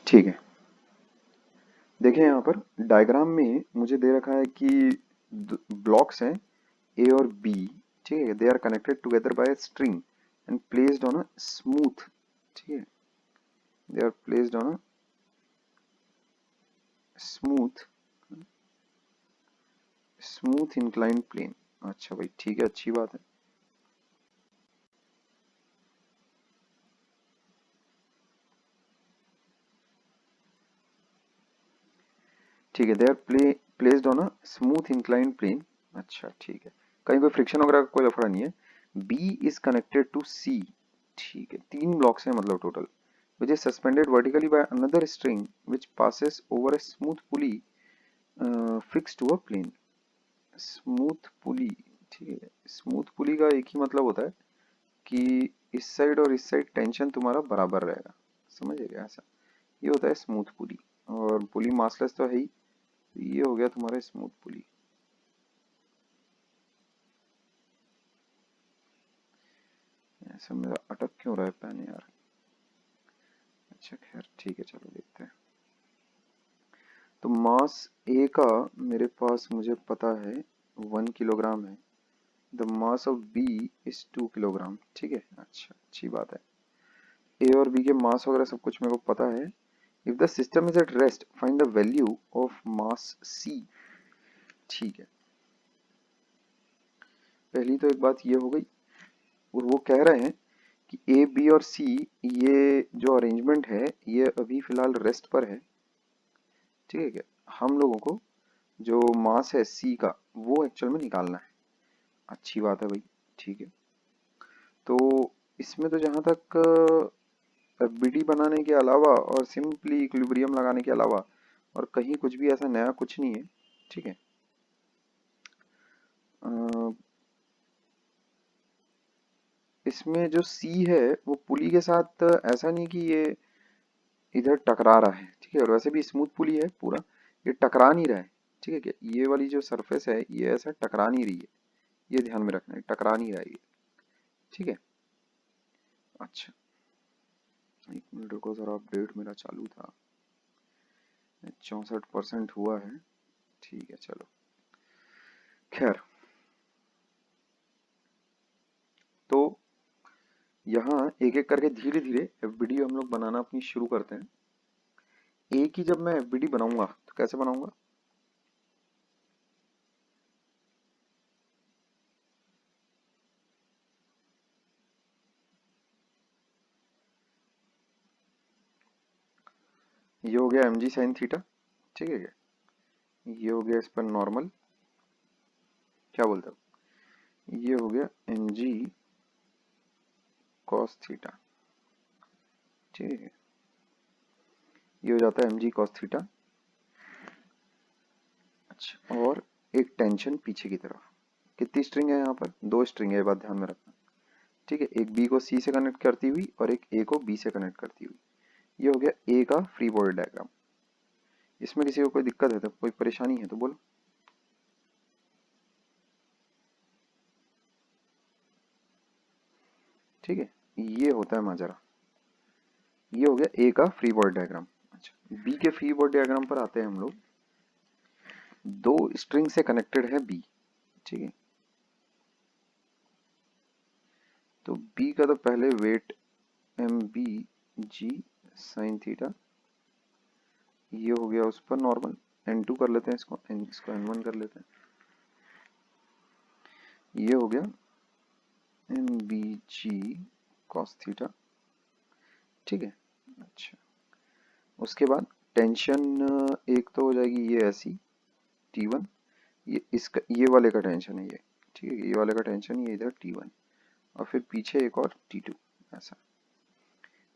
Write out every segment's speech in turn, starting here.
ठीक है, देखें यहाँ पर डायग्राम में मुझे दे रखा है कि ब्लॉक्स हैं ए और बी, ठीक है, they are connected together by string and placed on a smooth, ठीक है, they are placed on a smooth smooth inclined plane. अच्छा भाई ठीक है, अच्छी बात है। ठीक है, they are placed on a smooth inclined plane. अच्छा ठीक है, कहीं कोई फ्रिक्शन वगैरह का कोई लफड़ा नहीं है। बी इज कनेक्टेड टू सी, ठीक है, तीन ब्लॉक्स हैं मतलब total, which is suspended vertically by another string which passes over a smooth pulley fixed to a plane। Smooth pulley, ठीक है, स्मूथ पुली का एक ही मतलब होता है कि इस साइड और इस साइड टेंशन तुम्हारा बराबर रहेगा, समझ गया ऐसा, ये होता है स्मूथ पुली। और पुली मासलेस तो है ही, ये हो गया तुम्हारा स्मूथ पुली। ऐसा मेरा अटक क्यों रहा है पेन यार। अच्छा खैर ठीक है, चलो देखते हैं। तो मास ए का मेरे पास मुझे पता है 1 किलोग्राम है। The mass of B is 2 kilogram, ठीक है, अच्छा अच्छी बात है। ए और बी के मास वगैरह सब कुछ मेरे को पता है। If the system is at rest find the value of mass C, ठीक है, पहली तो एक बात ये हो गई। और वो कह रहे हैं कि ए बी और सी, ये जो अरेंजमेंट है ये अभी फिलहाल रेस्ट पर है, ठीक है, क्या हम लोगों को जो मास है सी का वो एक्चुअल में निकालना है। अच्छी बात है भाई, ठीक है। तो इसमें तो जहां तक बीडी बनाने के अलावा और सिंपली इक्विलिब्रियम लगाने के अलावा और कहीं कुछ भी ऐसा नया कुछ नहीं है, ठीक है। इसमें जो सी है वो पुली के साथ ऐसा नहीं कि ये इधर टकरा रहा है, ठीक है, और वैसे भी स्मूथ पुली है पूरा, ये टकरा नहीं रहा है, ठीक है, क्या ये वाली जो सरफेस है ये ऐसा टकरा नहीं रही है, ये ध्यान में रखना है, टकरा नहीं रहा है ये, ठीक है। अच्छा 1 मिनट रुको जरा, अपडेट मेरा चालू था, 64% हुआ है, ठीक है चलो खैर। तो यहाँ एक एक करके धीरे धीरे एफबीडी हम लोग बनाना अपनी शुरू करते हैं। एक ही जब मैं एफबीडी बनाऊंगा तो कैसे बनाऊंगा, ये हो गया एम जी साइन थीटा, ठीक है, ये हो गया इस पर नॉर्मल, क्या बोलते हो, ये हो गया एम जी कॉस थीटा, ठीक है, ये हो जाता है एम जी कॉस थीटा। अच्छा, और एक टेंशन पीछे की तरफ, कितनी स्ट्रिंग है यहाँ पर, 2 स्ट्रिंग है, ये बात ध्यान में रखना, ठीक है, एक बी को सी से कनेक्ट करती हुई और एक ए को बी से कनेक्ट करती हुई। ये हो गया ए का फ्री बॉडी डायग्राम। इसमें किसी को कोई दिक्कत है तो, कोई परेशानी है तो बोलो। ठीक है, ये होता है माजरा, ये हो गया ए का फ्री बॉडी डायग्राम। अच्छा, बी के फ्री बॉडी डायग्राम पर आते हैं हम लोग। 2 स्ट्रिंग से कनेक्टेड है बी, ठीक है, तो बी का तो पहले वेट एम बी जी साइन थीटा, ये हो गया उस पर नॉर्मल, n2 कर लेते हैं इसको, इसको n1 कर लेते हैं, ये हो गया एम बी जी कॉस थीटा, ठीक है। अच्छा, उसके बाद टेंशन एक तो हो जाएगी ये ऐसी T1, ये इसका ये वाले का टेंशन है ये, ठीक है, ये वाले का टेंशन ये इधर T1, और फिर पीछे एक और T2, ऐसा।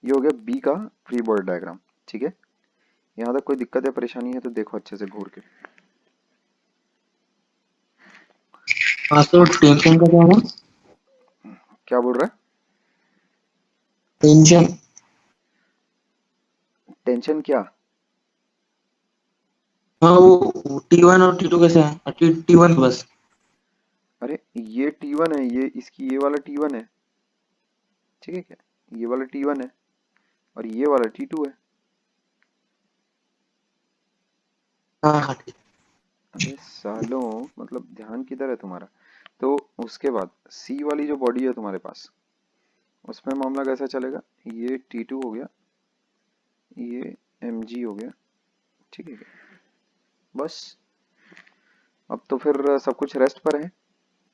ये हो गया बी का फ्री बॉडी डायग्राम, ठीक है। यहाँ तक कोई दिक्कत या परेशानी है तो देखो अच्छे से घूर के। हाँ तो टेंशन का क्या है, क्या बोल रहा है, टेंशन, टेंशन क्या, हाँ वो T1 और T2 कैसे है, T1 बस। अरे ये T1 है, ये इसकी ये वाला T1 है, ठीक है, क्या ये वाला T1 है और ये वाला T2 है, हाँ हाँ ठीक। अबे सालों, मतलब ध्यान किधर है तुम्हारा। तो उसके बाद सी वाली जो बॉडी है तुम्हारे पास, उसमें मामला कैसा चलेगा, ये T2 हो गया, ये mg हो गया, ठीक है। बस अब तो फिर सब कुछ रेस्ट पर है,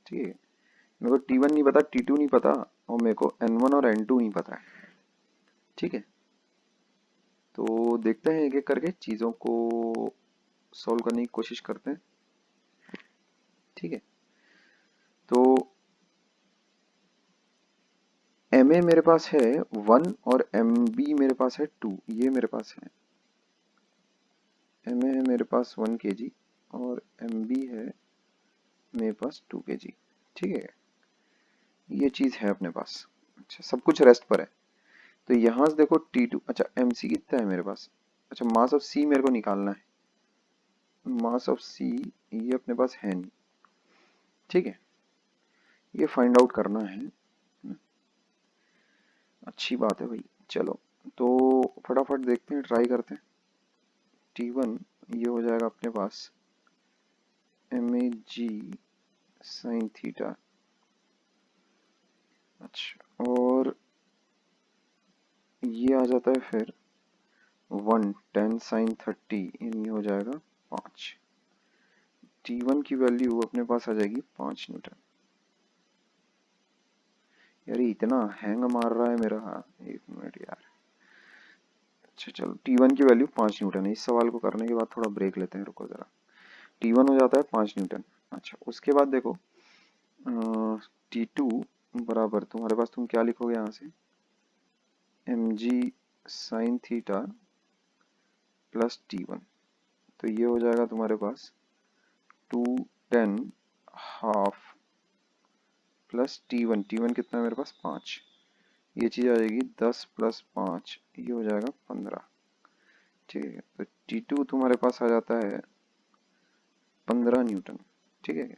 ठीक है। मेरे को T1 नहीं पता, T2 नहीं पता, और मेरे को N1 और N2 नहीं पता है, ठीक है। तो देखते हैं एक एक करके चीज़ों को सॉल्व करने की कोशिश करते हैं, ठीक है। तो MA मेरे पास है 1 और MB मेरे पास है 2, ये मेरे पास है। MA है मेरे पास 1 kg और MB है मेरे पास 2 kg, ठीक है। ये चीज़ है अपने पास। अच्छा, सब कुछ रेस्ट पर है। तो यहाँ से देखो T2, अच्छा MC कितना है मेरे पास, अच्छा मास ऑफ C मेरे को निकालना है। मास ऑफ C ये अपने पास है नहीं, ठीक है। ये फाइंड आउट करना है, अच्छी बात है भाई। चलो तो फटाफट देखते हैं, ट्राई करते हैं। T1 ये हो जाएगा अपने पास MAG साइन थीटा, अच्छा, और ये आ जाता है फिर 1 10 साइन 30, ये हो जाएगा 5। T1 की वैल्यू अपने पास आ जाएगी 5 न्यूटन। यार ये इतना हैंग मार रहा है मेरा, एक मिनट यार। अच्छा चलो, T1 की वैल्यू 5 न्यूटन है। इस सवाल को करने के बाद थोड़ा ब्रेक लेते हैं, रुको जरा। T1 हो जाता है 5 न्यूटन। अच्छा उसके बाद देखो T2 बराबर तुम्हारे पास, तुम क्या लिखोगे यहाँ से, mg sine theta plus T1। तो ये हो जाएगा तुम्हारे पास 210 हाफ प्लस T1। T1 कितना है मेरे पास 5, ये चीज़ आ जाएगी 10 प्लस 5, ये हो जाएगा 15, ठीक है। तो T2 तुम्हारे पास आ जाता है 15 न्यूटन, ठीक है। ये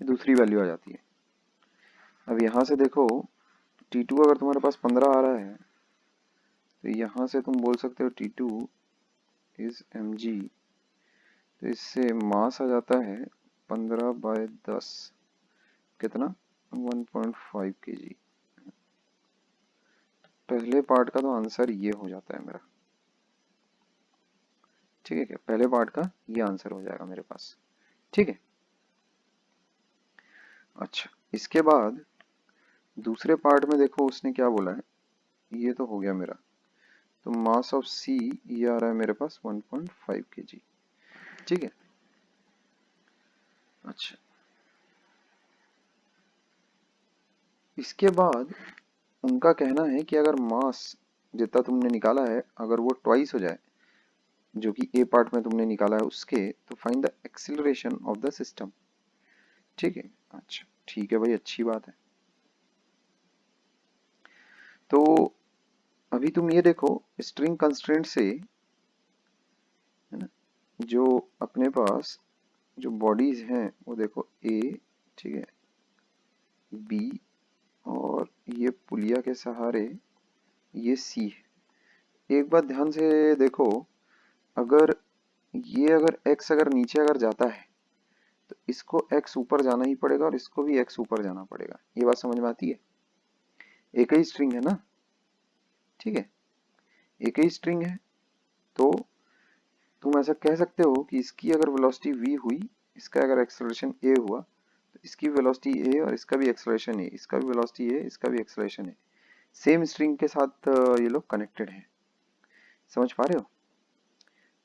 दूसरी वैल्यू आ जाती है। अब यहाँ से देखो T2 अगर तुम्हारे पास 15 आ रहा है, तो यहाँ से तुम बोल सकते हो T2 इज mg। तो इससे मास आ जाता है 15/10, कितना 1.5 kg। पहले पार्ट का तो आंसर ये हो जाता है मेरा, ठीक है क्या, पहले पार्ट का ये आंसर हो जाएगा मेरे पास, ठीक है। अच्छा इसके बाद दूसरे पार्ट में देखो उसने क्या बोला है, ये तो हो गया मेरा। तो मास ऑफ सी ये आ रहा है मेरे पास 1.5 kg, ठीक है। अच्छा इसके बाद उनका कहना है कि अगर मास जितना तुमने निकाला है अगर वो ट्वाइस हो जाए जो कि ए पार्ट में तुमने निकाला है उसके, तो find the acceleration of the system, ठीक है। अच्छा ठीक है भाई, अच्छी बात है। तो अभी तुम ये देखो स्ट्रिंग कंस्ट्रेंट से, है ना, जो अपने पास जो बॉडीज हैं वो देखो ए, ठीक है, बी, और ये पुलिया के सहारे ये सी है। एक बात ध्यान से देखो, अगर ये अगर x अगर नीचे अगर जाता है तो इसको x ऊपर जाना ही पड़ेगा और इसको भी x ऊपर जाना पड़ेगा। ये बात समझ में आती है, एक ही स्ट्रिंग है ना, ठीक है, एक ही स्ट्रिंग है। तो तुम ऐसा कह सकते हो कि इसकी अगर वेलोसिटी v हुई, इसका अगर एक्सेलरेशन a हुआ, तो इसकी वेलोसिटी a और इसका भी एक्सेलरेशन a, इसका भी वेलोसिटी a, इसका भी एक्सेलरेशन a। सेम स्ट्रिंग के साथ ये लोग कनेक्टेड हैं, समझ पा रहे हो।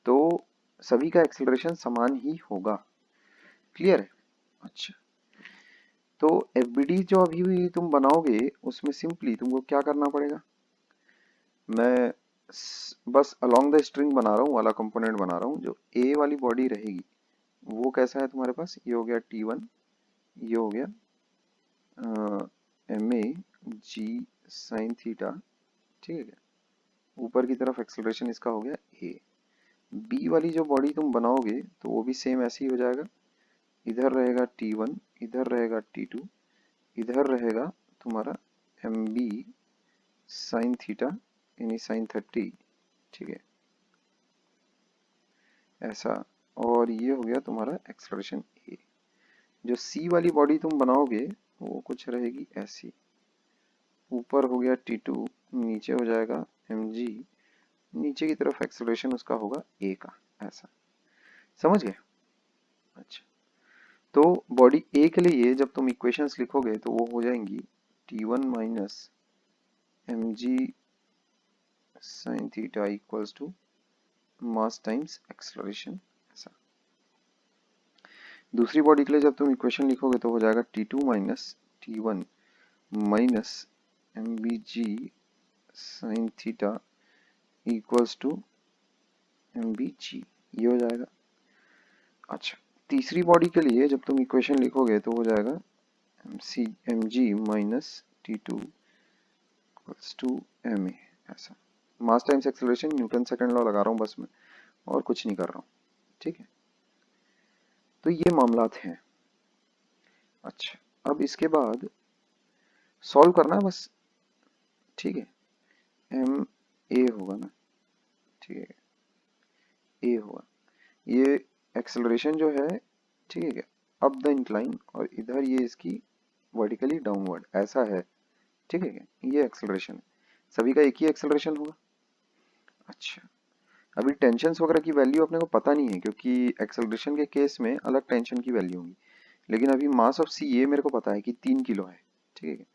तो सभी का एक्सेलरेशन समान ही होगा, क्लियर है। अच्छा तो एफबीडी जो अभी भी तुम बनाओगे उसमें सिंपली तुमको क्या करना पड़ेगा, मैं बस अलोंग द स्ट्रिंग बना रहा हूँ, वाला कंपोनेंट बना रहा हूँ। जो ए वाली बॉडी रहेगी वो कैसा है तुम्हारे पास, ये हो गया T1, ये हो गया M A G sine theta, ठीक है क्या। ऊपर की तरफ एक्सेलरेशन इसका हो गया ए। बी वाली जो बॉडी तुम बनाओगे तो वो भी सेम ऐसे ही हो जाएगा, इधर रहेगा T1, इधर रहेगा T2, इधर रहेगा तुम्हारा एम बी साइन थीटा यानी साइन 30, ठीक है, ऐसा और ये हो गया तुम्हारा एक्सेलरेशन ए। जो सी वाली बॉडी तुम बनाओगे वो कुछ रहेगी ऐसी, ऊपर हो गया T2, नीचे हो जाएगा mg, नीचे की तरफ एक्सेलरेशन उसका होगा ए का, ऐसा। समझ गए? अच्छा, तो बॉडी ए के लिए जब तुम इक्वेशंस लिखोगे तो वो हो जाएंगी T1 minus mg sin theta equals to mass times acceleration, ऐसा। दूसरी बॉडी के लिए जब तुम इक्वेशन लिखोगे तो हो जाएगा T2 minus T1 minus mvg sin theta equals to mvg, ये हो जाएगा। अच्छा, तीसरी बॉडी के लिए जब तुम इक्वेशन लिखोगे तो हो जाएगा mg minus T2 equals to ma, ऐसा। Mass times acceleration, Newton second law लगा रहा हूँ बस मैं, और कुछ नहीं कर रहा हूँ, ठीक है। तो ये मामलात हैं। अच्छा, अब इसके बाद सॉल्व करना है बस, ठीक है। एम ए होगा ना, ठीक है, ए होगा। ये एक्सेलरेशन जो है, ठीक है, अप द इंक्लाइन, और इधर ये इसकी वर्टिकली डाउनवर्ड, ऐसा है, ठीक है। ये एक्सेलरेशन है, सभी का एक ही एक्सेलरेशन होगा। अच्छा, अभी टेंशन वगैरह की वैल्यू अपने को पता नहीं है, क्योंकि एक्सेलरेशन के केस में अलग टेंशन की वैल्यू होगी। लेकिन अभी मास ऑफ सी ये मेरे को पता है कि 3 किलो है, ठीक है।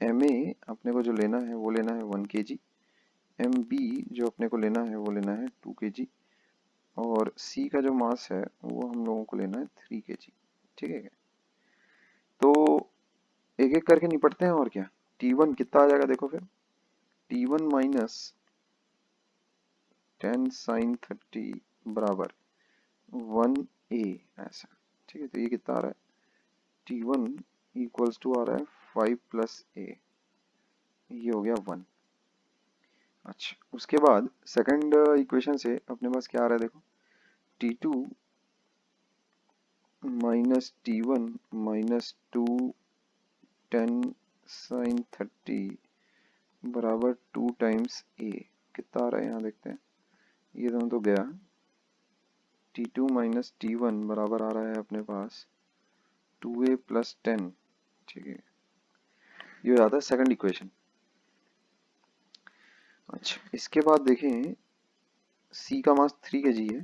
एम ए अपने को जो लेना है वो लेना है 1 kg, एम बी जो अपने को लेना है वो लेना है 2 kg, और सी का जो मास है वो हम लोगों को लेना है 3 kg, ठीक है। तो एक एक करके निपटते हैं, और क्या। T1 कितना आ जाएगा देखो फिर, T1 माइनस 10 sin 30 बराबर 1a, ऐसा, ठीक है। तो ये कितना आ रहा है, T1 इक्वल्स टू आ रहा है 5 प्लस a, ये हो गया 1। अच्छा, उसके बाद सेकंड इक्वेशन से अपने पास क्या आ रहा है देखो, T2 minus T1 minus 2 10 sin 30 बराबर 2 टाइम्स a, कितना आ रहा है यहाँ देखते हैं। ये दोनों तो गया, T2 माइनस T1 बराबर आ रहा है अपने पास 2a प्लस 10, ठीक है। ये हो जाता है सेकंड इक्वेशन। अच्छा, इसके बाद देखें, C का मास 3 kg है,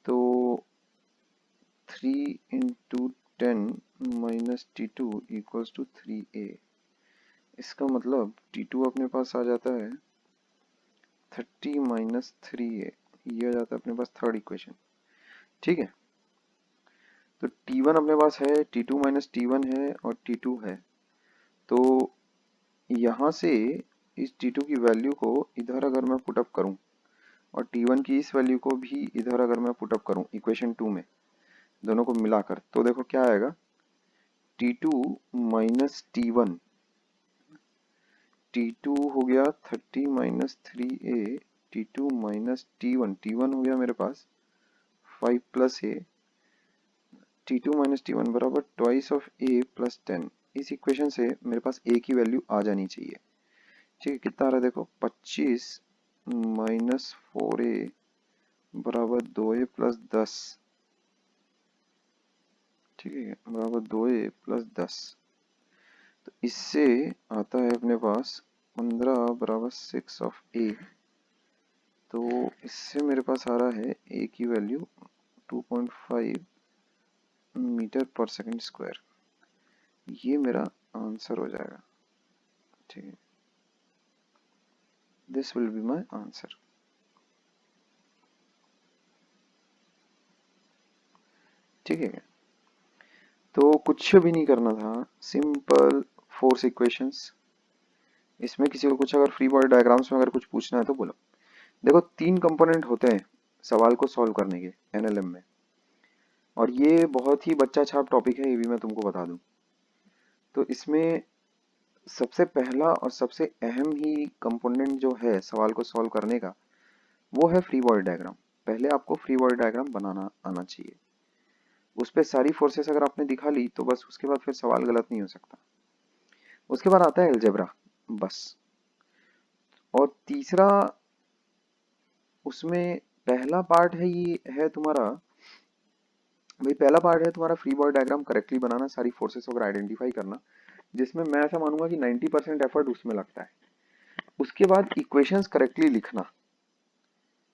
तो 3 into 10 minus T2 equals to 3a। इसका मतलब T2 अपने पास आ जाता है 30 माइनस 3a, ये आ जाता है अपने पास थर्ड इक्वेशन, ठीक है। तो T1 अपने पास है, T2 माइनस T1 है, और T2 है। तो यहाँ से इस T2 की वैल्यू को इधर अगर मैं पुटअप करूँ, और T1 की इस वैल्यू को भी इधर अगर मैं पुटअप करूँ इक्वेशन 2 में, दोनों को मिलाकर, तो देखो क्या आएगा, T2 माइनस T1, T2 हो गया 30 minus 3a, T2 minus T1, T1 हो गया मेरे पास 5 plus a, T2 minus T1 बराबर ट्वाइस ऑफ a प्लस 10। इस इक्वेशन से मेरे पास a की वैल्यू आ जानी चाहिए, ठीक है। कितना आ रहा है देखो, 25 माइनस 4a बराबर 2a प्लस 10, ठीक है, बराबर 2a प्लस 10। तो इससे आता है अपने पास 15 बराबर 6 ऑफ a। तो इससे मेरे पास आ रहा है a की वैल्यू 2.5 मीटर पर सेकंड स्क्वायर, ये मेरा आंसर हो जाएगा, ठीक है। This will be my answer, ठीक है। तो कुछ भी नहीं करना था, सिंपल फोर्स इक्वेशंस। इसमें किसी को कुछ अगर फ्री बॉडी डायग्राम्स में अगर कुछ पूछना है तो बोलो। देखो 3 कंपोनेंट होते हैं सवाल को सॉल्व करने के एनएलएम में, और ये बहुत ही बच्चा छाप टॉपिक है, ये भी मैं तुमको बता दूं। तो इसमें सबसे पहला और सबसे अहम ही कंपोनेंट जो है सवाल को सॉल्व करने का, वो है फ्री बॉडी डायग्राम। पहले आपको फ्री बॉडी डायग्राम बनाना आना चाहिए, उस पर सारी फोर्सेस अगर आपने दिखा ली तो बस उसके बाद फिर सवाल गलत नहीं हो सकता। उसके बाद आता है अलजेब्रा, बस। और तीसरा, उसमें पहला पार्ट है, ये है तुम्हारा भाई पहला पार्ट है तुम्हारा फ्री बॉडी डायग्राम करेक्टली बनाना, सारी फोर्सेस वगैरह आइडेंटिफाई करना, जिसमें मैं ऐसा मानूंगा कि 90% एफर्ट उसमें लगता है। उसके बाद इक्वेशंस करेक्टली लिखना,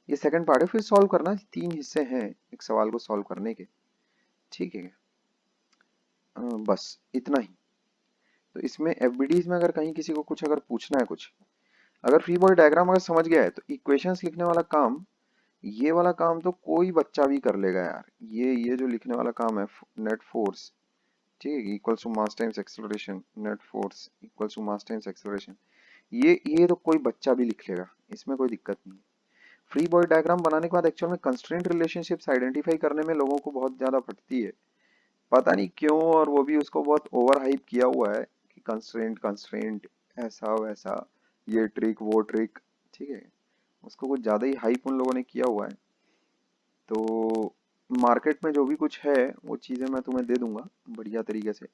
ये सेकंड पार्ट है। फिर सॉल्व करना, 3 हिस्से हैं एक सवाल को सॉल्व करने के, ठीक है। बस इतना ही। तो इसमें एफबीडीज में अगर कहीं किसी को कुछ अगर पूछना है कुछ, अगर फ्री बॉडी डायग्राम अगर समझ गया है तो इक्वेशंस लिखने वाला काम, ये वाला काम तो कोई बच्चा भी कर लेगा यार। ये जो लिखने वाला काम है, नेट फोर्स, ठीक है, equals to mass times acceleration, net force equals to mass times acceleration, ये तो कोई बच्चा भी लिख लेगा, इसमें कोई दिक्कत नहीं है। फ्री बॉडी डायग्राम बनाने के बाद एक्चुअल में कंस्ट्रेंट रिलेशनशिप्स आइडेंटिफाई करने में लोगों को बहुत ज्यादा फटती है, पता नहीं क्यों, और वो भी उसको बहुत ओवर हाइप किया हुआ है कि कंस्ट्रेंट कंस्ट्रेंट ऐसा वैसा, ये ट्रिक वो ट्रिक, ठीक है। उसको कुछ ज्यादा ही हाइप उन लोगों ने किया हुआ है। तो मार्केट में जो भी कुछ है वो चीजें मैं तुम्हें दे दूंगा बढ़िया तरीके से,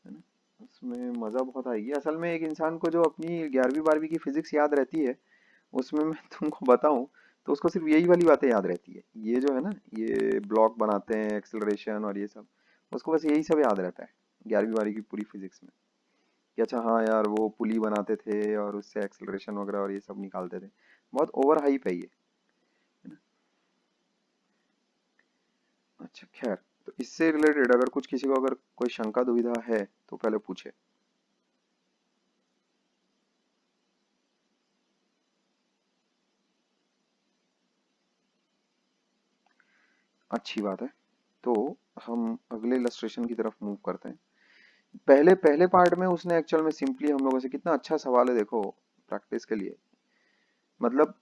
है ना। उसमें मजा बहुत आएगी। असल में एक इंसान को जो अपनी 11वीं 12वीं की फिजिक्स याद रहती है, उसमें मैं तुमको बताऊं तो उसको सिर्फ यही वाली बातें याद रहती है, ये जो है ना, ये ब्लॉक बनाते हैं, एक्सेलरेशन और ये सब, उसको बस यही सब याद रहता है 11वीं 12वीं की पूरी फिजिक्स में, कि अच्छा हाँ यार वो पुली बनाते थे और उससे एक्सेलरेशन वगैरह और ये सब निकालते थे। बहुत ओवर हाइप है ये, है ना। अच्छा खैर, तो इससे रिलेटेड अगर कुछ किसी को अगर कोई शंका दुविधा है तो पहले पूछे। अच्छी बात है, तो हम अगले इलस्ट्रेशन की तरफ मूव करते हैं। पहले पहले पार्ट में उसने एक्चुअल में सिंपली हम लोगों से, कितना अच्छा सवाल है देखो प्रैक्टिस के लिए, मतलब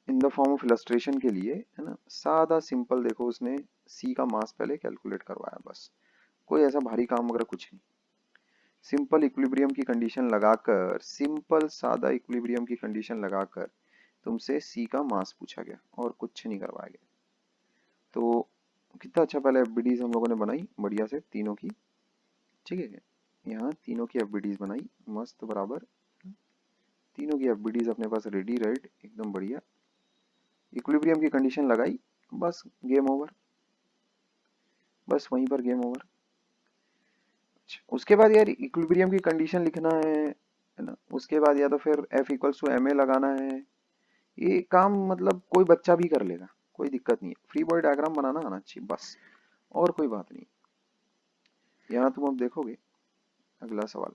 in the form of illustration के लिए, है ना, सादा सिंपल। देखो उसने सी का मास पहले कैलकुलेट करवाया, बस कोई ऐसा भारी काम वगैरह कुछ नहीं। सिंपल इक्विलिब्रियम की कंडीशन लगाकर, सिंपल सादा इक्विलिब्रियम की कंडीशन लगाकर तुमसे सी का मास पूछा गया और कुछ नहीं करवाया गया। तो कितना अच्छा पहले एफबीडीज हम लोगों ने बनाई बढ़िया से तीनों की, ठीक है। यहाँ तीनों की एफबीडीज बनाई मस्त बराबर, तीनों की एफबीडीज अपने पास रेडी राइट एकदम बढ़िया। इक्विलिब्रियम की कंडीशन लगाई, बस गेम ओवर, बस वहीं पर गेम ओवर। उसके बाद यार इक्विलिब्रियम की कंडीशन लिखना है ना, उसके बाद या तो फिर F equals to M A लगाना है। ये काम मतलब कोई बच्चा भी कर लेगा, कोई दिक्कत नहीं है, फ्री बॉडी डायग्राम बनाना आना चाहिए बस, और कोई बात नहीं। यहाँ तुम अब देखोगे अगला सवाल।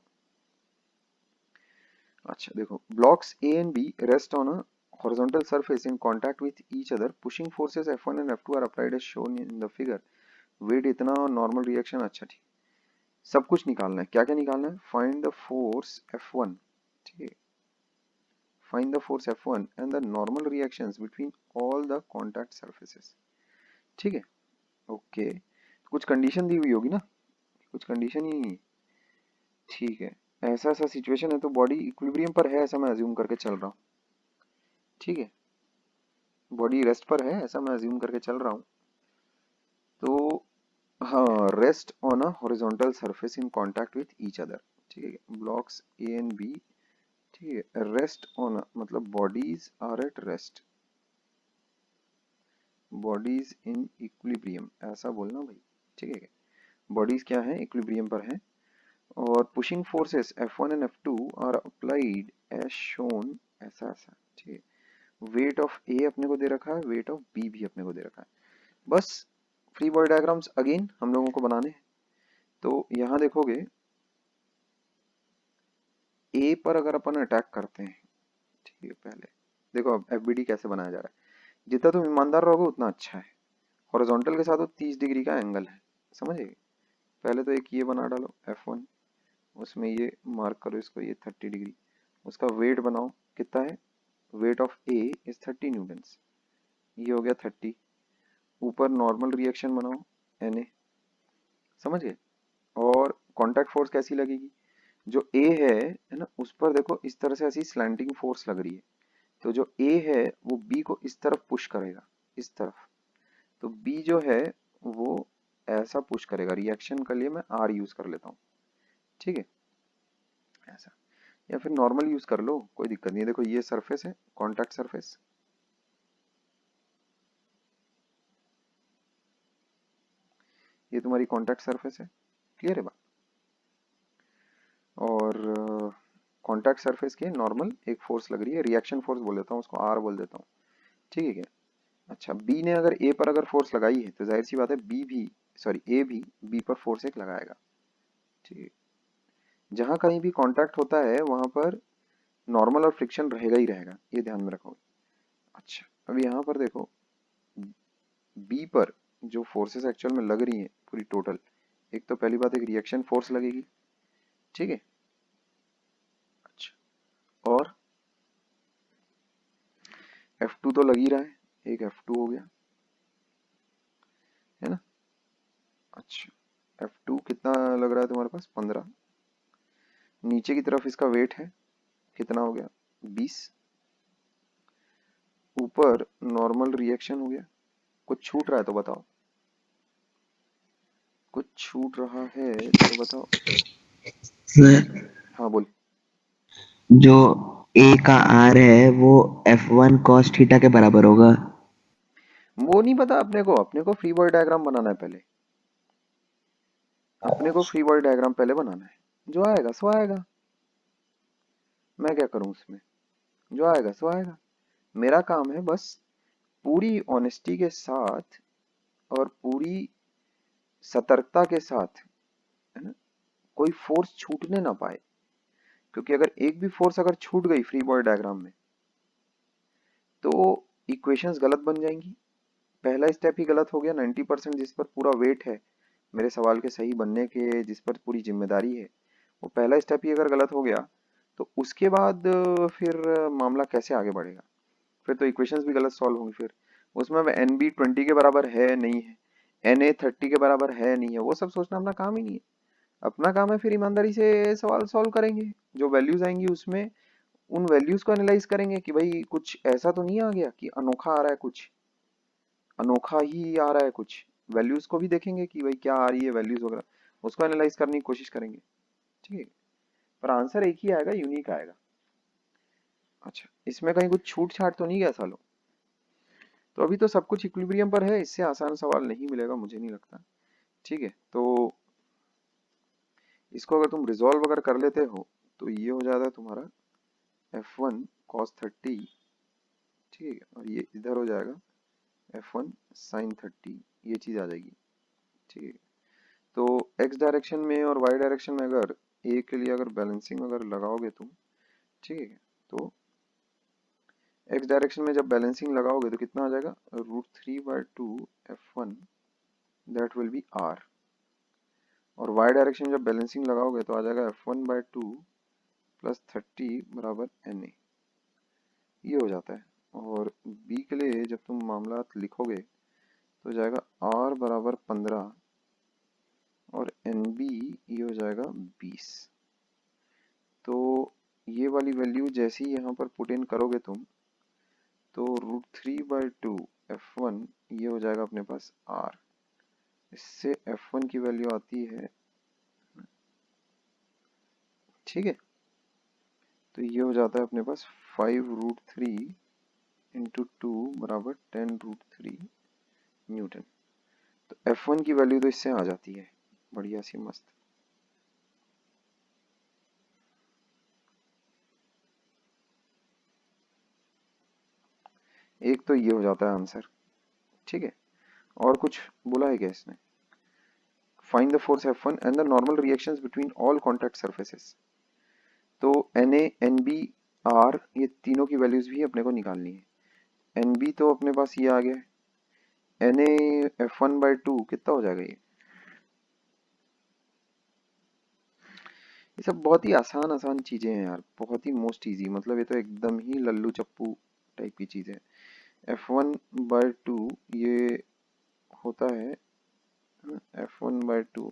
अच्छा देखो, blocks A and B rest on a horizontal surface in contact with each other. Pushing forces F1 and F2 are applied as shown in the figure. Weight इतना और normal reaction, अच्छा ठीक। सब कुछ निकालना है, क्या क्या निकालना है, फाइंड द फोर्स F1, ठीक है, find the force F1 and the normal reactions between all the contact surfaces, ठीक है। ओके, कुछ कंडीशन दी हुई होगी ना, कुछ कंडीशन ही, ठीक है। ऐसा ऐसा सिचुएशन है तो बॉडी इक्विलिब्रियम पर है ऐसा मैं अज्यूम करके चल रहा हूँ, ठीक है। बॉडी रेस्ट पर है ऐसा मैं अज्यूम करके चल रहा हूँ। तो हाँ, rest on a horizontal surface in contact with each other, ठीक है। ब्लॉक्स ए एंड बी, ठीक है, रेस्ट ऑन मतलब bodies are at rest, bodies in equilibrium ऐसा बोलना भाई, ठीक है। बॉडीज क्या है, इक्विलिब्रियम पर है, और pushing forces F1 and F2 are applied as shown, ऐसा ऐसा, ठीक है। वेट ऑफ ए अपने को दे रखा है, वेट ऑफ बी भी अपने को दे रखा है। बस फ्री बॉडी डायग्राम्स अगेन हम लोगों को बनाने हैं। तो यहाँ देखोगे ए पर अगर अपन अटैक करते हैं, ठीक है, पहले देखो अब एफबीडी कैसे बनाया जा रहा है, जितना तुम ईमानदार रहोगे उतना अच्छा है। हॉरिजॉन्टल के साथ वो 30 डिग्री का एंगल है, समझे। पहले तो एक ये बना डालो F1, उसमें ये मार्क करो इसको, ये 30 डिग्री, उसका वेट बनाओ कितना है, weight of A is 30 Newton's, ये हो गया 30। ऊपर नॉर्मल रिएक्शन बनाओ Na, समझ गए। और कांटेक्ट फोर्स कैसी लगेगी, जो ए है ना, उस पर देखो इस तरह से ऐसी स्लैंटिंग फोर्स लग रही है, तो जो ए है वो बी को इस तरफ पुश करेगा, इस तरफ। तो बी जो है वो ऐसा पुश करेगा, रिएक्शन के लिए मैं आर यूज कर लेता हूँ, ठीक है, ऐसा। या फिर नॉर्मल यूज कर लो, कोई दिक्कत नहीं है। देखो ये सरफेस है, कॉन्टैक्ट सरफेस, ये तुम्हारी कॉन्टैक्ट सरफेस है, क्लियर है बात। और कॉन्टैक्ट सरफेस के नॉर्मल एक फोर्स लग रही है, रिएक्शन फोर्स बोल देता हूँ उसको, आर बोल देता हूँ, ठीक है क्या। अच्छा, बी ने अगर ए पर अगर फोर्स लगाई है तो जाहिर सी बात है बी भी, सॉरी ए भी बी पर फोर्स एक लगाएगा, ठीक है। जहां कहीं भी कांटेक्ट होता है वहां पर नॉर्मल और फ्रिक्शन रहेगा ही रहेगा, ये ध्यान में रखोगे। अच्छा, अब यहाँ पर देखो, बी पर जो फोर्सेस एक्चुअल में लग रही हैं पूरी टोटल, एक तो पहली बात एक रिएक्शन फोर्स लगेगी, ठीक है। अच्छा, और F2 तो लग ही रहा है, एक F2 हो गया, है ना। अच्छा, F2 कितना लग रहा है तुम्हारे पास, 15। नीचे की तरफ इसका वेट है, कितना हो गया, 20। ऊपर नॉर्मल रिएक्शन हो गया, कुछ छूट रहा है तो बताओ, कुछ छूट रहा है तो बताओ। सर हाँ बोल। जो ए का आर है वो F1 cos थीटा के बराबर होगा। वो नहीं पता अपने को फ्री बॉडी डायग्राम बनाना है पहले, अपने को फ्री बॉडी डायग्राम पहले बनाना है, जो आएगा सो आएगा, मैं क्या करूं उसमें, जो आएगा सो आएगा। मेरा काम है बस पूरी ऑनेस्टी के साथ और पूरी सतर्कता के साथ, है ना, कोई फोर्स छूटने ना पाए, क्योंकि अगर एक भी फोर्स अगर छूट गई फ्री बॉडी डायग्राम में तो इक्वेशंस गलत बन जाएंगी। पहला स्टेप ही गलत हो गया, 90% जिस पर पूरा वेट है मेरे सवाल के सही बनने के, जिस पर पूरी जिम्मेदारी है, वो पहला स्टेप ही अगर गलत हो गया तो उसके बाद फिर मामला कैसे आगे बढ़ेगा। फिर तो इक्वेशंस भी गलत सॉल्व होंगी, फिर उसमें एन बी 20 के बराबर है नहीं है, एन ए 30 के बराबर है नहीं है, वो सब सोचना अपना काम ही नहीं है। अपना काम है फिर ईमानदारी से सवाल सॉल्व करेंगे, जो वैल्यूज आएंगी उसमें उन वैल्यूज को एनालाइज करेंगे कि भाई कुछ ऐसा तो नहीं आ गया कि अनोखा आ रहा है, कुछ अनोखा ही आ रहा है कुछ। वैल्यूज को भी देखेंगे कि भाई क्या आ रही है वैल्यूज वगैरह, उसको एनालाइज करने की कोशिश करेंगे, ठीक है। पर आंसर एक ही आएगा, यूनिक आएगा। अच्छा, इसमें कहीं कुछ छूट छाट तो नहीं गया सालों। तो अभी तो सब कुछ इक्विलिब्रियम पर है, इससे आसान सवाल नहीं मिलेगा मुझे नहीं लगता, ठीक है। तो इसको अगर तुम रिजॉल्व अगर कर लेते हो तो ये हो जाता है तुम्हारा F1 cos 30, ठीक है, और ये इधर हो जाएगा F1 sin 30, ये चीज आ जाएगी, ठीक है। तो x डायरेक्शन में और y डायरेक्शन में अगर a के लिए अगर बैलेंसिंग अगर लगाओगे तुम, ठीक है, तो x डायरेक्शन में जब बैलेंसिंग लगाओगे तो कितना आ जाएगा, √3/2 F1, that will B r। और y डायरेक्शन में जब बैलेंसिंग लगाओगे तो आ जाएगा F1/2 प्लस 30 बराबर na, ये हो जाता है। और b के लिए जब तुम मामला लिखोगे तो जाएगा r बराबर 15 और nb ये हो जाएगा 20। तो ये वाली वैल्यू जैसे ही यहाँ पर पुट इन करोगे तुम तो √3/2 F1 ये हो जाएगा अपने पास r। इससे F1 की वैल्यू आती है, ठीक है, तो ये हो जाता है अपने पास 5√3 इंटू 2 बराबर 10√3 न्यूटन। तो F1 की वैल्यू तो इससे आ जाती है, बढ़िया सी मस्त। एक तो ये हो जाता है आंसर, ठीक है। और कुछ बोला है क्या इसने, find the force F1 and the normal reactions between all contact surfaces. तो Na Nb R ये तीनों की वैल्यूज भी अपने को निकालनी है। Nb तो अपने पास ये आ गया है, Na F1/2 कितना हो जाएगा ये सब बहुत ही आसान आसान चीजें हैं यार, बहुत ही मोस्ट इजी, मतलब ये तो एकदम ही लल्लू चप्पू टाइप की चीज है। F1/2 ये होता है F1/2,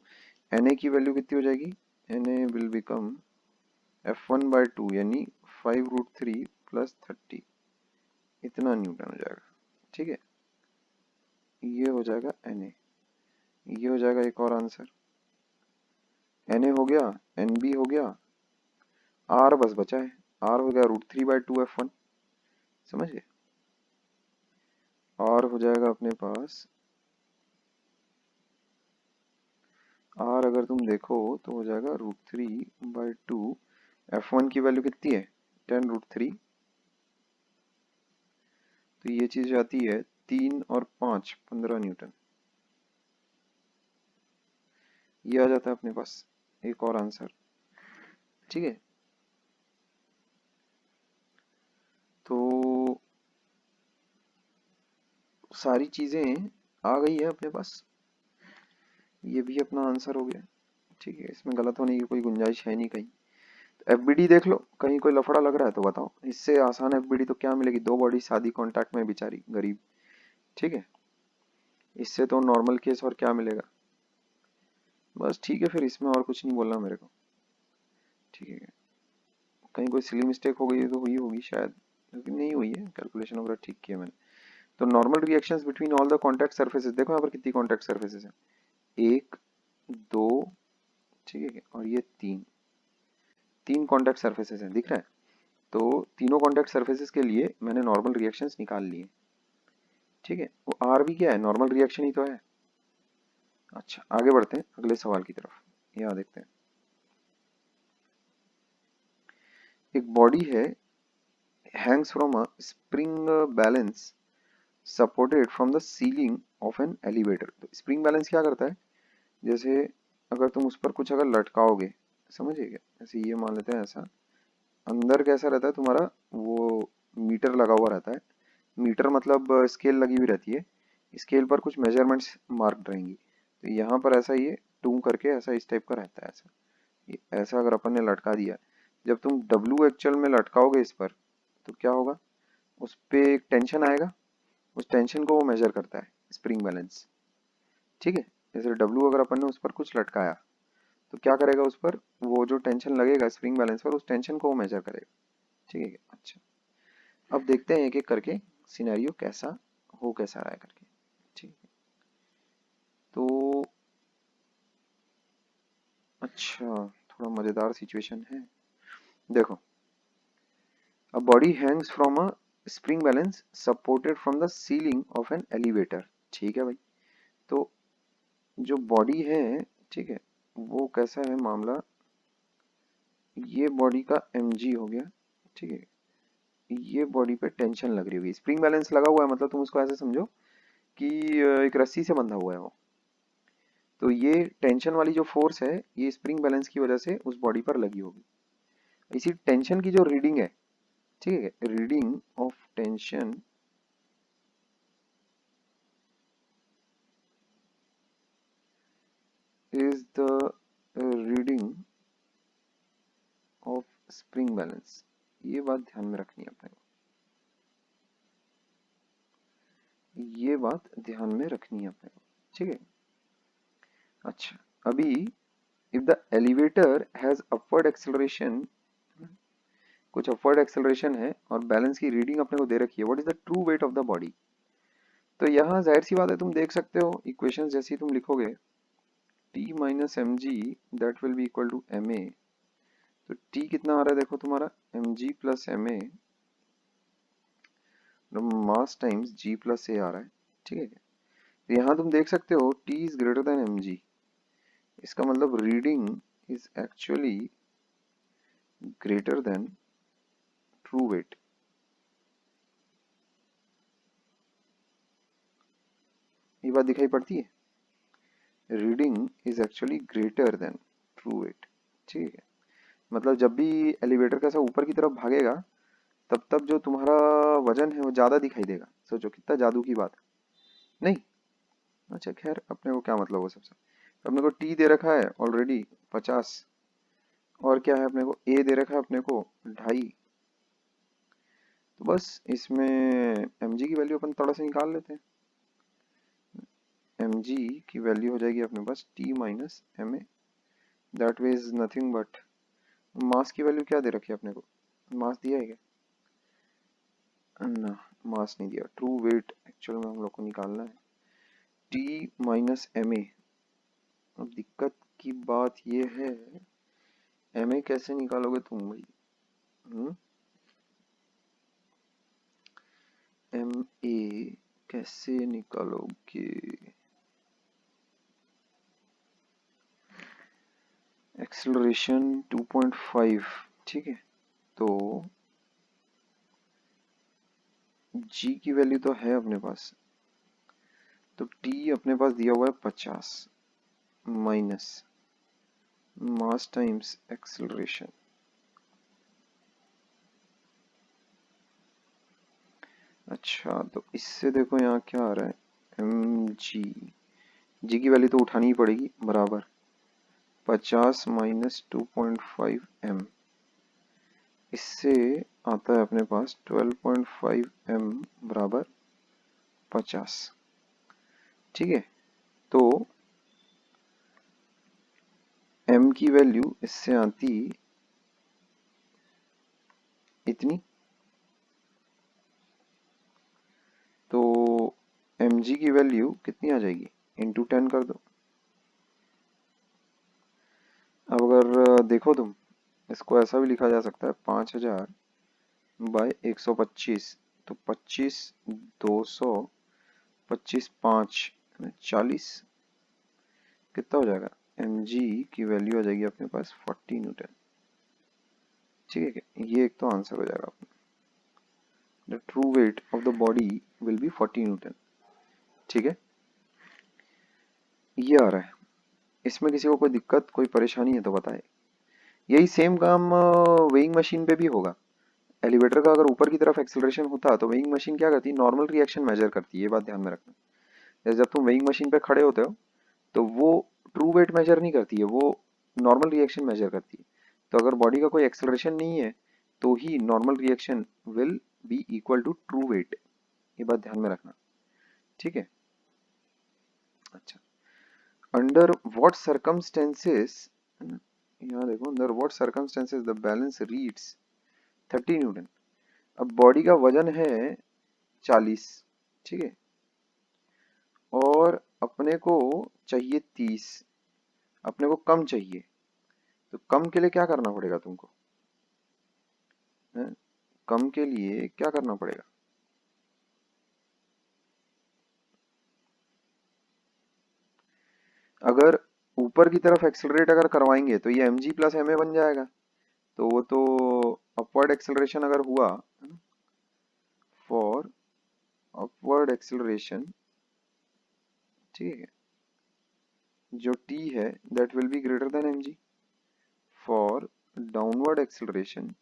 Na की वैल्यू कितनी हो जाएगी, Na विल बिकम F1/2 यानी 5√3 प्लस 30, इतना न्यूटन हो जाएगा, ठीक है। ये हो जाएगा Na, ये हो जाएगा एक और आंसर, Na हो गया, Nb हो गया, R बस बचा है, R हो गया √3/2 F1, समझ गए। R हो जाएगा अपने पास आर अगर तुम देखो तो हो जाएगा √3/2। F1 की वैल्यू कितनी है 10√3, तो ये चीज आती है 3 और 5 15 न्यूटन। ये आ जाता है अपने पास एक और आंसर। ठीक है, तो सारी चीजें आ गई है अपने पास, ये भी अपना आंसर हो गया। ठीक है, इसमें गलत होने की कोई गुंजाइश है नहीं कहीं। एफबीडी देख लो, कहीं कोई लफड़ा लग रहा है तो बताओ। इससे आसान एफबीडी तो क्या मिलेगी, दो बॉडी शादी कांटेक्ट में बेचारी गरीब। ठीक है, इससे तो नॉर्मल केस और क्या मिलेगा। बस ठीक है, फिर इसमें और कुछ नहीं बोलना मेरे को। ठीक है, कहीं कोई सिली मिस्टेक हो गई है तो हुई होगी शायद, लेकिन नहीं हुई है, कैलकुलेशन वगैरह ठीक किया मैंने। तो normal reactions between all the contact surfaces, देखो यहाँ पर कितनी कॉन्टैक्ट सर्फेसेस है, एक, दो, ठीक है, और ये तीन, तीन कॉन्टैक्ट सर्फेसेस हैं, दिख रहा है। तो तीनों कॉन्टैक्ट सर्फेसेस के लिए मैंने नॉर्मल रिएक्शंस निकाल लिए। ठीक है, वो आर भी क्या है, नॉर्मल रिएक्शन ही तो है। अच्छा, आगे बढ़ते हैं अगले सवाल की तरफ। यहाँ देखते हैं, एक बॉडी है, Hanks from a spring balance supported from the ceiling of an elevator. तो स्प्रिंग बैलेंस क्या करता है, जैसे अगर तुम उस पर कुछ अगर लटकाओगे, समझिए क्या, जैसे ये मान लेते हैं ऐसा, अंदर कैसा रहता है तुम्हारा, वो मीटर लगा हुआ रहता है। मीटर मतलब स्केल लगी हुई रहती है, स्केल पर कुछ मेजरमेंट्स मार्क रहेंगी। तो यहाँ पर ऐसा ये टू करके ऐसा इस टाइप का रहता है ऐसा। ये ऐसा अगर अपन ने लटका दिया, जब तुम डब्लू एक्चुअल में लटकाओगे इस पर, तो क्या होगा, उस पे एक टेंशन आएगा, उस टेंशन को वो मेजर करता है स्प्रिंग बैलेंस। ठीक है, जैसे डब्लू अगर अपन ने उस पर कुछ लटकाया, तो क्या करेगा, उस पर वो जो टेंशन लगेगा स्प्रिंग बैलेंस पर, उस टेंशन को वो मेजर करेगा। ठीक है, अच्छा, अब देखते हैं एक एक करके सिनेरियो कैसा हो, कैसा रहा है करके। ठीक है, तो अच्छा, थोड़ा मजेदार सिचुएशन है। देखो, a body Hanks from a spring balance supported from the ceiling of an elevator. ठीक है भाई, तो जो बॉडी है, ठीक है, वो कैसा है मामला, ये बॉडी का mg हो गया। ठीक है, ये बॉडी पे टेंशन लग रही होगी, स्प्रिंग बैलेंस लगा हुआ है, मतलब तुम उसको ऐसे समझो कि एक रस्सी से बंधा हुआ है वो। तो ये टेंशन वाली जो फोर्स है, ये स्प्रिंग बैलेंस की वजह से उस बॉडी पर लगी होगी। इसी टेंशन की जो रीडिंग है, ठीक है, reading of tension is the reading of spring balance. ये बात ध्यान में रखनी है अपने को, ये बात ध्यान में रखनी है अपने को। ठीक है, अच्छा, अभी if the elevator has upward acceleration, कुछ अपवर्ड एक्सेलरेशन है और बैलेंस की रीडिंग अपने को दे रखी है, what is the true weight of the body. तो यहाँ जाहिर सी बात है, तुम देख सकते हो इक्वेशन जैसी तुम लिखोगे, t minus M G that will be equal to M A. तो t कितना आ रहा है देखो तुम्हारा, M G plus M A, mass times G plus A आ रहा है। ठीक है, तो यहाँ तुम देख सकते हो t is greater than M G, इसका मतलब reading is actually greater than true weight. ये बात दिखाई पड़ती है, reading is actually greater than true weight. ठीक है, मतलब जब भी एलिवेटर कैसा ऊपर की तरफ भागेगा, तब तब जो तुम्हारा वजन है वो ज्यादा दिखाई देगा। सोचो कितना जादू की बात है, नहीं। अच्छा खैर, अपने को क्या मतलब वो सबसे, अपने को टी दे रखा है ऑलरेडी 50, और क्या है अपने को, ए दे रखा है अपने को 2.5। तो बस इसमें एम जी की वैल्यू अपन थोड़ा सा निकाल लेते हैं। एम जी की वैल्यू हो जाएगी अपने पास T minus M A, that way is nothing but, mass की वैल्यू क्या दे रखी है अपने को, मास दिया है क्या ना, मास नहीं दिया, ट्रू वेट एक्चुअल में हम लोग को निकालना है, टी माइनस एम ए। अब दिक्कत की बात ये है, एम ए कैसे निकालोगे तुम भाई, एम ए कैसे निकालोगे, एक्सेलरेशन 2.5, ठीक है। तो g की वैल्यू तो है अपने पास, तो t अपने पास दिया हुआ है 50 माइनस मास टाइम्स एक्सेलरेशन। अच्छा, तो इससे देखो यहाँ क्या आ रहा है, जी की वैल्यू तो उठानी ही पड़ेगी, बराबर 50 माइनस 2.5 m, इससे आता है अपने पास 12.5 m बराबर 50, ठीक है। तो m की वैल्यू इससे आती इतनी, तो mg की वैल्यू कितनी आ जाएगी, इंटू 10 कर दो। अब अगर देखो तुम, इसको ऐसा भी लिखा जा सकता है 5000 बाय 125, तो 25 200 25 5 40, कितना हो जाएगा, mg की वैल्यू आ जाएगी अपने पास 40 न्यूटन, ठीक है क्या? ये एक तो आंसर हो जाएगा अपना, the true weight of the body will be 40 Newton, ठीक है। ये आ रहा है, इसमें किसी को कोई दिक्कत कोई परेशानी है तो बताए। यही सेम काम वेइंग मशीन पे भी होगा। एलिवेटर का अगर ऊपर की तरफ एक्सेलरेशन होता तो वेइंग मशीन क्या करती, नॉर्मल रिएक्शन मेजर करती है, ये बात ध्यान में रखना। जैसे जब तुम वेइंग मशीन पे खड़े होते हो तो वो ट्रू वेट मेजर नहीं करती है, वो नॉर्मल रिएक्शन मेजर करती है। तो अगर बॉडी का कोई एक्सेलरेशन नहीं है तो ही normal reaction will be equal to true weight, ये बात ध्यान में रखना, ठीक है। अच्छा, अंडर व्हाट सर्कमस्टेंसेस, यहाँ देखो, under what circumstances the balance reads 30 Newton. अब बॉडी का वजन है 40, ठीक है, और अपने को चाहिए 30, अपने को कम चाहिए, तो कम के लिए क्या करना पड़ेगा तुमको, हैं? कम के लिए क्या करना पड़ेगा, अगर ऊपर की तरफ एक्सेलरेट अगर करवाएंगे तो ये mg प्लस ma बन जाएगा, तो वो तो अपवर्ड एक्सेलरेशन अगर हुआ, फॉर अपवर्ड एक्सेलरेशन, ठीक है, जो t है that will be greater than mg, for downward acceleration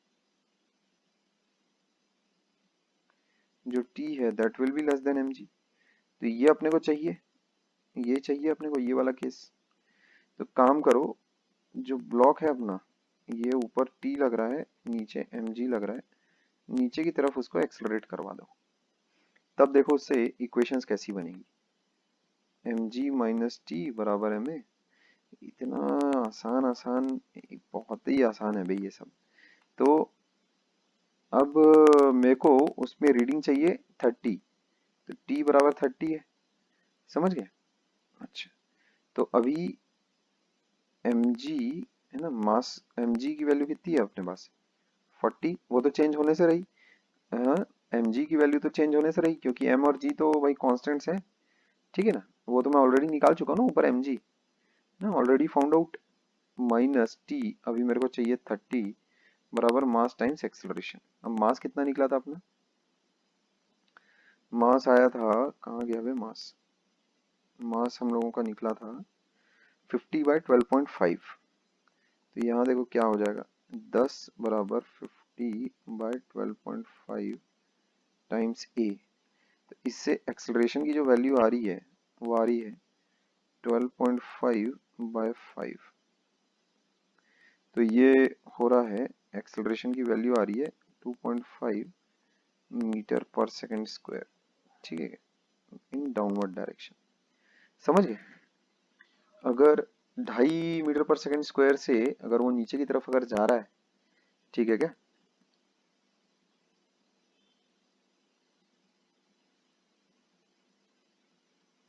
जो t है that will be less than mg। तो ये अपने को चाहिए, ये चाहिए अपने को, ये वाला केस। तो काम करो, जो ब्लॉक है अपना, ये ऊपर t लग रहा है, नीचे mg लग रहा है, नीचे की तरफ उसको एक्सेलरेट करवा दो, तब देखो उससे इक्वेशंस कैसी बनेगी, mg माइनस टी बराबर ma। इतना आसान आसान, बहुत ही आसान है भाई ये सब। तो अब मेरे को उसमें रीडिंग चाहिए 30, तो t बराबर 30 है, समझ गए। अच्छा, तो अभी mg है ना, मास mg की वैल्यू कितनी है अपने पास 40, वो तो चेंज होने से रही, हाँ, mg की वैल्यू तो चेंज होने से रही क्योंकि m और g तो भाई कांस्टेंट्स हैं, ठीक है ना, वो तो मैं ऑलरेडी निकाल चुका हूँ ना ऊपर mg ना, already found out, minus t, अभी मेरे को चाहिए 30 बराबर मास टाइम्स एक्सेलरेशन। अब मास कितना निकला था अपना, मास आया था, कहाँ गया वे मास, मास हम लोगों का निकला था 50 बाई 12.5, तो यहाँ देखो क्या हो जाएगा, 10 बराबर 50 बाई 12.5 टाइम्स ए। तो इससे एक्सेलरेशन की जो वैल्यू आ रही है वो आ रही है 12.5 बाय 5, तो ये हो रहा है, एक्सेलरेशन की वैल्यू आ रही है 2.5 मीटर पर सेकंड स्क्वायर, ठीक है, इन डाउनवर्ड डायरेक्शन, समझ गए। अगर 2.5 मीटर पर सेकंड स्क्वायर से अगर वो नीचे की तरफ अगर जा रहा है, ठीक है क्या,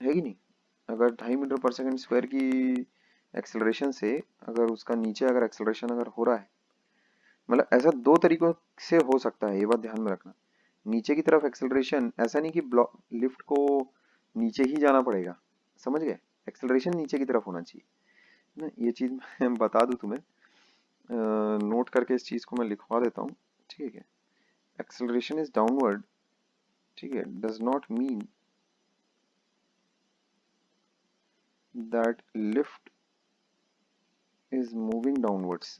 है कि नहीं, अगर 2.5 मीटर पर सेकंड स्क्वायर की एक्सेलरेशन से अगर उसका नीचे अगर एक्सेलरेशन अगर हो रहा है, मतलब ऐसा दो तरीकों से हो सकता है, ये बात ध्यान में रखना। नीचे की तरफ एक्सेलरेशन, ऐसा नहीं कि ब्लॉक लिफ्ट को नीचे ही जाना पड़ेगा, समझ गए, एक्सेलरेशन नीचे की तरफ होना चाहिए। ना ये चीज़ मैं बता दूं तुम्हें, नोट करके इस चीज़ को मैं लिखवा देता हूँ, ठीक है। एक्सेलरेशन इज डाउनवर्ड, ठीक है, does not mean that lift is moving downwards.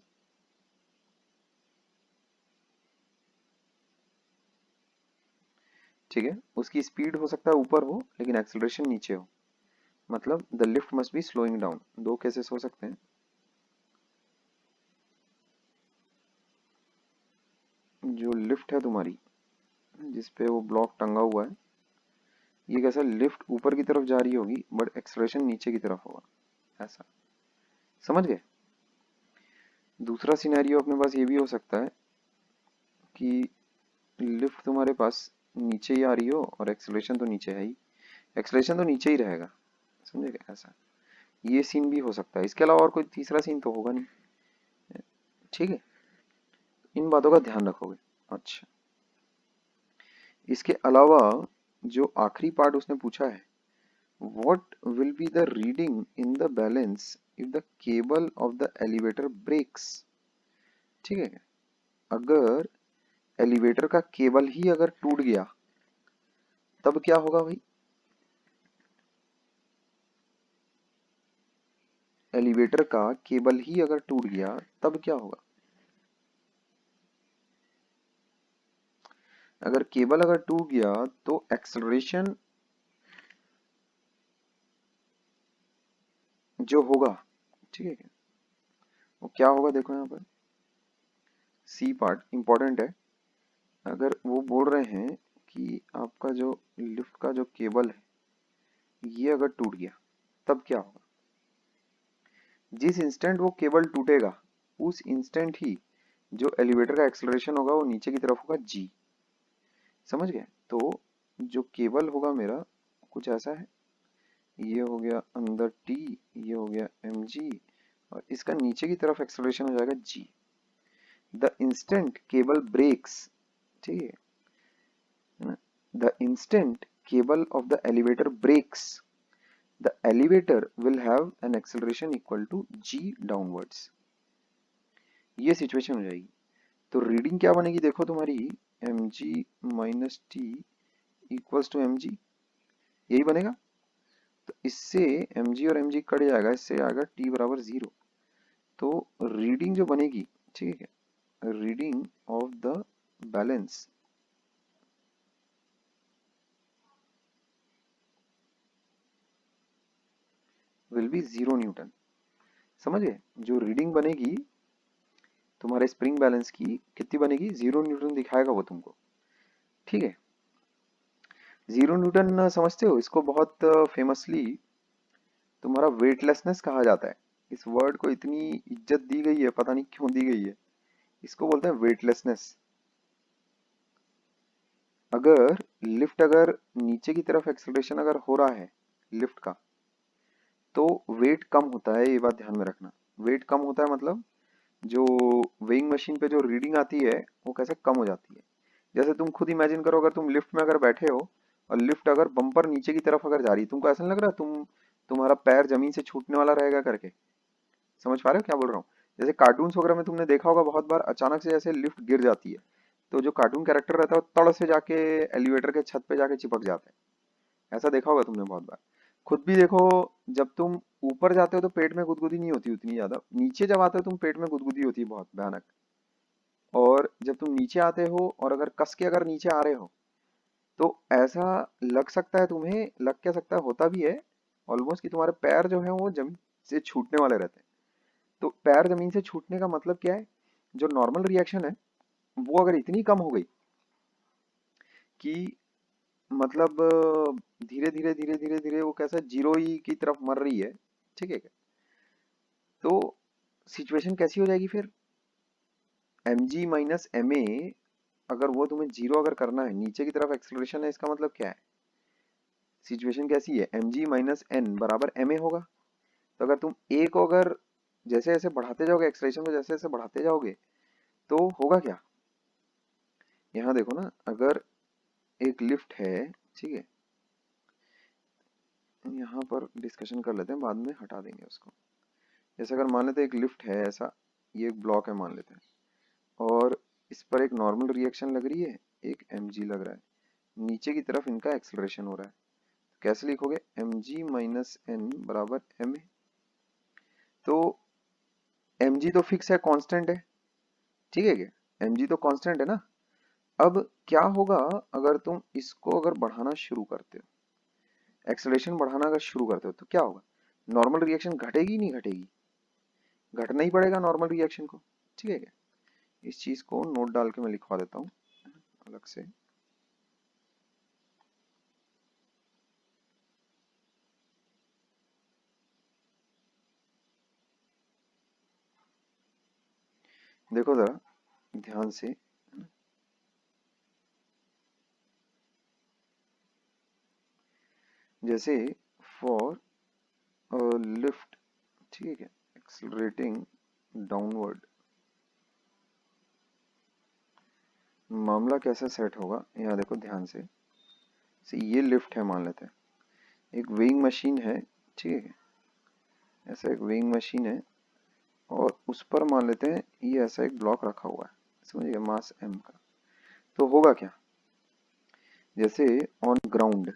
ठीक है, उसकी स्पीड हो सकता है ऊपर हो लेकिन एक्सेलरेशन नीचे हो, मतलब the lift must be slowing down. दो केसेस हो सकते हैं। जो लिफ्ट है तुम्हारी, जिसपे वो ब्लॉक टंगा हुआ है, ये कैसा, लिफ्ट ऊपर की तरफ जा रही होगी बट एक्सेलरेशन नीचे की तरफ होगा, ऐसा। समझ गए। दूसरा सिनेरियो अपने पास ये भी हो सकता है कि लिफ्ट तुम्हारे पास नीचे ही आ रही हो और एक्सेलरेशन तो नीचे है ही, एक्सेलरेशन तो नीचे ही रहेगा, समझेगा, ऐसा। ये सीन भी हो सकता है, इसके अलावा और कोई तीसरा सीन तो होगा नहीं। ठीक है, इन बातों का ध्यान रखोगे। अच्छा, इसके अलावा जो आखिरी पार्ट उसने पूछा है, what will be the reading in the balance if the cable of the elevator breaks. ठीक है, अगर एलिवेटर का केबल ही अगर टूट गया तब क्या होगा भाई। एलिवेटर का केबल ही अगर टूट गया तब क्या होगा। अगर केबल अगर टूट गया तो एक्सेलरेशन जो होगा, ठीक है, वो क्या होगा, देखो यहाँ पर सी पार्ट इंपॉर्टेंट है। अगर वो बोल रहे हैं कि आपका जो लिफ्ट का जो केबल है ये अगर टूट गया तब क्या होगा। जिस इंस्टेंट वो केबल टूटेगा उस इंस्टेंट ही जो एलिवेटर का एक्सेलरेशन होगा वो नीचे की तरफ होगा जी। समझ गए। तो जो केबल होगा मेरा कुछ ऐसा है, ये हो गया अंदर टी, ये हो गया एम जी, और इसका नीचे की तरफ एक्सेलरेशन हो जाएगा G. The instant cable breaks, ठीक है ना, the instant cable of the elevator breaks the elevator will have an acceleration equal to g downwards। ये सिचुएशन हो जाएगी। तो रीडिंग क्या बनेगी देखो तुम्हारी, M G minus T equals to M G, यही बनेगा। तो इससे एम जी और एम जी कट जाएगा, इससे आएगा टी बराबर 0। तो रीडिंग जो बनेगी, ठीक है, reading of the balance will be 0 Newton. समझ गए। जो रीडिंग बनेगी तुम्हारे स्प्रिंग बैलेंस की कितनी बनेगी, 0 न्यूटन दिखाएगा वो तुमको। ठीक है, 0 न्यूटन समझते हो, इसको बहुत फेमसली तुम्हारा वेटलेसनेस कहा जाता है। इस वर्ड को इतनी इज्जत दी गई है, पता नहीं क्यों दी गई है। इसको बोलते हैं वेटलेसनेस। अगर लिफ्ट अगर नीचे की तरफ एक्सेलरेशन अगर हो रहा है लिफ्ट का, तो वेट कम होता है, ये बात ध्यान में रखना। वेट कम होता है मतलब जो वेइंग मशीन पे जो रीडिंग आती है वो कैसे कम हो जाती है। जैसे तुम खुद इमेजिन करो, अगर तुम लिफ्ट में अगर बैठे हो और लिफ्ट अगर बम्पर नीचे की तरफ अगर जा रही है, तुमको ऐसा नहीं लग रहा तुम्हारा पैर जमीन से छूटने वाला रहेगा करके। समझ पा रहे हो क्या बोल रहा हूँ। जैसे कार्टून्स वगैरह में तुमने देखा होगा बहुत बार अचानक से जैसे लिफ्ट गिर जाती है, तो जो कार्टून कैरेक्टर रहता है वो तड़ से जाके एलिवेटर के छत पे जाके चिपक जाता है। ऐसा देखा होगा तुमने बहुत बार। खुद भी देखो, जब तुम ऊपर जाते हो तो पेट में गुदगुदी नहीं होती उतनी ज्यादा, नीचे जब आते हो तुम पेट में गुदगुदी होती है बहुत भयानक। और जब तुम नीचे आते हो और अगर कस के अगर नीचे आ रहे हो तो ऐसा लग सकता है, तुम्हें लग क्या सकता है, होता भी है ऑलमोस्ट, कि तुम्हारे पैर जो है वो जमीन से छूटने वाले रहते हैं। तो पैर जमीन से छूटने का मतलब क्या है, जो नॉर्मल रिएक्शन है वो अगर इतनी कम हो गई कि मतलब धीरे धीरे धीरे धीरे धीरे वो कैसा जीरो ही की तरफ मर रही है, ठीक है, तो सिचुएशन कैसी हो जाएगी फिर, M G minus M A, अगर वो तुम्हें जीरो अगर करना है, नीचे की तरफ एक्सेलरेशन है, इसका मतलब क्या है, सिचुएशन कैसी है, एम जी माइनस एन बराबर एम ए होगा। तो अगर तुम ए को अगर जैसे जैसे बढ़ाते जाओगे, एक्सेलरेशन को जैसे जैसे बढ़ाते जाओगे, तो होगा क्या, यहाँ देखो ना, अगर एक लिफ्ट है, ठीक है, यहाँ पर डिस्कशन कर लेते हैं, बाद में हटा देंगे उसको। जैसे अगर मान लेते हैं एक लिफ्ट है ऐसा, ये एक ब्लॉक है मान लेते हैं, और इस पर एक नॉर्मल रिएक्शन लग रही है, एक mg लग रहा है, नीचे की तरफ इनका एक्सेलरेशन हो रहा है। कैसे लिखोगे, mg माइनस एन बराबर ma। तो mg तो फिक्स है, कांस्टेंट है, ठीक है क्या, mg तो कांस्टेंट है ना। अब क्या होगा, अगर तुम इसको अगर बढ़ाना शुरू करते हो, एक्सेलरेशन बढ़ाना अगर शुरू करते हो, तो क्या होगा, नॉर्मल रिएक्शन घटेगी नहीं घटेगी, घटना ही पड़ेगा नॉर्मल रिएक्शन को, ठीक है क्या। इस चीज को नोट डाल के मैं लिखवा देता हूँ अलग से। देखो जरा ध्यान से, जैसे फॉर लिफ्ट, ठीक है, एक्सेलरेटिंग डाउनवर्ड, मामला कैसे सेट होगा, यहाँ देखो ध्यान से ये लिफ्ट है मान लेते हैं, एक वेइंग मशीन है, ठीक है, ऐसा एक वेइंग मशीन है, और उस पर मान लेते हैं ये ऐसा एक ब्लॉक रखा हुआ है, समझिए मास m का। तो होगा क्या, जैसे ऑन ग्राउंड,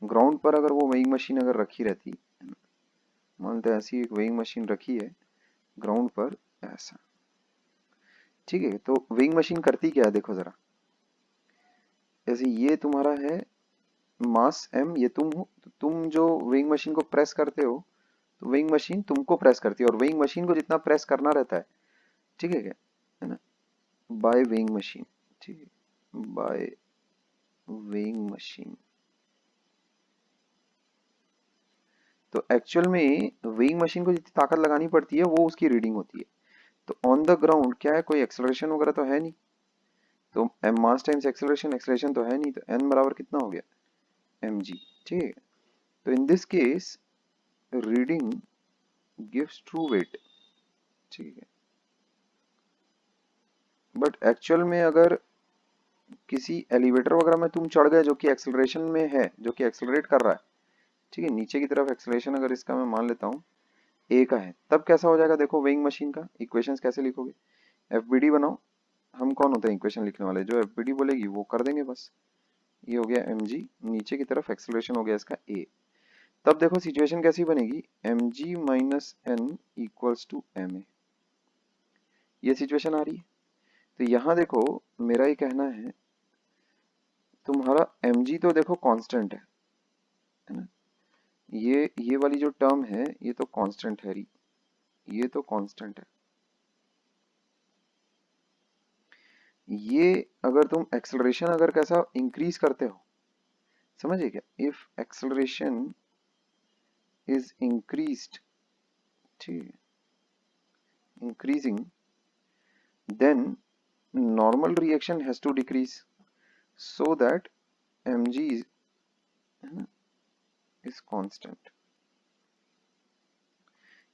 ग्राउंड पर अगर वो वेइंग मशीन अगर रखी रहती, मानते हैं ऐसी एक वेइंग मशीन रखी है ग्राउंड पर ऐसा, ठीक है, तो वेइंग मशीन करती क्या है देखो जरा, जैसे ये तुम्हारा है मास m, ये तुम हो, तो तुम जो वेइंग मशीन को प्रेस करते हो, तो वेइंग मशीन तुमको प्रेस करती है, और वेइंग मशीन को जितना प्रेस करना रहता है, ठीक है क्या, है ना, बाय वेइंग मशीन, ठीक है, बाय वेइंग मशीन। तो एक्चुअल में वेइंग मशीन को जितनी ताकत लगानी पड़ती है वो उसकी रीडिंग होती है। तो ऑन द ग्राउंड क्या है, कोई एक्सेलरेशन वगैरह तो है नहीं, तो M mass times acceleration, acceleration तो है नहीं, तो एन बराबर कितना हो गया, एम जी, ठीक है। तो in this case reading gives true weight, ठीक है। बट एक्चुअल में अगर किसी एलिवेटर वगैरह में तुम चढ़ गए जो कि एक्सेलरेशन में है, जो कि एक्सेलरेट कर रहा है, ठीक है, नीचे की तरफ एक्सेलरेशन अगर इसका मैं मान लेता हूँ ए का है, तब कैसा हो जाएगा, देखो वेइंग मशीन का इक्वेशंस कैसे लिखोगे, एफबीडी बनाओ, हम कौन होते हैं इक्वेशन लिखने वाले, जो एफबीडी बोलेगी वो कर देंगे बस। ये हो गया mg, नीचे की तरफ एक्सेलरेशन हो गया इसका a। तब देखो सिचुएशन कैसी बनेगी, mg minus N equals to ma, ये सिचुएशन आ रही है। तो यहाँ देखो मेरा ये कहना है, तुम्हारा mg तो देखो कांस्टेंट है ना, ये वाली जो टर्म है ये तो कांस्टेंट है, ये तो कांस्टेंट है। ये अगर तुम एक्सेलरेशन अगर कैसा इंक्रीज करते हो, समझिए क्या, इफ एक्सेलरेशन इज इंक्रीज्ड, ठीक है, increasing, then normal reaction has to decrease so that mg is constant।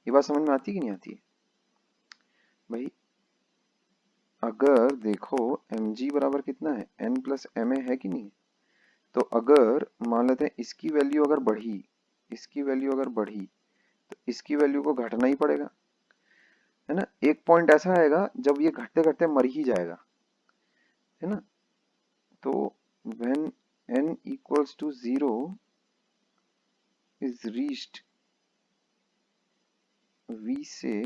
ये बात समझ में आती है कि नहीं आती है भाई, अगर देखो mg बराबर कितना है, n प्लस ma है कि नहीं, तो अगर मान लेते हैं इसकी वैल्यू अगर बढ़ी, इसकी वैल्यू अगर बढ़ी, तो इसकी वैल्यू को घटना ही पड़ेगा, है ना। एक पॉइंट ऐसा आएगा जब ये घटते घटते मर ही जाएगा, है ना। तो when n equals to 0 is reached, v से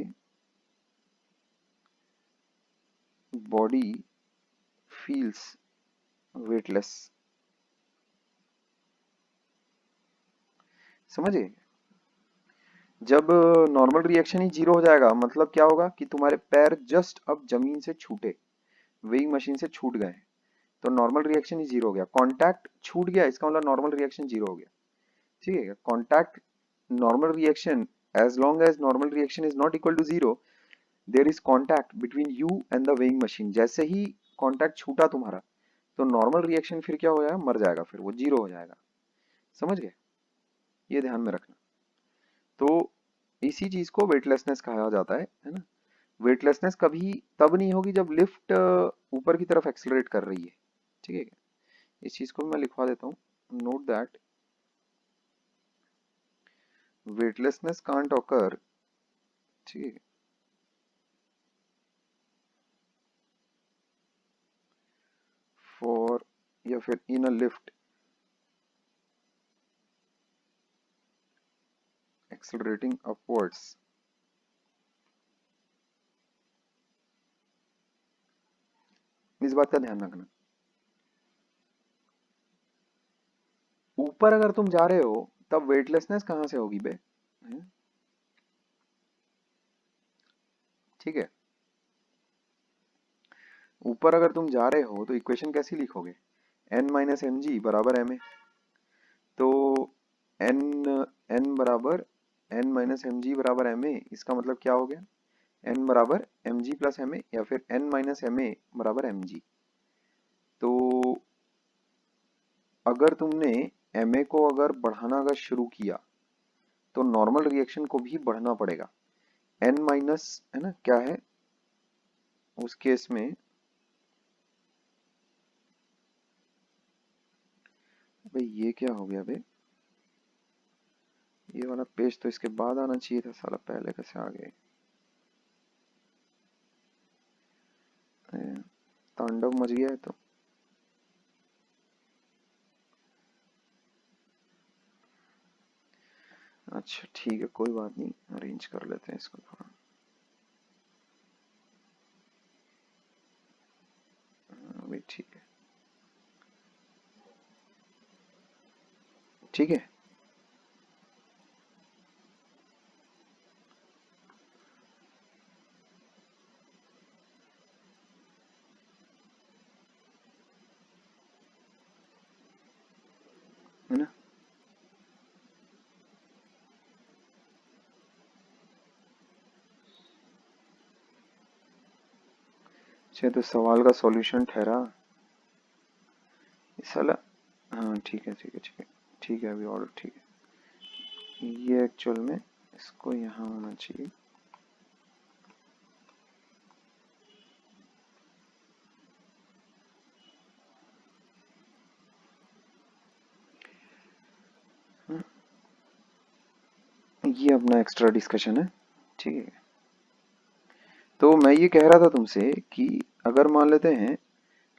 बॉडी फील्स वेटलेस, समझे। जब नॉर्मल रिएक्शन ही जीरो हो जाएगा, मतलब क्या होगा कि तुम्हारे पैर जस्ट अब जमीन से छूटे, वेइंग मशीन से छूट गए, तो नॉर्मल रिएक्शन ही जीरो हो गया, कांटेक्ट छूट गया, इसका मतलब नॉर्मल रिएक्शन जीरो हो गया, ठीक है। Contact normal reaction, as long as normal reaction is not equal to zero, there is contact between you and the weighing machine। जैसे ही कांटेक्ट छूटा तुम्हारा, तो नॉर्मल रिएक्शन फिर क्या हो जाएगा, मर जाएगा, फिर वो जीरो हो जाएगा, समझ गए, ये ध्यान में रखना। तो इसी चीज को वेटलेसनेस कहा जाता है ना। वेटलेसनेस कभी तब नहीं होगी जब लिफ्ट ऊपर की तरफ एक्सेलरेट कर रही है, ठीक है। इस चीज को मैं लिखवा देता हूँ, note that weightlessness can't occur, ठीक है, फॉर या फिर इन अ लिफ्ट एक्सेलरेटिंग अपवर्ड्स। इस बात का ध्यान रखना, ऊपर अगर तुम जा रहे हो तब वेटलेसनेस कहां से होगी बे? हैं? ठीक है, ऊपर अगर तुम जा रहे हो तो इक्वेशन कैसी लिखोगे? n माइनस एम जी बराबर एम ए। तो n n बराबर n माइनस एम जी बराबर एम ए, इसका मतलब क्या हो गया? n बराबर M G plus M A, या फिर n माइनस एम ए बराबर एम जी। तो अगर तुमने एम ए को अगर बढ़ाना अगर शुरू किया तो नॉर्मल रिएक्शन को भी बढ़ना पड़ेगा। n माइनस, है ना, क्या है उस केस में? भाई ये क्या हो गया बे? ये वाला पेज तो इसके बाद आना चाहिए था, साला पहले कैसे आ गए? तांडव मच गया है तो। अच्छा ठीक है, कोई बात नहीं, अरेंज कर लेते हैं इसको थोड़ा। अभी ठीक है, ठीक है। है ना? अच्छा तो सवाल का सॉल्यूशन ठहरा साला। हाँ ठीक है ठीक है ठीक है ठीक है, अभी और ठीक है। ये एक्चुअल में इसको यहाँ होना चाहिए। ये अपना एक्स्ट्रा डिस्कशन है, ठीक है। तो मैं ये कह रहा था तुमसे कि अगर मान लेते हैं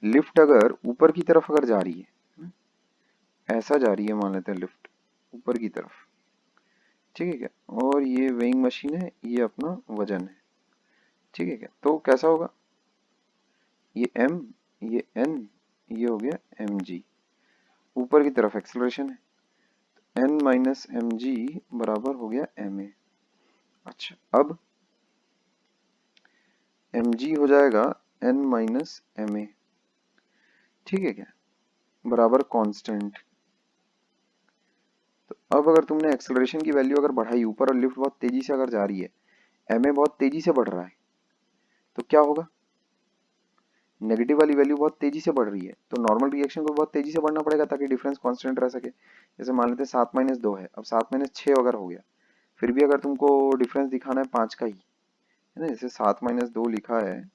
लिफ्ट अगर ऊपर की तरफ अगर जा रही है, ऐसा जा रही है, मान लेते हैं लिफ्ट ऊपर की तरफ, ठीक है क्या, और ये वेइंग मशीन है, ये अपना वजन है, ठीक है क्या, तो कैसा होगा? ये m, ये n, ये हो गया mg, ऊपर की तरफ एक्सेलरेशन है, n माइनस एम जी बराबर हो गया ma। अच्छा अब mg हो जाएगा n माइनस ma, ठीक है क्या, बराबर कांस्टेंट। तो अब अगर तुमने एक्सेलरेशन की वैल्यू अगर बढ़ाई ऊपर और लिफ्ट बहुत तेजी से अगर जा रही है, ma बहुत तेजी से बढ़ रहा है, तो क्या होगा? नेगेटिव वाली वैल्यू बहुत तेजी से बढ़ रही है, तो नॉर्मल रिएक्शन को बहुत तेजी से बढ़ना पड़ेगा ताकि डिफरेंस कांस्टेंट रह सके। जैसे मान लेते हैं 7-2 है, अब 7-6 अगर हो गया, फिर भी अगर तुमको डिफरेंस दिखाना है 5 का ही, है ना, जैसे 7-2 लिखा है,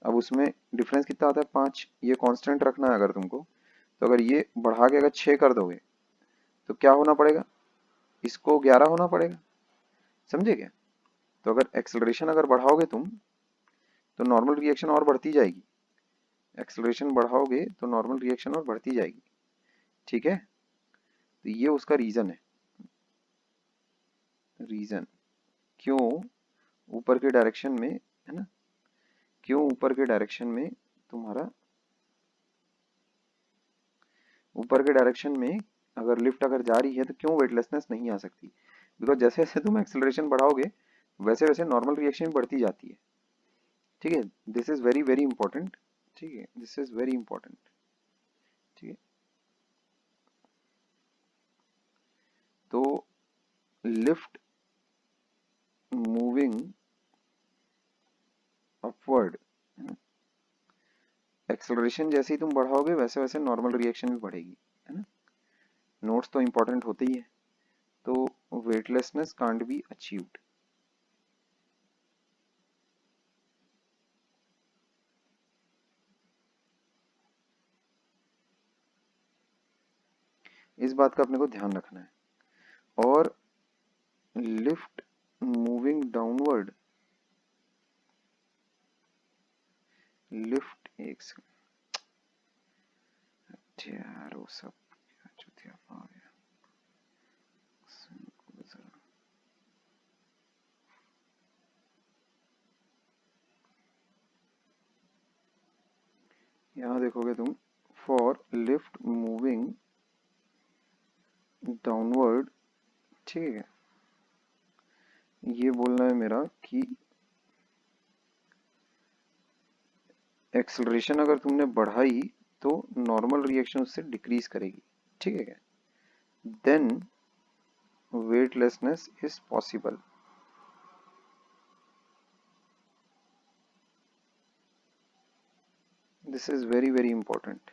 अब उसमें डिफरेंस कितना आता है? 5, ये कांस्टेंट रखना है अगर तुमको, तो अगर ये बढ़ा के अगर 6 कर दोगे तो क्या होना पड़ेगा? इसको 11 होना पड़ेगा, समझे क्या? तो अगर एक्सेलरेशन अगर बढ़ाओगे तुम तो नॉर्मल रिएक्शन और बढ़ती जाएगी, एक्सेलरेशन बढ़ाओगे तो नॉर्मल रिएक्शन और बढ़ती जाएगी, ठीक है। तो ये उसका रीजन है, रीजन क्यों ऊपर के डायरेक्शन में, है ना, क्यों ऊपर के डायरेक्शन में तुम्हारा, ऊपर के डायरेक्शन में अगर लिफ्ट अगर जा रही है तो क्यों वेटलेसनेस नहीं आ सकती? बिकॉज जैसे जैसे तुम एक्सेलरेशन बढ़ाओगे वैसे वैसे नॉर्मल रिएक्शन बढ़ती जाती है, ठीक है। This is very very important, ठीक है, दिस इज वेरी इंपॉर्टेंट, ठीक है। तो लिफ्ट मूविंग अपवर्ड, एक्सेलरेशन जैसे ही तुम बढ़ाओगे वैसे वैसे नॉर्मल रिएक्शन भी बढ़ेगी, है ना। नोट्स तो इंपॉर्टेंट होते ही है। तो वेटलेसनेस कांट बी अचीव्ड, इस बात का अपने को ध्यान रखना है। और लिफ्ट मूविंग डाउनवर्ड, लिफ्ट एक सेकंड यार, वो सब क्या चुतिया आ गया। यहाँ देखोगे तुम, फॉर लिफ्ट मूविंग डाउनवर्ड, ठीक है, ये बोलना है मेरा कि एक्सेलरेशन अगर तुमने बढ़ाई तो नॉर्मल रिएक्शन उससे डिक्रीज करेगी, ठीक है क्या, then weightlessness is possible. This is very very important,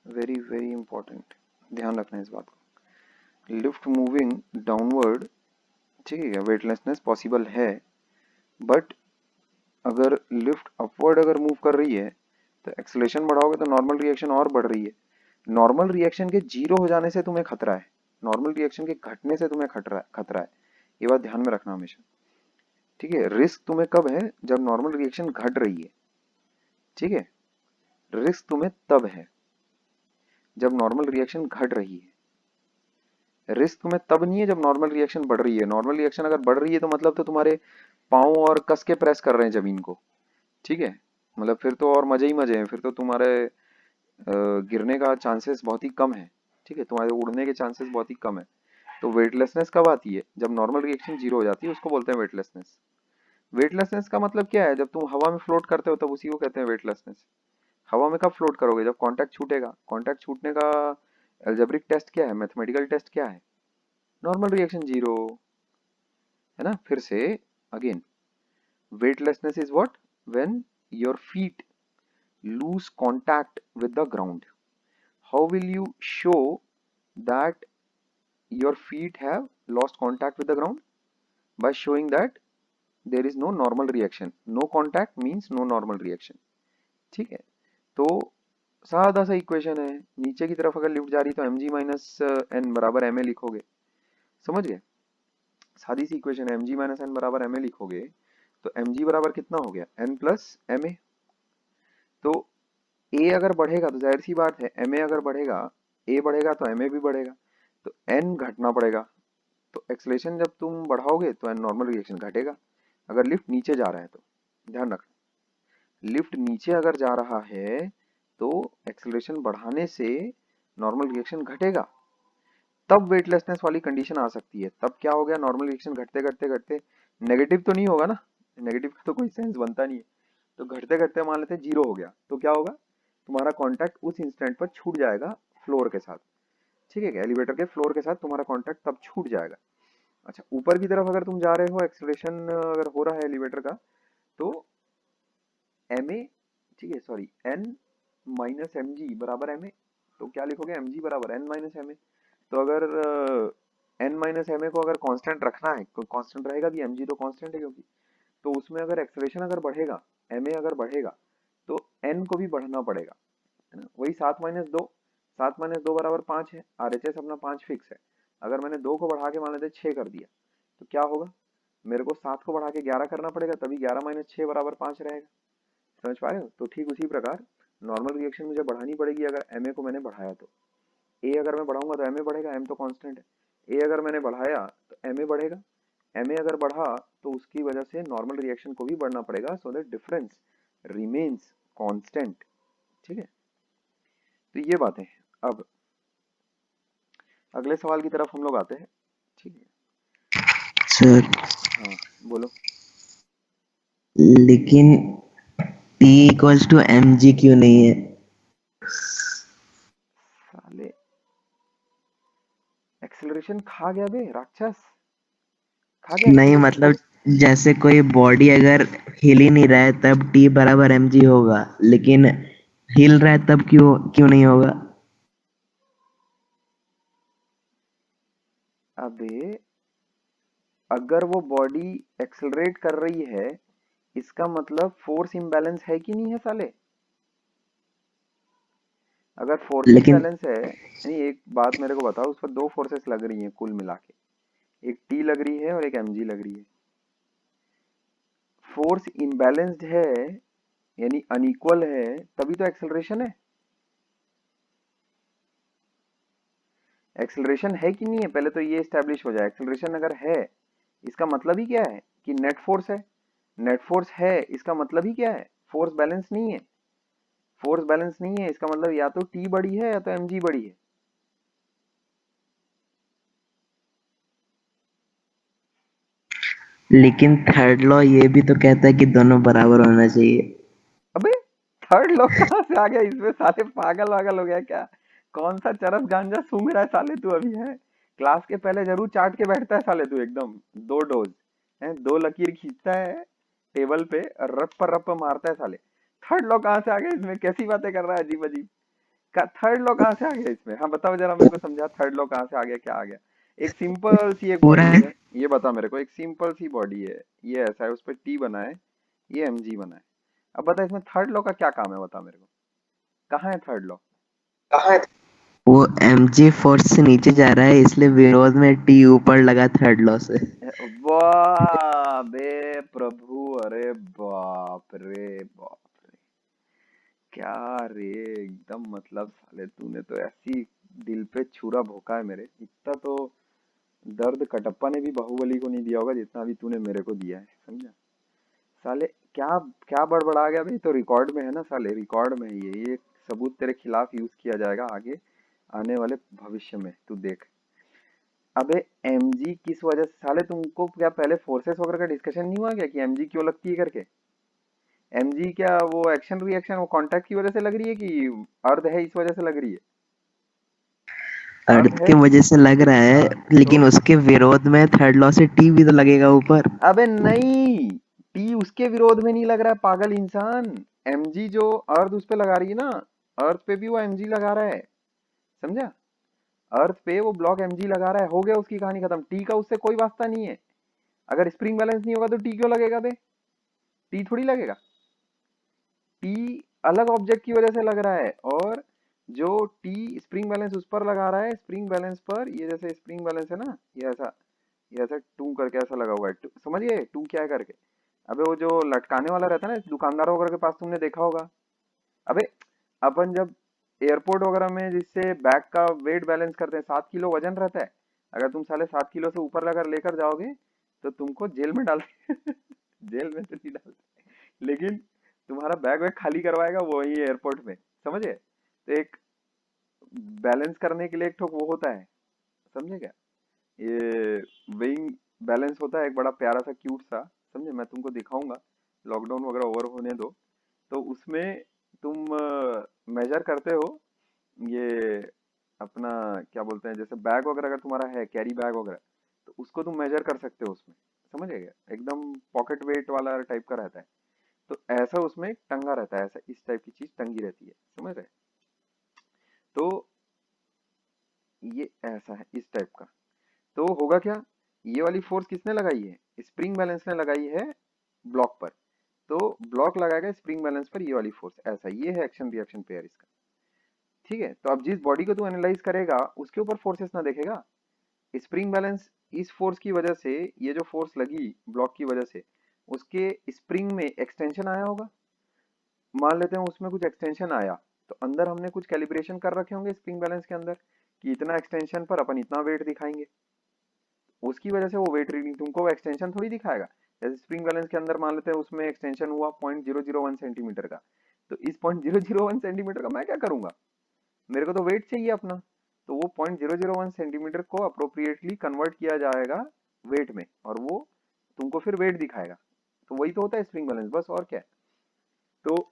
very very important, ध्यान रखना है इस बात को। लिफ्ट मूविंग डाउनवर्ड, ठीक है, वेटलेसनेस पॉसिबल है, बट अगर लिफ्ट अपवर्ड अगर मूव कर रही है तो एक्सेलरेशन बढ़ाओगे तो नॉर्मल रिएक्शन और बढ़ रही है। नॉर्मल रिएक्शन के जीरो हो जाने से तुम्हें खतरा है, नॉर्मल रिएक्शन के घटने से तुम्हें खतरा है, ये बात ध्यान में रखना हमेशा, ठीक है। रिस्क तुम्हें कब है, जब नॉर्मल रिएक्शन घट रही है, ठीक है। रिस्क तुम्हें तब है जब नॉर्मल रिएक्शन घट रही है, रिस्क तुम्हें तब नहीं है जब नॉर्मल रिएक्शन बढ़ रही है। नॉर्मल रिएक्शन अगर बढ़ रही है तो मतलब तो तुम्हारे पाँव और कस के प्रेस कर रहे हैं जमीन को, ठीक है, मतलब फिर तो और मजे ही मजे हैं, फिर तो तुम्हारे गिरने का चांसेस बहुत ही कम है, ठीक है, तुम्हारे उड़ने के चांसेस बहुत ही कम है। तो वेटलेसनेस कब आती है, जब नॉर्मल रिएक्शन जीरो हो जाती है, उसको बोलते हैं वेटलेसनेस। वेटलेसनेस का मतलब क्या है, जब तुम हवा में फ्लोट करते हो तब उसी को कहते हैं वेटलेसनेस। हवा में कब फ्लोट करोगे, जब कांटेक्ट छूटेगा। कांटेक्ट छूटने का एल्जेब्रिक टेस्ट क्या है, मैथमेटिकल टेस्ट क्या है, नॉर्मल रिएक्शन जीरो, है ना। फिर से again, weightlessness is what, when your feet lose contact with the ground. How will you show that your feet have lost contact with the ground? By showing that there is no normal reaction. No contact means no normal reaction, ठीक है। तो सादा सा equation है, नीचे की तरफ अगर लिफ्ट जा रही तो mg माइनस एन बराबर ma लिखोगे, समझ गए। सादी सी इक्वेशन है, mg माइनस एन बराबर ma लिखोगे तो mg बराबर कितना हो गया, n प्लस ma। तो ए अगर बढ़ेगा तो जाहिर सी बात है एम ए अगर बढ़ेगा, ए बढ़ेगा तो एम ए भी बढ़ेगा, तो एन घटना पड़ेगा। तो एक्सलेशन जब तुम बढ़ाओगे तो एन नॉर्मल रिएक्शन घटेगा, अगर लिफ्ट नीचे जा रहा है तो। ध्यान रखना, लिफ्ट नीचे अगर जा रहा है तो एक्सेलरेशन बढ़ाने से नॉर्मल रिएक्शन घटेगा, तब वेटलेसनेस वाली कंडीशन आ सकती है। तब क्या हो गया, नॉर्मल रिएक्शन घटते घटते घटते नेगेटिव तो नहीं होगा ना, नेगेटिव का तो कोई सेंस बनता नहीं है, तो घटते घटते मान लेते हैं जीरो हो गया, तो क्या होगा, तुम्हारा कांटेक्ट उस इंस्टेंट पर छूट जाएगा फ्लोर के साथ, ठीक है, एलिवेटर के फ्लोर के साथ तुम्हारा कांटेक्ट तब छूट जाएगा। अच्छा, ऊपर की तरफ अगर तुम जा रहे हो, एक्सेलरेशन अगर हो रहा है एलिवेटर का, तो एम ए, ठीक है, sorry, N minus M G बराबर एम ए, तो क्या लिखोगे, एम जी बराबर एन माइनस एम ए। तो अगर एन माइनस एम ए को अगर कांस्टेंट रखना है, तो कांस्टेंट रहेगा भी, एम जी तो कांस्टेंट है क्योंकि, तो उसमें अगर एक्सेलरेशन अगर बढ़ेगा, एम ए अगर बढ़ेगा, तो एन को भी बढ़ना पड़ेगा, है ना। वही 7 - 2, 7 - 2 बराबर 5 है, आरएचएस अपना 5 फिक्स है। अगर मैंने 2 को बढ़ा के मान लेते 6 कर दिया, तो क्या होगा, मेरे को 7 को बढ़ा के 11 करना पड़ेगा, तभी 11 - 6 बराबर 5 रहेगा। समझ पा रहे हो, तो ठीक उसी प्रकार नॉर्मल रिएक्शन मुझे बढ़ानी पड़ेगी अगर एम ए को मैंने बढ़ाया तो। ए अगर मैं बढ़ाऊंगा तो एम ए बढ़ेगा, एम तो कांस्टेंट है। ए अगर मैंने बढ़ाया तो एम ए बढ़ेगा, एम ए अगर बढ़ा तो उसकी वजह से नॉर्मल रिएक्शन को भी बढ़ना पड़ेगा, so that difference remains constant, ठीक है। तो ये बातें हैं। अब अगले सवाल की तरफ हम लोग आते हैं, ठीक है। सर हाँ, बोलो। लेकिन T equals to M G क्यों नहीं है? साले, एक्सेलरेशन खा गया बे राक्षस, खा गया नहीं एक्सेलरेशन मतलब को। जैसे कोई बॉडी अगर हिल ही नहीं रहा है तब T बराबर एम जी होगा, लेकिन हिल रहा है तब क्यों क्यों नहीं होगा? अबे, अगर वो बॉडी एक्सेलरेट कर रही है, इसका मतलब फोर्स इम्बैलेंस है कि नहीं है साले। अगर फोर्स लेकिन इम्बैलेंस है, यानी एक बात मेरे को बताओ, उस पर दो फोर्सेस लग रही हैं कुल मिला के, एक टी लग रही है और एक एमजी लग रही है। फोर्स इम्बैलेंस्ड है यानी अनइक्वल है, तभी तो एक्सेलरेशन है। एक्सेलरेशन है कि नहीं है, पहले तो ये एस्टेब्लिश हो जाए। एक्सेलरेशन अगर है, इसका मतलब ही क्या है कि नेट फोर्स है। नेट फोर्स है, इसका मतलब ही क्या है, फोर्स बैलेंस नहीं है। फोर्स बैलेंस नहीं है, इसका मतलब या तो टी बड़ी है या तो एमजी बड़ी है। लेकिन थर्ड लॉ ये भी तो कहता है कि दोनों बराबर होना चाहिए। अबे थर्ड लॉ कहाँ से आ गया इसमें, साले पागल वागल हो गया क्या? कौन सा चरस गांजा सूंघ रहा है साले तू अभी है? क्लास के पहले जरूर चाट के बैठता है साले तू एकदम, दो डोज है, दो लकीर खींचता है टेबल पे और रप मारता है साले। थर्ड लॉ कहाँ से आ गया इसमें, कैसी बातें कर रहा है अजीब अजीब का? थर्ड लॉ कहाँ से आ गया इसमें? हाँ बताओ जरा मेरे को, समझा थर्ड लॉ कहाँ से आ गया, क्या आ गया? एक सिंपल सी एक पूरा बॉडी है, ये बता मेरे को, एक सिंपल सी बॉडी है, ये ऐसा है, उस पर टी बना है, ये एमजी बना है। अब बता इसमें थर्ड लॉ का क्या काम है, बता मेरे को, कहाँ है थर्ड लॉ? वो mg फोर्स से नीचे जा रहा है, इसलिए विरोध में टी ऊपर लगा थर्ड लॉ से। वाह बे प्रभु, अरे बाप रे बाप रे, क्या रे, एकदम मतलब साले तूने तो ऐसी दिल पे छुरा भोंका है मेरे, इतना तो दर्द कटप्पा ने भी बाहुबली को नहीं दिया होगा जितना अभी तूने मेरे को दिया है, समझा? साले क्या क्या बड़बड़ा गया भाई, तो रिकॉर्ड में है ना साले, रिकॉर्ड में है ये सबूत तेरे खिलाफ यूज किया जाएगा आगे आने वाले भविष्य में, तू देख। अबे एमजी किस वजह से, साले तुमको क्या पहले फोर्सेस वगैरह का डिस्कशन नहीं हुआ क्या कि एमजी क्यों लगती है करके? एमजी क्या वो एक्शन रिएक्शन वो कांटेक्ट की वजह से लग रही है कि अर्ध है इस वजह से लग रही है? अर्ध अर्थ है के वजह से लग रहा है, हाँ, तो लेकिन उसके विरोध में थर्ड लॉ से टी भी तो लगेगा ऊपर। अबे नहीं, टी उसके विरोध में नहीं लग रहा है पागल इंसान। एमजी जो अर्थ उस पे लगा रही है ना, अर्थ पे भी वो एमजी लगा रहा है, समझा? अर्थ पे वो ब्लॉक एमजी लगा रहा है, हो गया उसकी कहानी खत्म, टी का उससे कोई वास्ता नहीं है। अगर स्प्रिंग बैलेंस नहीं होगा तो टी क्यों लगेगा बे? टी थोड़ी लगेगा। टी अलग ऑब्जेक्ट की वजह से लग रहा है, और जो टी स्प्रिंग बैलेंस उस पर लगा रहा है, स्प्रिंग बैलेंस पर, ये जैसे स्प्रिंग बैलेंस है ना, ये ऐसा टू करके ऐसा लगा हुआ है, समझिए टू क्या है करके। अबे वो जो लटकाने वाला रहता है ना दुकानदारों वगैरह के पास, तुमने देखा होगा। अबे अपन जब एयरपोर्ट वगैरह में जिससे बैग का वेट बैलेंस करते हैं, 7 किलो वजन रहता है, अगर तुम साले 7 किलो से ऊपर अगर लेकर जाओगे तो तुमको जेल में डाल जेल में तो नहीं डालते, लेकिन तुम्हारा बैग वैग खाली करवाएगा वो वही एयरपोर्ट में, समझे? तो एक बैलेंस करने के लिए एक ठोक वो होता है, समझे क्या? ये वेइंग बैलेंस होता है, एक बड़ा प्यारा सा क्यूट सा, समझे? मैं तुमको दिखाऊंगा, लॉकडाउन वगैरह ओवर होने दो, तो उसमें तुम मेजर करते हो ये अपना, क्या बोलते हैं, जैसे बैग वगैरह अगर तुम्हारा है कैरी बैग वगैरह, तो उसको तुम मेजर कर सकते हो उसमें, समझ गए क्या? एकदम पॉकेट वेट वाला टाइप का रहता है, तो ऐसा उसमें टंगा रहता है, ऐसा इस टाइप की चीज टंगी रहती है, समझ रहे? तो ये ऐसा है इस टाइप का, तो होगा क्या, ये वाली फोर्स किसने लगाई है, स्प्रिंग बैलेंस ने लगाई है ब्लॉक पर, तो ब्लॉक लगाएगा स्प्रिंग बैलेंस पर ये वाली फोर्स, ऐसा ये है एक्शन रिएक्शन पेयर इसका। ठीक है, तो अब जिस बॉडी को तू एनालाइज करेगा उसके ऊपर फोर्सेस ना देखेगा, स्प्रिंग बैलेंस, इस फोर्स की वजह से, ये जो फोर्स लगी ब्लॉक की वजह से, उसके स्प्रिंग में एक्सटेंशन आया होगा, मान लेते हैं उसमें कुछ एक्सटेंशन आया, तो अंदर हमने कुछ कैलिब्रेशन कर रखे होंगे स्प्रिंग बैलेंस के अंदर कि इतना एक्सटेंशन पर अपन इतना वेट दिखाएंगे, उसकी वजह से वो वेट रीडिंग तुमको एक्सटेंशन थोड़ी दिखाएगा। जैसे स्प्रिंग बैलेंस के अंदर मान लेते हैं उसमें एक्सटेंशन हुआ 0.001 सेंटीमीटर का, तो इस 0.001 सेंटीमीटर का मैं क्या करूंगा, मेरे को तो वेट चाहिए अपना, तो वो 0.001 सेंटीमीटर को अप्रोप्रिएटली कन्वर्ट किया जाएगा वेट में, और वो तुमको फिर वेट दिखाएगा, तो वही तो होता है स्प्रिंग बैलेंस, बस और क्या है। तो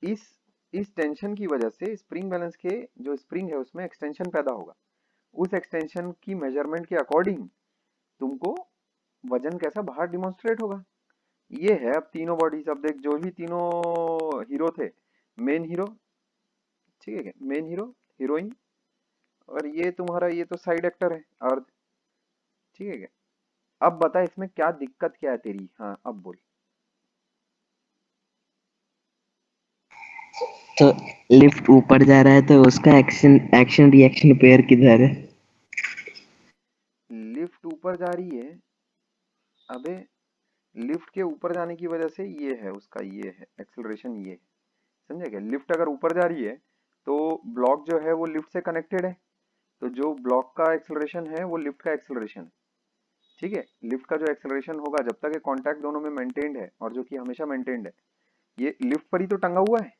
इस इस टेंशन की वजह से स्प्रिंग बैलेंस के जो स्प्रिंग है उसमें एक्सटेंशन पैदा होगा, उस एक्सटेंशन की मेजरमेंट के अकॉर्डिंग तुमको वजन कैसा बाहर डिमॉन्स्ट्रेट होगा। ये है अब तीनों बॉडीज, अब देख जो भी तीनों हीरो थे, मेन हीरो, ठीक है, मेन हीरो, हीरोइन, और ये तुम्हारा ये तो साइड एक्टर है अर्थ, ठीक है क्या? अब बता इसमें क्या दिक्कत क्या है तेरी, हाँ अब बोल। तो लिफ्ट ऊपर जा रहा है तो उसका एक्शन एक्शन रिएक्शन पेयर किधर है? लिफ्ट ऊपर जा रही है, अबे लिफ्ट के ऊपर जाने की वजह से ये है उसका, ये है एक्सेलरेशन, ये है, समझे क्या? लिफ्ट अगर ऊपर जा रही है तो ब्लॉक जो है वो लिफ्ट से कनेक्टेड है, तो जो ब्लॉक का एक्सेलरेशन है वो लिफ्ट का एक्सेलरेशन है, ठीक है? लिफ्ट का जो एक्सेलरेशन होगा जब तक ये कांटेक्ट दोनों में मेंटेन्ड है, और जो कि हमेशा मेंटेन्ड है, ये लिफ्ट पर ही तो टंगा हुआ है,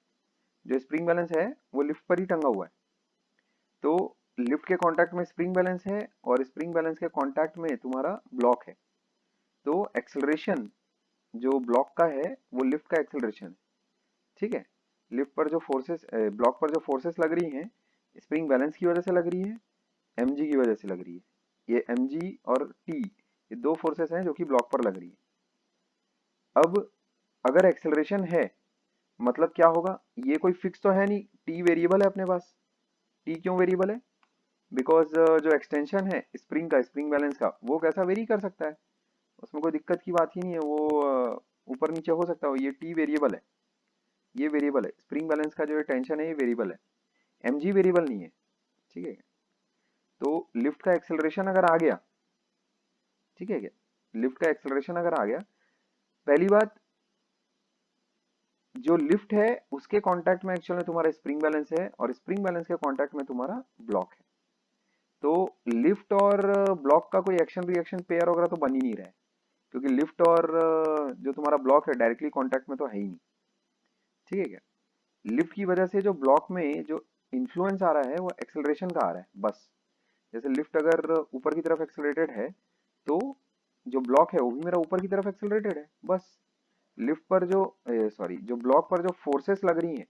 जो स्प्रिंग बैलेंस है वो लिफ्ट पर ही टंगा हुआ है। तो लिफ्ट के कांटेक्ट में स्प्रिंग बैलेंस है और स्प्रिंग बैलेंस के कांटेक्ट में तुम्हारा ब्लॉक है, तो एक्सेलरेशन जो ब्लॉक का है वो लिफ्ट का एक्सेलरेशन है, ठीक है? लिफ्ट पर जो फोर्सेस, ब्लॉक पर जो फोर्सेस लग रही हैं, स्प्रिंग बैलेंस की वजह से लग रही है, mg की वजह से लग रही है। ये mg और t, ये दो फोर्सेस हैं जो कि ब्लॉक पर लग रही है। अब अगर एक्सेलरेशन है, मतलब क्या होगा, ये कोई फिक्स तो है नहीं, t वेरिएबल है अपने पास। t क्यों वेरिएबल है? बिकॉज जो एक्सटेंशन है स्प्रिंग का, स्प्रिंग बैलेंस का, वो कैसा वेरी कर सकता है, उसमें कोई दिक्कत की बात ही नहीं है, वो ऊपर नीचे हो सकता है, ये t वेरिएबल है, ये वेरिएबल है, स्प्रिंग बैलेंस का जो टेंशन है ये वेरिएबल है, mg वेरिएबल नहीं है, ठीक है? तो लिफ्ट का एक्सेलरेशन अगर आ गया, ठीक है क्या, लिफ्ट का एक्सेलरेशन अगर आ गया, पहली बात, जो लिफ्ट है उसके कांटेक्ट में एक्चुअल में तुम्हारा स्प्रिंग बैलेंस है, और स्प्रिंग बैलेंस के कांटेक्ट में तुम्हारा ब्लॉक है, तो लिफ्ट और ब्लॉक का कोई एक्शन रिएक्शन पेयर वगैरह तो बन ही नहीं रहा है, क्योंकि लिफ्ट और जो तुम्हारा ब्लॉक है डायरेक्टली कांटेक्ट में तो है ही नहीं, ठीक है क्या? लिफ्ट की वजह से जो ब्लॉक में जो इन्फ्लुएंस आ रहा है वो एक्सेलरेशन का आ रहा है बस। जैसे लिफ्ट अगर ऊपर की तरफ एक्सेलरेटेड है, तो जो ब्लॉक है वो भी मेरा ऊपर की तरफ एक्सेलरेटेड है बस। लिफ्ट पर जो, सॉरी, जो ब्लॉक पर जो फोर्सेस लग रही हैं,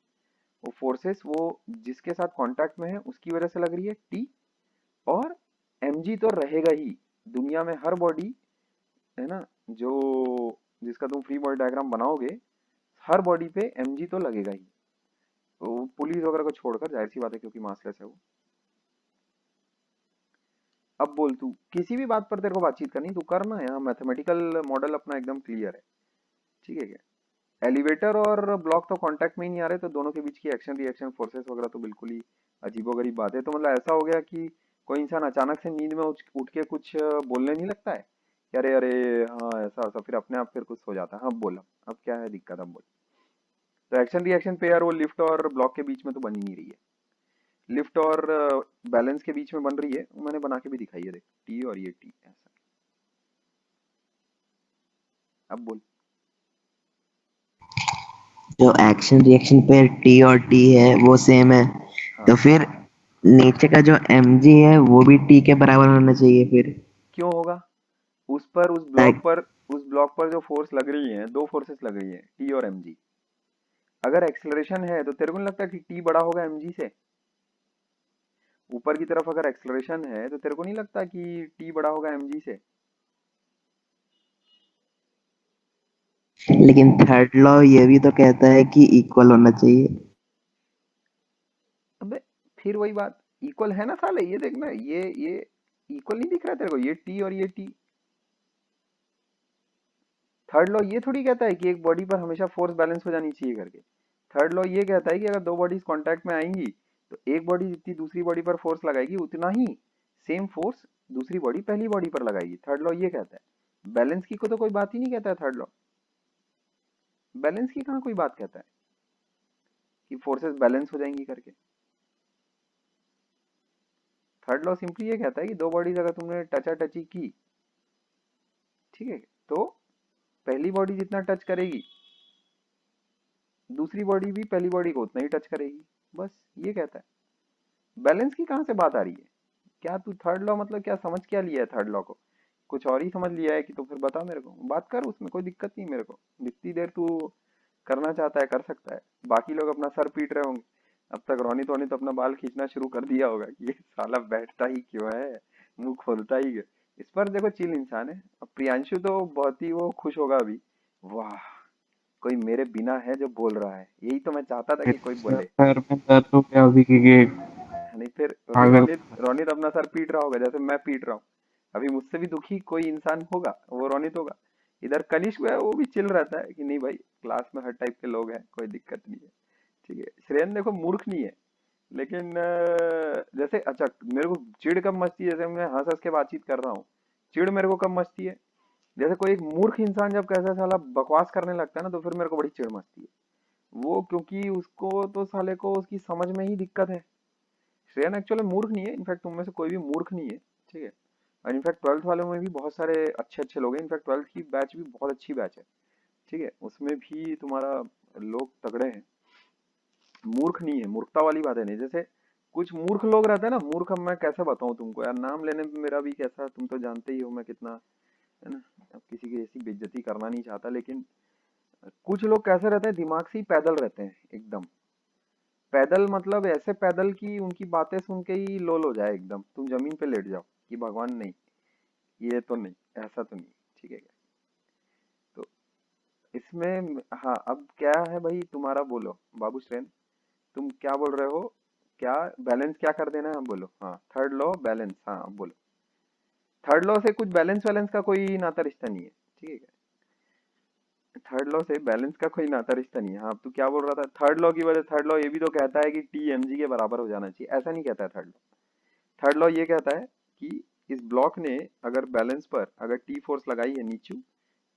वो फोर्सेस वो जिसके साथ कांटेक्ट में है उसकी वजह से लग रही है टी, और mg तो रहेगा ही, दुनिया में हर बॉडी है ना, जो जिसका तुम फ्री बॉडी डायग्राम बनाओगे, हर बॉडी पे mg तो लगेगा ही, तो पुलिस वगैरह को छोड़कर, जाहिर सी बात है क्योंकि मासलेस है वो। अब बोल, तू किसी भी बात पर तेरे को बातचीत करनी तू करना, यहाँ मैथमेटिकल मॉडल अपना एकदम क्लियर है, ठीक है क्या? एलिवेटर और ब्लॉक तो कांटेक्ट में ही नहीं आ रहे, तो दोनों के बीच की एक्शन रिएक्शन फोर्सेस वगैरह तो बिल्कुल ही अजीबोगरीब बात है। तो मतलब ऐसा हो गया कि कोई इंसान अचानक से नींद में उठ के कुछ बोलने नहीं लगता है कि अरे अरे, हाँ ऐसा ऐसा, फिर अपने आप फिर कुछ हो जाता है, हाँ बोला, अब क्या है दिक्कत, अब बोल। तो एक्शन रिएक्शन पेयर वो लिफ्ट और ब्लॉक के बीच में तो बन ही नहीं रही है, लिफ्ट और बैलेंस के बीच में बन रही है, वो मैंने बना के भी दिखाई है, देख, टी और ये टी ऐसा। अब बोल। जो एक्शन रिएक्शन पे टी और टी है वो सेम है, हाँ, तो फिर नीचे का जो mg है वो भी टी के बराबर होना चाहिए फिर। क्यों होगा? उस पर, उस ब्लॉक ताकि पर, उस ब्लॉक पर जो फोर्स लग रही है, दो फोर्सेस लग रही है, टी और mg। अगर एक्सेलरेशन है तो तेरे को नहीं लगता कि टी बड़ा होगा mg से? ऊपर की तरफ अगर एक्सेलरेशन है तो तेरे को नहीं लगता कि टी बड़ा होगा mg से? लेकिन थर्ड लॉ ये भी तो कहता है कि इक्वल होना चाहिए। अबे फिर वही बात, इक्वल है ना साले, ये देखना, ये इक्वल नहीं दिख रहा है तेरे को, ये टी और ये टी। थर्ड लॉ ये थोड़ी कहता है कि एक बॉडी पर हमेशा फोर्स बैलेंस हो जानी चाहिए करके। थर्ड लॉ ये कहता है कि अगर दो बॉडीज कांटेक्ट में आएंगी, तो एक बॉडी जितनी दूसरी बॉडी पर फोर्स लगाएगी उतना ही सेम फोर्स दूसरी बॉडी पहली बॉडी पर लगाएगी। थर्ड लॉ ये कहता है, बैलेंस की को तो कोई बात ही नहीं कहता है थर्ड लॉ। बैलेंस की कहाँ कोई बात कहता है कि फोर्सेस बैलेंस हो जाएंगी करके? थर्ड लॉ सिंपली ये कहता है कि दो बॉडीज अगर तुमने टचा टची की, ठीक है, तो पहली बॉडी जितना टच करेगी, दूसरी बॉडी भी पहली बॉडी को उतना ही टच करेगी, बस ये कहता है। बैलेंस की कहाँ से बात आ रही है? क्या तू थर्ड लॉ मतलब क्या समझ क्या लिया है थर्ड लॉ को? कुछ और ही समझ लिया है कि? तो फिर बता मेरे को, बात कर, उसमें कोई दिक्कत नहीं मेरे को, जितनी देर तू करना चाहता है कर सकता है। बाकी लोग अपना सर पीट रहे होंगे, अब तक रोनी तो तो अपना बाल खींचना शुरू कर दिया होगा कि ये साला बैठता ही क्यों है, मुंह खोलता ही है। इस पर देखो चिल इंसान है। अब प्रियांशु तो बहुत ही वो खुश होगा अभी, वाह, कोई मेरे बिना है जो बोल रहा है, यही तो मैं चाहता था कि कोई बोले। सर में दर्द हो गया अभी की नहीं फिर पागल। रोनित, रोनित अपना सर पीट रहा होगा जैसे मैं पीट रहा हूँ। अभी मुझसे भी दुखी कोई इंसान होगा वो रोनित होगा। इधर कनिष्क है, वो भी चिल रहता है कि नहीं भाई, क्लास में हर टाइप के लोग हैं, कोई दिक्कत नहीं है, ठीक है। श्रेयन देखो मूर्ख नहीं है, लेकिन जैसे अच्छा, मेरे को चिढ़ कब मचती है, जैसे मैं हंस हंस के बातचीत कर रहा हूँ चिढ़ मेरे को कब मचती है, जैसे कोई एक मूर्ख इंसान जब कैसा साला बकवास करने लगता है ना, तो फिर मेरे को बड़ी चिढ़ मचती है। वो क्योंकि उसको तो साले को उसकी समझ में ही दिक्कत है। श्रेयन एक्चुअली मूर्ख नहीं है, इनफैक्ट तुम में से कोई भी मूर्ख नहीं है, ठीक है। और इनफैक्ट ट्वेल्थ वालों में भी बहुत सारे अच्छे अच्छे लोग हैं, इनफैक्ट ट्वेल्थ की बैच भी बहुत अच्छी बैच है, ठीक है, उसमें भी तुम्हारा लोग तगड़े हैं। मूर्ख नहीं है, मूर्खता वाली बात है नहीं। जैसे कुछ मूर्ख लोग रहते हैं ना, मूर्ख, अब मैं कैसे बताऊं तुमको यार, नाम लेने में मेरा भी कैसा, तुम तो जानते ही हो मैं कितना, है ना, अब किसी की ऐसी बेइज्जती करना नहीं चाहता, लेकिन कुछ लोग कैसे रहते हैं, दिमाग से ही पैदल रहते हैं एकदम। पैदल मतलब ऐसे पैदल कि उनकी बातें सुन के ही लोल हो जाए एकदम, तुम जमीन पे लेट जाओ कि भगवान नहीं, ये तो नहीं, ऐसा तो नहीं, ठीक है क्या। तो इसमें हाँ, अब क्या है भाई तुम्हारा, बोलो बाबू श्रेन, तुम क्या बोल रहे हो, क्या बैलेंस क्या कर देना है, हाँ बोलो, हाँ थर्ड लॉ बैलेंस, हाँ अब बोलो। थर्ड लॉ से कुछ बैलेंस वैलेंस का कोई नाता रिश्ता नहीं है, ठीक है क्या। थर्ड लॉ से बैलेंस का कोई नाता रिश्ता नहीं है। हाँ, अब तू क्या बोल रहा था, थर्ड लॉ की वजह, थर्ड लॉ ये भी तो कहता है कि टी एम जी के बराबर हो जाना चाहिए, ऐसा नहीं कहता है थर्ड लॉ। थर्ड लॉ ये कहता है कि इस ब्लॉक ने अगर बैलेंस पर अगर टी फोर्स लगाई है नीचे,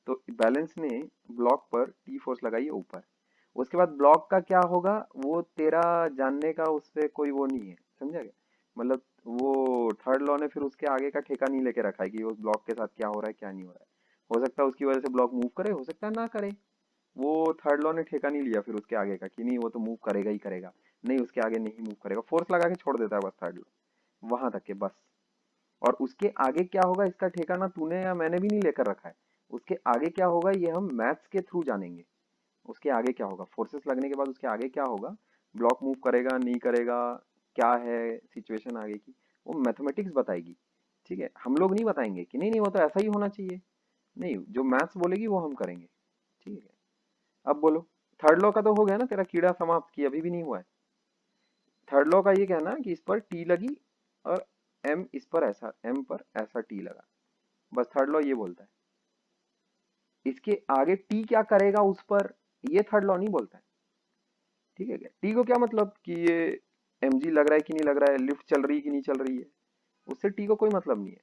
तो बैलेंस ने ब्लॉक पर टी फोर्स लगाई है ऊपर, उसके बाद ब्लॉक का क्या होगा वो तेरा जानने का उससे कोई वो नहीं है, समझा क्या। मतलब वो थर्ड लॉ ने फिर उसके आगे का ठेका नहीं लेके रखा है कि उस ब्लॉक के साथ क्या हो रहा है क्या नहीं हो रहा है। हो सकता है उसकी वजह से ब्लॉक मूव करे, हो सकता है ना करे। वो थर्ड लॉ ने ठेका नहीं लिया फिर उसके आगे का कि नहीं वो तो मूव करेगा ही करेगा, नहीं उसके आगे नहीं मूव करेगा, फोर्स लगा के छोड़ देता है बस थर्ड लॉ वहां तक के बस। और उसके आगे क्या होगा इसका ठेका ना तूने या मैंने भी नहीं लेकर रखा है। उसके आगे क्या होगा ये हम मैथ्स के थ्रू जानेंगे। उसके आगे क्या होगा, फोर्सेस लगने के बाद उसके आगे क्या होगा, ब्लॉक मूव करेगा नहीं करेगा, क्या है सिचुएशन आगे की, वो मैथमेटिक्स बताएगी, ठीक है। हम लोग नहीं बताएंगे कि नहीं नहीं वो तो ऐसा ही होना चाहिए, नहीं, जो मैथ्स बोलेगी वो हम करेंगे, ठीक है। अब बोलो, थर्ड लॉ का तो हो गया ना तेरा कीड़ा समाप्त, की अभी भी नहीं हुआ है। थर्ड लॉ का ये कहना कि इस पर टी लगी और एम इस पर ऐसा, एम पर ऐसा टी लगा, बस थर्ड लॉ ये बोलता है। इसके आगे टी क्या करेगा उस पर, ये थर्ड लॉ नहीं बोलता है, ठीक है क्या। टी को क्या मतलब कि ये एम जी लग रहा है कि नहीं लग रहा है, लिफ्ट चल रही है कि नहीं चल रही है, उससे टी को कोई मतलब नहीं है।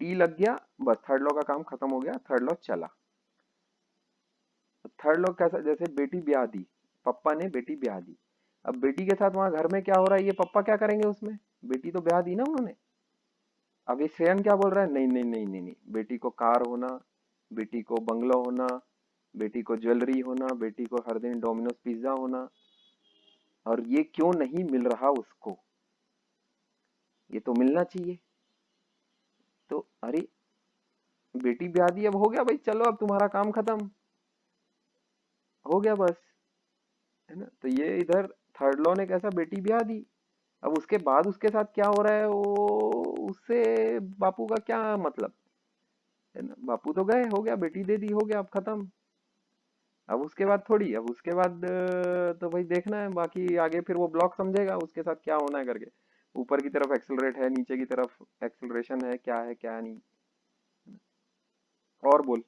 टी लग गया, बस थर्ड लॉ का काम खत्म हो गया, थर्ड लॉ चला। थर्ड लॉ कैसा, जैसे बेटी ब्याह दी, पप्पा ने बेटी ब्याह दी, अब बेटी के साथ वहां घर में क्या हो रहा है ये पप्पा क्या करेंगे उसमें, बेटी तो ब्याह दी ना उन्होंने। अब ये श्रेयन क्या बोल रहा है, नहीं नहीं नहीं नहीं नहीं, बेटी को कार होना, बेटी को बंगलो होना, बेटी को ज्वेलरी होना, बेटी को हर दिन डोमिनोज पिज्जा होना, और ये क्यों नहीं मिल रहा उसको, ये तो मिलना चाहिए। तो अरे बेटी ब्याह दी, अब हो गया भाई, चलो अब तुम्हारा काम खत्म हो गया बस, है ना। तो ये इधर थर्ड लॉ ने कैसा बेटी ब्याह दी, अब उसके बाद उसके साथ क्या हो रहा है वो उससे बापू का क्या मतलब, है ना, बापू तो गए, हो गया बेटी दे दी, हो गया अब खत्म। अब उसके बाद थोड़ी, अब उसके बाद तो भाई देखना है बाकी आगे, फिर वो ब्लॉक समझेगा उसके साथ क्या होना है करके, ऊपर की तरफ एक्सेलरेट है, नीचे की तरफ एक्सेलरेशन है, क्या नहीं। और बोल,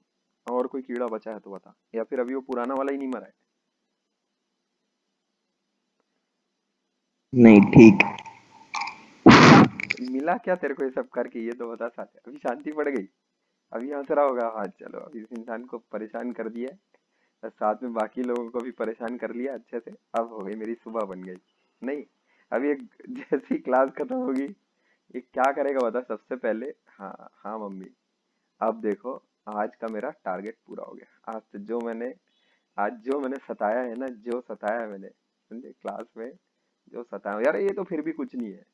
और कोई कीड़ा बचा है तो बता, या फिर अभी वो पुराना वाला ही नहीं मरा है। नहीं ठीक। मिला क्या तेरे को ये सब करके, ये तो बता साथ, अभी शांति पड़ गई, अभी हंस रहा होगा, हाँ चलो अभी इस इंसान को परेशान कर दिया है, और साथ में बाकी लोगों को भी परेशान कर लिया अच्छे से, अब हो गई मेरी सुबह बन गई। नहीं, अभी एक जैसी क्लास खत्म होगी, ये क्या करेगा बता सबसे पहले, हाँ हाँ मम्मी, अब देखो आज का मेरा टारगेट पूरा हो गया, आज जो मैंने सताया है ना, जो सताया है मैंने, समझे, क्लास में जो सताया यार, ये तो फिर भी कुछ नहीं है,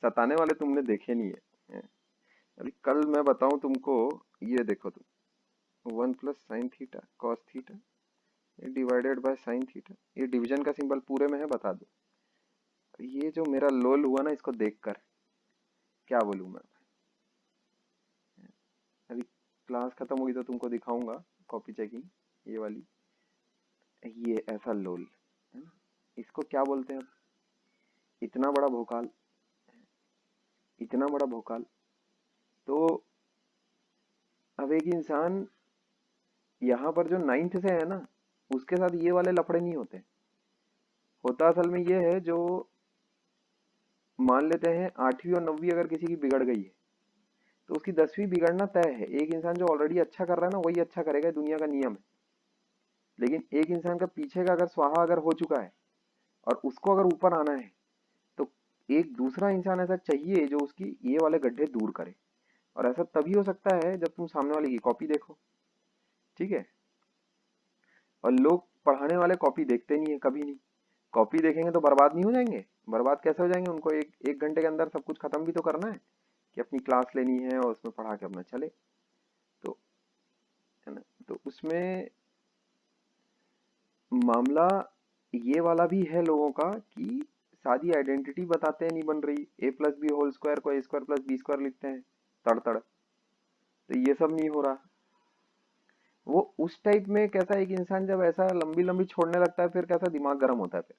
सताने वाले तुमने देखे नहीं है। अभी कल मैं बताऊं तुमको, ये देखो तुम, 1 + sin θ cos theta divided by sine theta, ये डिवीजन का सिंबल पूरे में है, बता दो। ये जो मेरा लोल हुआ ना, इसको देखकर क्या बोलूं मैं। अभी क्लास खत्म होगी तो तुमको दिखाऊंगा कॉपी चेकिंग, ये वाली, ये ऐसा लोल, है ना, इसको क्या बोलते हैं। इतना बड़ा भोकाल, इतना बड़ा भोकाल। तो अब एक इंसान यहाँ पर जो 9th से है ना, उसके साथ ये वाले लफड़े नहीं होते, होता असल में ये है, जो मान लेते हैं 8वीं और 9वीं अगर किसी की बिगड़ गई है, तो उसकी 10वीं बिगड़ना तय है। एक इंसान जो ऑलरेडी अच्छा कर रहा है ना वही अच्छा करेगा, दुनिया का नियम है। लेकिन एक इंसान का पीछे का अगर स्वाहा अगर हो चुका है और उसको अगर ऊपर आना है, तो एक दूसरा इंसान ऐसा चाहिए जो उसकी ये वाले गड्ढे दूर करे। और ऐसा तभी हो सकता है जब तुम सामने वाले की कॉपी देखो, ठीक है। और लोग पढ़ाने वाले कॉपी देखते नहीं है, कभी नहीं। कॉपी देखेंगे तो बर्बाद नहीं हो जाएंगे? बर्बाद कैसे हो जाएंगे? उनको एक एक घंटे के अंदर सब कुछ खत्म भी तो करना है, कि अपनी क्लास लेनी है और उसमें पढ़ा के अपना चले। तो है ना, तो उसमें मामला ये वाला भी है लोगों का कि सादी आइडेंटिटी बताते हैं नहीं बन रही, ए प्लस बी होल स्क्वायर को ए स्क्वायर प्लस बी स्क्वायर लिखते हैं तड़ तड़। तो ये सब नहीं हो रहा। वो उस टाइप में कैसा एक इंसान जब ऐसा लंबी लंबी छोड़ने लगता है, फिर कैसा दिमाग गर्म होता है फिर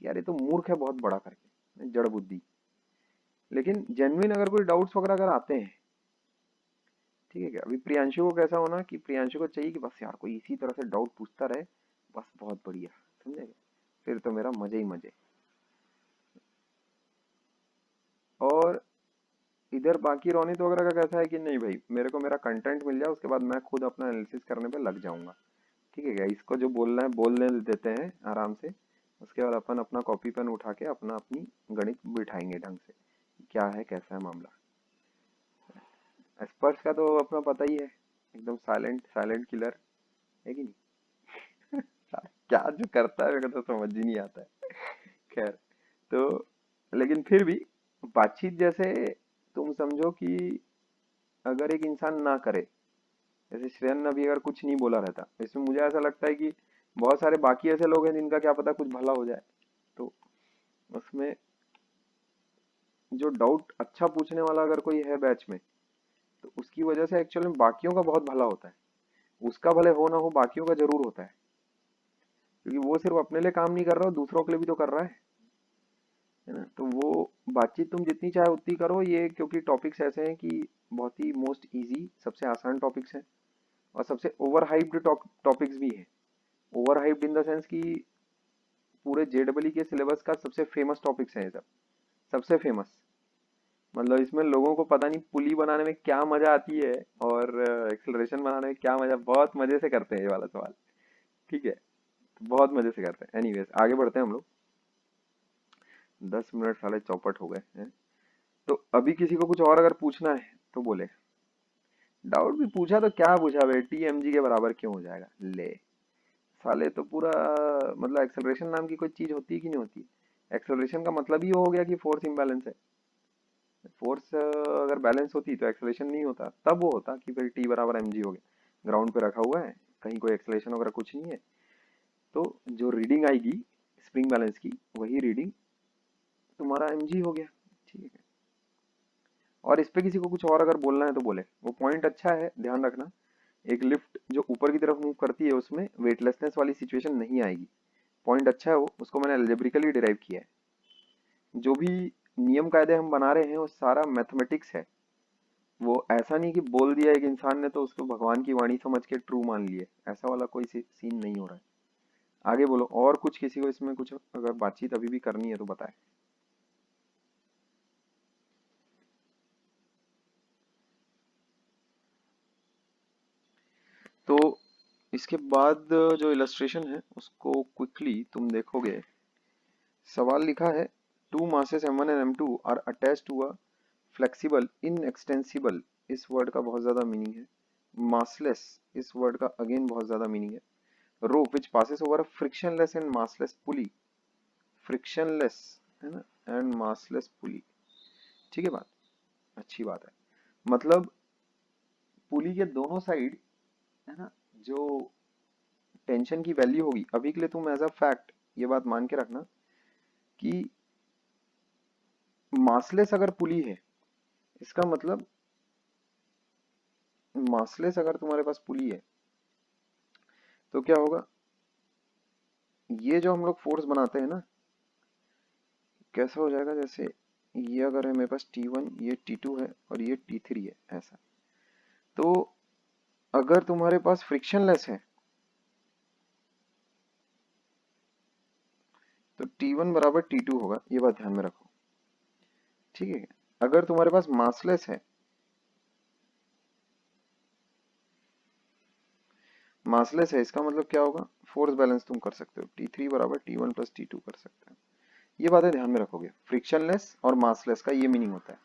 कि यार ये तो मूर्ख है बहुत बड़ा करके, जड़ बुद्धि। लेकिन जेन्युइन अगर कोई डाउट्स वगैरह अगर आते हैं, ठीक है क्या, अभी प्रियांशु को कैसा होना कि प्रियांशु को चाहिए कि बस यार कोई इसी तरह से डाउट पूछता रहे, बस बहुत बढ़िया, समझेगा, फिर तो मेरा मजे ही मजे। और इधर बाकी रोनित वगैरह का कैसा है कि नहीं भाई मेरे को मेरा कंटेंट मिल जाए, उसके बाद मैं खुद अपना एनालिसिस करने पे लग जाऊंगा, ठीक है क्या, इसको जो बोलना है बोलने देते हैं आराम से। उसके बाद अपन अपना कॉपी पेन उठा के अपना अपनी गणित बिठाएंगे ढंग से, क्या है कैसा है मामला। स्पर्श का तो अपना पता ही है, एकदम साइलेंट साइलेंट किलर है कि नहीं। क्या जो करता है मेरे को तो समझ ही नहीं आता है। खैर, तो लेकिन फिर भी बातचीत जैसे तुम समझो कि अगर एक इंसान ना करे, जैसे श्रेयन ने अभी अगर कुछ नहीं बोला रहता, इसमें मुझे ऐसा लगता है कि बहुत सारे बाकी ऐसे लोग हैं जिनका क्या पता कुछ भला हो जाए। तो उसमें जो डाउट अच्छा पूछने वाला अगर कोई है बैच में, तो उसकी वजह से एक्चुअली में बाकियों का बहुत भला होता है। उसका भले हो ना हो, बाकियों का जरूर होता है, क्योंकि वो सिर्फ अपने लिए काम नहीं कर रहा, दूसरों के लिए भी तो कर रहा है ना। तो वो बातचीत तुम जितनी चाहे उतनी करो, ये क्योंकि टॉपिक्स ऐसे हैं कि बहुत ही मोस्ट इजी, सबसे आसान टॉपिक्स हैं और सबसे ओवर हाइप्ड टॉपिक्स भी है। Over hyped in the sense कि पूरे जेडबल के सिलेबस का सबसे फेमस टॉपिक्स है ये सब, सबसे फेमस। मतलब इसमें लोगों को पता नहीं पुली बनाने में क्या मजा आती है और एक्सेलरेशन बनाने में क्या मजा, बहुत मजे से करते हैं ये वाला सवाल, ठीक है, तो बहुत मजे से करते हैं। एनीवेज आगे बढ़ते हैं हम लोग, 10 मिनट साले चौपट हो गए हैं। तो अभी किसी को कुछ और अगर पूछना है तो बोले। डाउट भी पूछा तो क्या पूछा बे, टीएमजी के बराबर क्यों हो जाएगा ले, साले तो पूरा मतलब एक्सेलरेशन नाम की कोई चीज होती है कि नहीं होती। एक्सेलरेशन का मतलब ही हो गया कि फोर्स इम्बैलेंस है। फोर्स अगर बैलेंस होती तो एक्सेलरेशन नहीं होता, तब वो होता कि भाई टी बराबर एम जी हो गया, ग्राउंड पे रखा हुआ है, कहीं कोई एक्सेलरेशन वगैरह कुछ नहीं है, तो जो रीडिंग आएगी स्प्रिंग बैलेंस की वही रीडिंग तुम्हारा एम जी हो गया, ठीक है। और इस पे किसी को कुछ और अगर बोलना है तो बोले। वो पॉइंट अच्छा है, ध्यान रखना, एक लिफ्ट जो ऊपर की तरफ मूव करती है उसमें वेटलेसनेस वाली सिचुएशन नहीं आएगी। पॉइंट अच्छा है वो, उसको मैंने अलजेब्रिकली डिराइव किया है। जो भी नियम कायदे हम बना रहे हैं वो सारा मैथमेटिक्स है। वो ऐसा नहीं कि बोल दिया एक इंसान ने तो उसको भगवान की वाणी समझ के ट्रू मान लिए, ऐसा वाला कोई सीन नहीं हो रहा है। आगे बोलो, और कुछ किसी को इसमें कुछ अगर बातचीत अभी भी करनी है तो बताए। तो इसके बाद जो इलस्ट्रेशन है उसको क्विकली तुम देखोगे। सवाल लिखा है, two masses m1 and m2 are attached to a flexible inextensible, इस वर्ड का बहुत ज्यादा मीनिंग है। मासलेस, इस वर्ड का अगेन बहुत ज्यादा मीनिंग है। रोप विच passes over a frictionless and massless pulley, frictionless है ना, एंड मासलेस पुली, ठीक है बात, अच्छी बात है। मतलब पुली के दोनों साइड है ना, जो टेंशन की वैल्यू होगी, अभी के लिए तुम एज अ फैक्ट ये बात मान के रखना कि मासलेस अगर पुली है, इसका मतलब मासलेस अगर तुम्हारे पास पुली है तो क्या होगा, ये जो हम लोग फोर्स बनाते हैं ना, कैसा हो जाएगा, जैसे ये अगर है मेरे पास T1, ये T2 है और ये T3 है ऐसा। तो अगर तुम्हारे पास फ्रिक्शनलेस है तो T1 बराबर T2 होगा, ये बात ध्यान में रखो, ठीक है। अगर तुम्हारे पास मासलेस है मासलेस है, इसका मतलब क्या होगा, फोर्स बैलेंस तुम कर सकते हो, T3 बराबर T1 प्लस T2 कर सकते हो। ये बातें ध्यान में रखोगे, फ्रिक्शनलेस और मासलेस का ये मीनिंग होता है,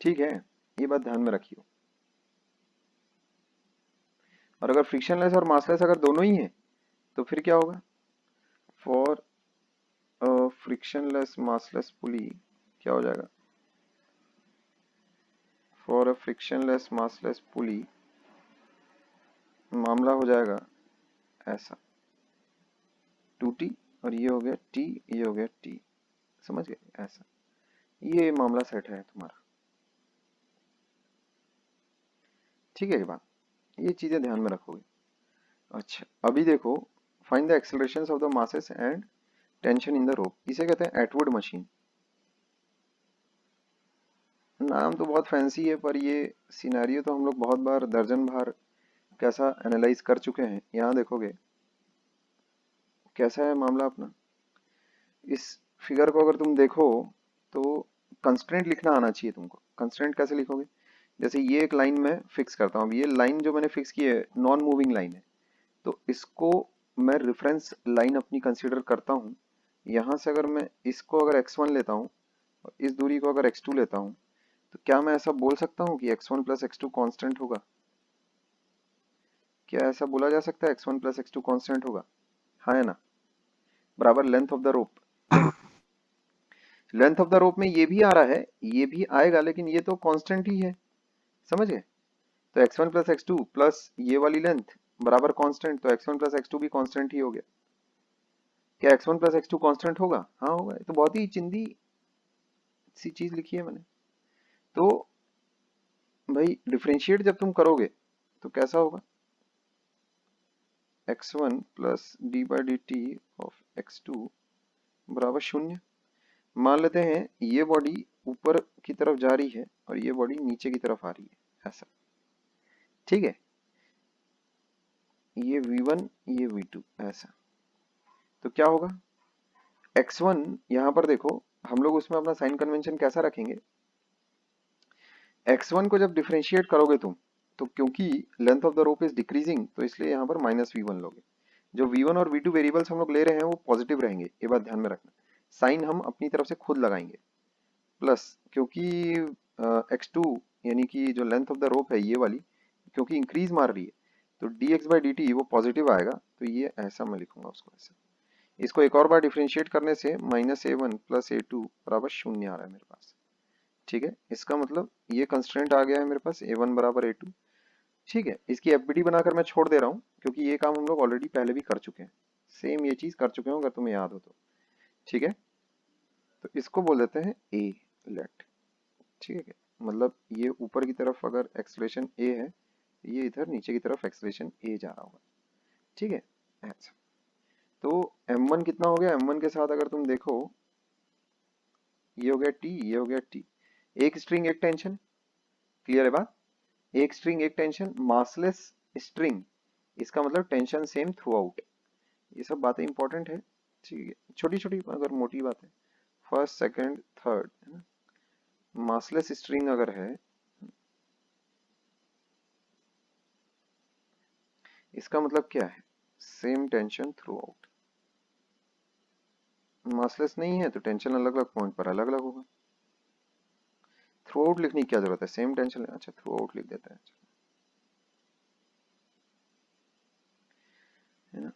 ठीक है, ये बात ध्यान में रखियो। और अगर फ्रिक्शनलेस और मासलेस अगर दोनों ही है तो फिर क्या होगा, फॉर फ्रिक्शनलेस मासलेस पुली क्या हो जाएगा, फॉर अ फ्रिक्शनलेस मासलेस पुली मामला हो जाएगा ऐसा, 2T और ये हो गया T, ये हो गया T, समझ गए, ऐसा ये मामला सेट है तुम्हारा, ठीक है ये बात, ये चीजें ध्यान में रखोगे। अच्छा अभी देखो, find the accelerations of the masses and tension in the rope, इसे कहते हैं एटवुड मशीन। नाम तो बहुत फैंसी है पर ये सिनेरियो तो हम लोग बहुत बार दर्जन बार कैसा एनालाइज कर चुके हैं। यहाँ देखोगे कैसा है मामला अपना, इस फिगर को अगर तुम देखो तो कंस्ट्रेंट लिखना आना चाहिए तुमको। कंस्ट्रेंट कैसे लिखोगे, जैसे ये एक लाइन में फिक्स करता हूँ, अब ये लाइन जो मैंने फिक्स की है नॉन मूविंग लाइन है, तो इसको मैं रेफरेंस लाइन अपनी कंसीडर करता हूँ। यहाँ से अगर मैं इसको अगर x1 लेता हूँ और इस दूरी को अगर x2 लेता हूँ, तो क्या मैं ऐसा बोल सकता हूँ कि x1 प्लस x2 कॉन्स्टेंट होगा, क्या ऐसा बोला जा सकता है x1 प्लस x2 कॉन्स्टेंट होगा, हाँ है ना, बराबर length of the rope. Length of the rope में ये भी आ रहा है, ये भी आएगा, लेकिन ये तो कांस्टेंट ही है, समझ गए। तो x1 प्लस x2 प्लस ये वाली लेंथ बराबर कांस्टेंट, तो x1 प्लस x2 भी कांस्टेंट ही हो गया। क्या x1 प्लस x2 कांस्टेंट होगा, हाँ होगा, ये तो बहुत ही चिंदी सी चीज लिखी है मैंने। तो भाई डिफरेंशिएट जब तुम करोगे तो कैसा होगा, x1 plus D by D T of x2 बराबर 0। मान लेते हैं ये बॉडी ऊपर की तरफ जा रही है और ये बॉडी नीचे की तरफ आ रही है, ऐसा, ठीक है, ये v1 ये v2 ऐसा, तो क्या होगा x1, यहां पर देखो हम लोग उसमें अपना साइन कन्वेंशन कैसा रखेंगे, x1 को जब डिफरेंशिएट करोगे तुम, तो क्योंकि length of the rope is decreasing तो इसलिए यहाँ पर माइनस v1 लोगे। जो v1 और v2 वेरिएबल्स हम लोग ले रहे हैं वो पॉजिटिव रहेंगे, ये बात ध्यान में रखना। साइन हम अपनी तरफ से खुद लगाएंगे, प्लस क्योंकि x2 यानी कि जो लेंथ ऑफ द रोप है ये वाली क्योंकि इंक्रीज मार रही है, तो dx बाई dt वो पॉजिटिव आएगा, तो ये ऐसा मैं लिखूंगा उसको ऐसा। इसको एक और बार डिफरेंशिएट करने से माइनस a1 प्लस a2 बराबर 0 आ रहा है मेरे पास, ठीक है। इसका मतलब ये कंस्ट्रेंट आ गया है मेरे पास a1 बराबर a2, ठीक है। इसकी एफबीडी बनाकर मैं छोड़ दे रहा हूँ क्योंकि ये काम हम लोग ऑलरेडी पहले भी कर चुके हैं, सेम ये चीज कर चुके हैं अगर तुम्हें याद हो तो, ठीक है। तो इसको बोल देते हैं ए लेट, ठीक है, मतलब ये ऊपर की तरफ अगर एक्सलेशन ए है, ये इधर नीचे की तरफ एक्सलेशन ए जा रहा होगा, ठीक है ऐसा। तो m1 कितना हो गया, m1 के साथ अगर तुम देखो ये हो गया t, ये हो गया t, एक स्ट्रिंग एक टेंशन, क्लियर है बात, एक स्ट्रिंग एक टेंशन, मासलेस स्ट्रिंग, इसका मतलब टेंशन सेम थ्रू आउट, ये सब बातें इंपॉर्टेंट है, ठीक है, छोटी छोटी अगर मोटी बात है, फर्स्ट सेकंड थर्ड है ना, मासलेस स्ट्रिंग अगर है इसका मतलब क्या है, same tension through out, massless नहीं है तो टेंशन अलग अलग पॉइंट पर अलग अलग होगा। थ्रू आउट लिखने की क्या जरूरत है, सेम टेंशन, अच्छा थ्रू आउट लिख देते हैं, है ना,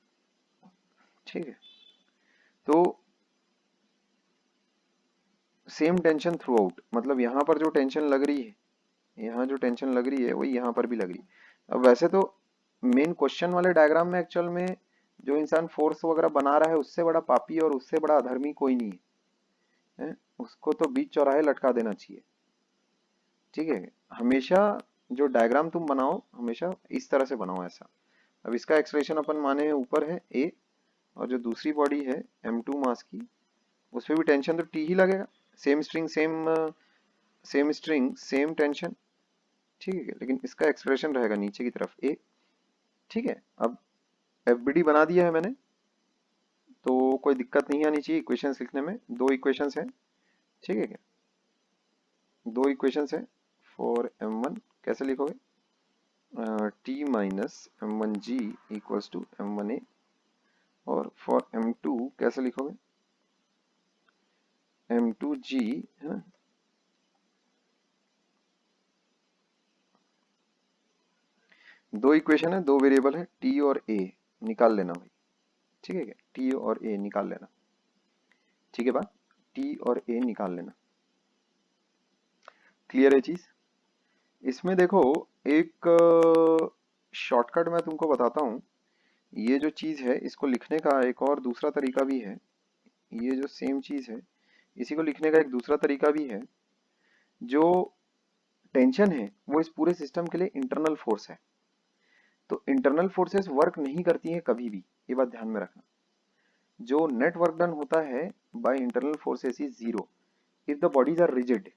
ठीक है। तो सेम टेंशन थ्रू आउट मतलब यहाँ पर जो टेंशन लग रही है, यहाँ जो टेंशन लग रही है वही यहाँ पर भी लग रही है। अब वैसे तो मेन क्वेश्चन वाले डायग्राम में एक्चुअल में जो इंसान फोर्स वगैरह बना रहा है उससे बड़ा पापी और उससे बड़ा अधर्मी कोई नहीं है, उसको तो बीच चौराहे लटका देना चाहिए, ठीक है। हमेशा जो डायग्राम तुम बनाओ हमेशा इस तरह से बनाओ ऐसा। अब इसका एक्सप्रेशन अपन माने हैं ऊपर है ए, और जो दूसरी बॉडी है m2 मास की, उस पर भी टेंशन तो टी ही लगेगा, same string same string same tension, ठीक है, लेकिन इसका एक्सप्रेशन रहेगा नीचे की तरफ ए, ठीक है। अब एफबीडी बना दिया है मैंने, तो कोई दिक्कत नहीं आनी चाहिए इक्वेशंस लिखने में, दो इक्वेशंस हैं, ठीक है क्या, दो इक्वेशंस हैं फॉर m1, कैसे लिखोगे, T minus m1g equals to m1a, और फॉर m2 कैसे लिखोगे, m2g, है ना। दो इक्वेशन है, दो वेरिएबल है, t और a निकाल लेना भाई, ठीक है क्या, t और a निकाल लेना, ठीक है बात, t और a निकाल लेना। क्लियर है चीज। इसमें देखो एक शॉर्टकट मैं तुमको बताता हूँ। ये जो चीज है इसको लिखने का एक और दूसरा तरीका भी है। ये जो सेम चीज है इसी को लिखने का एक दूसरा तरीका भी है। जो टेंशन है वो इस पूरे सिस्टम के लिए इंटरनल फोर्स है। तो इंटरनल फोर्सेस वर्क नहीं करती हैं कभी भी, ये बात ध्यान में रखना। जो नेट वर्क डन होता है by internal forces is zero if the bodies are rigid,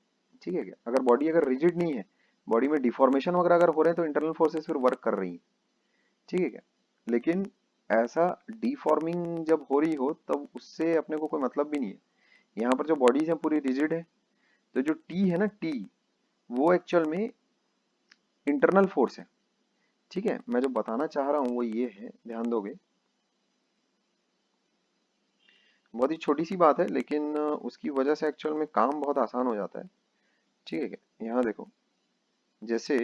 ठीक है क्या। अगर बॉडी अगर रिजिड नहीं है, बॉडी में डिफॉर्मेशन वगैरह अगर हो रहे हैं तो इंटरनल फोर्सेस फिर वर्क कर रही हैं, ठीक है क्या। लेकिन ऐसा डिफॉर्मिंग जब हो रही हो तब उससे अपने को कोई मतलब भी नहीं है। यहाँ पर जो बॉडीज है पूरी रिजिड है, तो जो टी है ना, टी वो एक्चुअल में इंटरनल फोर्स है, ठीक है। मैं जो बताना चाह रहा हूँ वो ये है, ध्यान दोगे। बहुत ही छोटी सी बात है लेकिन उसकी वजह से एक्चुअल में काम बहुत आसान हो जाता है, ठीक है क्या। यहाँ देखो, जैसे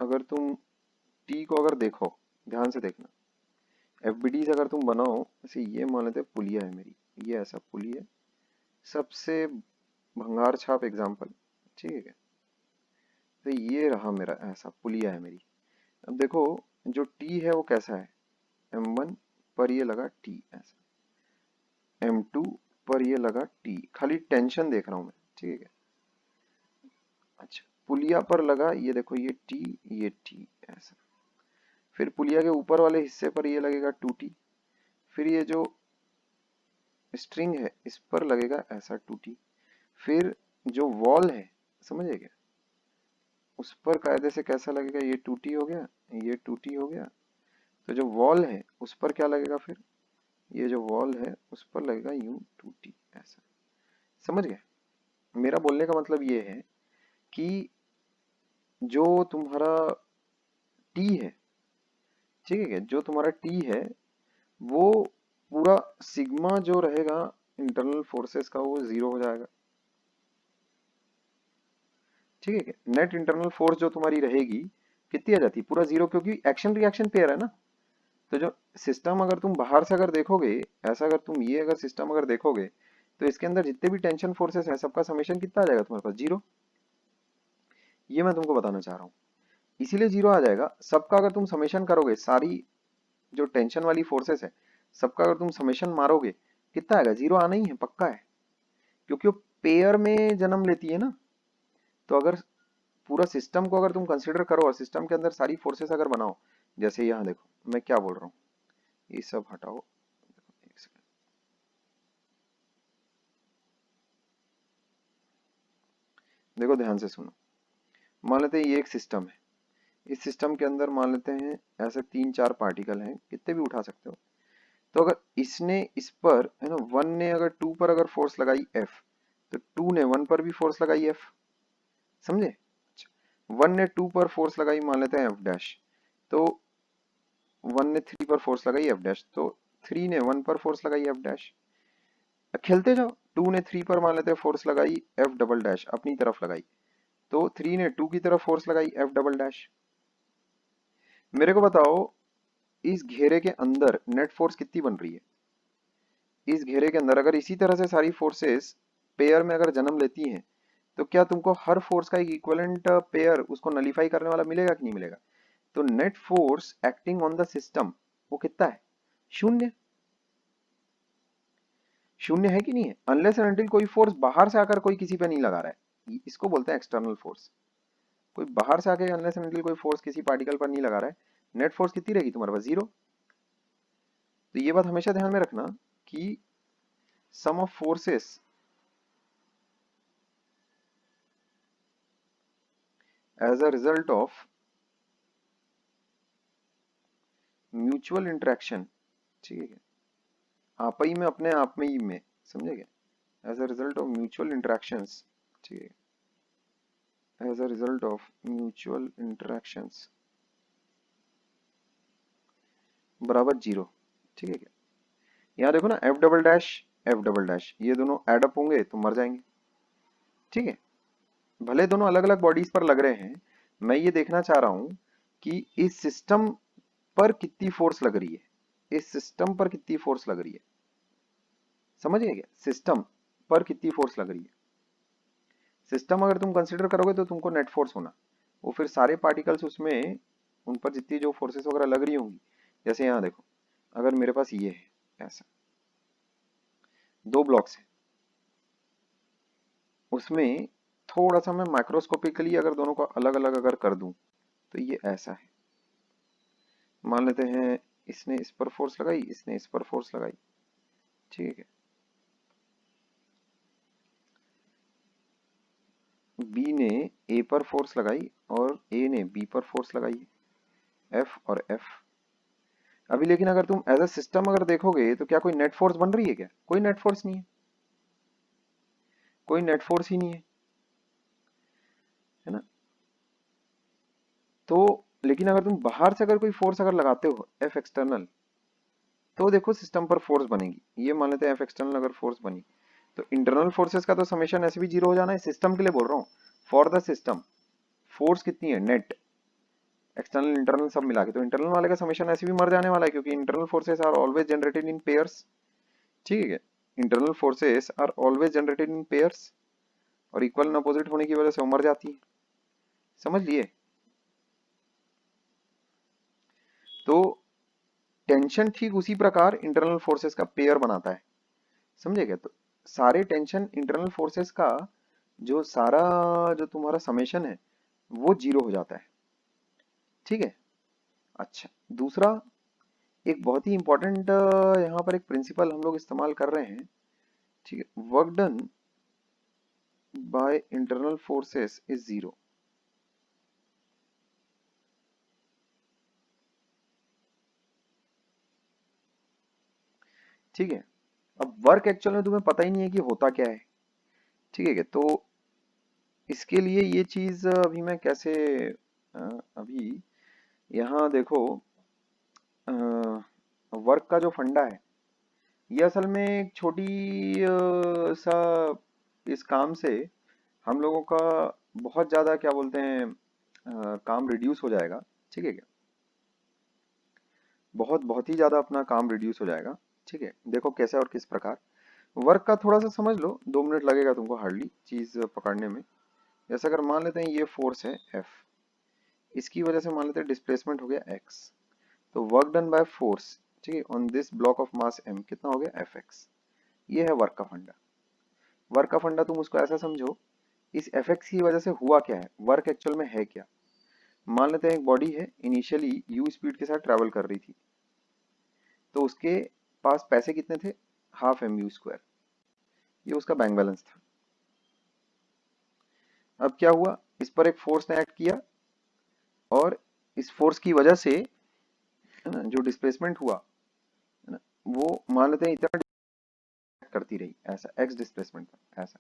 अगर तुम टी को अगर देखो, ध्यान से देखना, एफबीडीज अगर तुम बनाओ, जैसे ये मान लेते हैं पुलिया है मेरी, ये ऐसा पुली है, सबसे भंगार छाप एग्जाम्पल, ठीक है क्या। तो ये रहा मेरा ऐसा पुलिया है मेरी। अब देखो जो टी है वो कैसा है, m1 पर ये लगा टी ऐसा, m2 पर ये लगा टी, खाली टेंशन देख रहा हूं मैं, ठीक है। अच्छा, पुलिया पर लगा ये देखो ये टी ऐसा, फिर पुलिया के ऊपर वाले हिस्से पर ये लगेगा 2t, फिर ये जो स्ट्रिंग है इस पर लगेगा ऐसा 2t, फिर जो वॉल है, समझे क्या, उस पर कायदे से कैसा लगेगा, ये 2t हो गया, ये 2t हो गया। तो जो वॉल है उस पर क्या लगेगा, फिर ये जो वॉल है उस पर लगेगा यूं 2t ऐसा, समझ गए। मेरा बोलने का मतलब ये है कि जो तुम्हारा टी है, ठीक है, जो तुम्हारा टी है वो पूरा सिग्मा जो रहेगा इंटरनल फोर्सेस का वो जीरो हो जाएगा, ठीक है। नेट इंटरनल फोर्स जो तुम्हारी रहेगी कितनी आ जाती है, पूरा जीरो, क्योंकि एक्शन रिएक्शन पेयर है ना। तो जो सिस्टम अगर तुम बाहर से अगर देखोगे, ऐसा अगर तुम ये अगर सिस्टम अगर देखोगे तो इसके अंदर जितने भी टेंशन फोर्सेस हैं सबका समेशन कितना आ जाएगा तुम्हारे पास, जीरो। ये मैं तुमको बताना चाह रहा हूँ, इसीलिए जीरो आ जाएगा सबका। अगर तुम समेशन करोगे सारी जो टेंशन वाली फोर्सेस है सबका अगर तुम समेशन मारोगे कितना आएगा, जीरो आना ही है, पक्का है, क्योंकि वो पेयर में जन्म लेती है ना। तो अगर पूरा सिस्टम को अगर तुम कंसिडर करो और सिस्टम के अंदर सारी फोर्सेस अगर बनाओ, जैसे यहाँ देखो मैं क्या बोल रहा हूँ, ये सब हटाओ, एक सेकंड, देखो ध्यान से सुनो। मान लेते हैं ये एक सिस्टम है, इस सिस्टम के अंदर मान लेते हैं ऐसे तीन चार पार्टिकल हैं, कितने भी उठा सकते हो। तो अगर इसने इस पर है ना, वन ने अगर टू पर अगर फोर्स लगाई एफ, तो टू ने वन पर भी फोर्स लगाई एफ, समझे। वन ने टू पर फोर्स लगाई मान लेते हैं एफ डैश, तो वन ने थ्री पर फोर्स लगाई एफ डैश, तो थ्री ने वन पर फोर्स लगाई एफ डैश। खेलते जाओ, टू ने थ्री पर मान लेते हैं फोर्स लगाई एफ डबल डैश, अपनी तरफ लगाई, तो थ्री ने टू की तरफ फोर्स लगाई एफ डबल डैश। मेरे को बताओ इस घेरे के अंदर नेट फोर्स कितनी बन रही है, इस घेरे के अंदर अगर इसी तरह से सारी फोर्सेस पेयर में अगर जन्म लेती हैं तो क्या तुमको हर फोर्स का एक इक्विवेलेंट पेयर उसको नलीफाई करने वाला मिलेगा कि नहीं मिलेगा। तो net force acting on the system वो कितना है, शून्य। शून्य है कि नहीं है, अनलेस एंड अनटिल कोई फोर्स बाहर से आकर कोई किसी पे नहीं लगा रहा है, इसको बोलते हैं एक्सटर्नल फोर्स। कोई बाहर से आके अनलेस एंड अनटिल कोई फोर्स किसी पार्टिकल पर नहीं लगा रहा है, नेट फोर्स कितनी रहेगी तुम्हारे पास, जीरो। तो ये बात हमेशा ध्यान में रखना कि sum of forces as a result of mutual interaction, ठीक है, आप ही में अपने आप में ही में, समझे क्या, as a result of mutual interactions, ठीक है, as a result of mutual interactions, बराबर 0। ठीक है क्या? यहाँ देखो ना, एफ डबल डैश ये दोनों एड अप होंगे तो मर जाएंगे। ठीक है, भले दोनों अलग अलग बॉडीज पर लग रहे हैं, मैं ये देखना चाह रहा हूं कि इस सिस्टम पर कितनी फोर्स लग रही है, इस सिस्टम पर कितनी फोर्स लग रही है। समझ गए क्या? सिस्टम पर कितनी फोर्स लग रही है। सिस्टम अगर तुम कंसिडर करोगे तो तुमको नेट फोर्स होना, वो फिर सारे पार्टिकल्स उसमें, उन पर जितनी जो फोर्सेस वगैरह लग रही होंगी, जैसे यहाँ देखो, अगर मेरे पास ये है ऐसा, दो ब्लॉक्स है, उसमें थोड़ा सा मैं माइक्रोस्कोपिकली अगर दोनों को अलग अलग अगर कर दूं तो ये ऐसा है। मान लेते हैं इसने इस पर फोर्स लगाई, इसने इस पर फोर्स लगाई। ठीक है, बी ने ए पर फोर्स लगाई और ए ने बी पर फोर्स लगाई, एफ और एफ। अभी लेकिन अगर तुम एज अ सिस्टम अगर देखोगे तो क्या कोई नेट फोर्स बन रही है क्या? कोई नेट फोर्स नहीं है, कोई नेट फोर्स ही नहीं है ना? तो लेकिन अगर तुम बाहर से अगर कोई फोर्स अगर लगाते हो एफ एक्सटर्नल, तो देखो सिस्टम पर फोर्स बनेगी। ये मान लेते हैं एफ एक्सटर्नल अगर फोर्स बनी, तो इंटरनल फोर्सेस का तो समेशन ऐसे भी 0 हो जाना है। सिस्टम के लिए बोल रहा हूँ, फॉर द सिस्टम फोर्स कितनी है नेट, एक्सटर्नल इंटरनल सब मिला के, तो इंटरनल वाले का समेशन ऐसे भी मर जाने वाला है, क्योंकि internal forces are always generated in pairs. ठीक है, internal forces are always generated in pairs, और इक्वल एंड अपोजिट होने की वजह से वो मर जाती है। समझ लिए? तो टेंशन ठीक उसी प्रकार इंटरनल फोर्सेस का पेयर बनाता है। समझे क्या? तो सारे टेंशन इंटरनल फोर्सेस का जो सारा जो तुम्हारा समेशन है वो 0 हो जाता है। ठीक है, अच्छा दूसरा एक बहुत ही इंपॉर्टेंट यहाँ पर एक प्रिंसिपल हम लोग इस्तेमाल कर रहे हैं। ठीक है, work done bye internal forces is 0। ठीक है, अब वर्क एक्चुअल में तुम्हें पता ही नहीं है कि होता क्या है। ठीक है क्या? तो इसके लिए ये चीज अभी मैं कैसे, अभी यहाँ देखो, वर्क का जो फंडा है ये असल में एक छोटी सा इस काम से हम लोगों का बहुत ज्यादा क्या बोलते हैं, काम रिड्यूस हो जाएगा। ठीक है क्या? बहुत बहुत ही ज्यादा अपना काम रिड्यूस हो जाएगा। ठीक है, देखो कैसे और किस प्रकार। वर्क का थोड़ा सा समझ लो, 2 मिनट लगेगा तुमको हार्डली चीज पकड़ने में। जैसे अगर मान लेते हैं ये फोर्स है एफ, इसकी वजह से मान लेते हैं डिस्प्लेसमेंट हो गया एक्स, तो वर्क डन बाय फोर्स, ठीक है, on this block of mass M कितना हो गया एफ एक्स। ये है वर्क का फंडा। वर्क का फंडा तुम उसको ऐसा समझो, इस एफ एक्स की वजह से हुआ क्या है, वर्क एक्चुअल में है क्या। मान लेते हैं एक बॉडी है, इनिशियली यू स्पीड के साथ ट्रेवल कर रही थी, तो उसके पास पैसे कितने थे, हाफ एम यू स्क्वायर, ये उसका बैंक बैलेंस था। अब क्या हुआ, इस पर एक फोर्स ने एक्ट किया, और इस फोर्स की वजह से है ना जो डिस्प्लेसमेंट हुआ है ना, वो मान लेते हैं इतना करती रही, ऐसा एक्स डिस्प्लेसमेंट था ऐसा।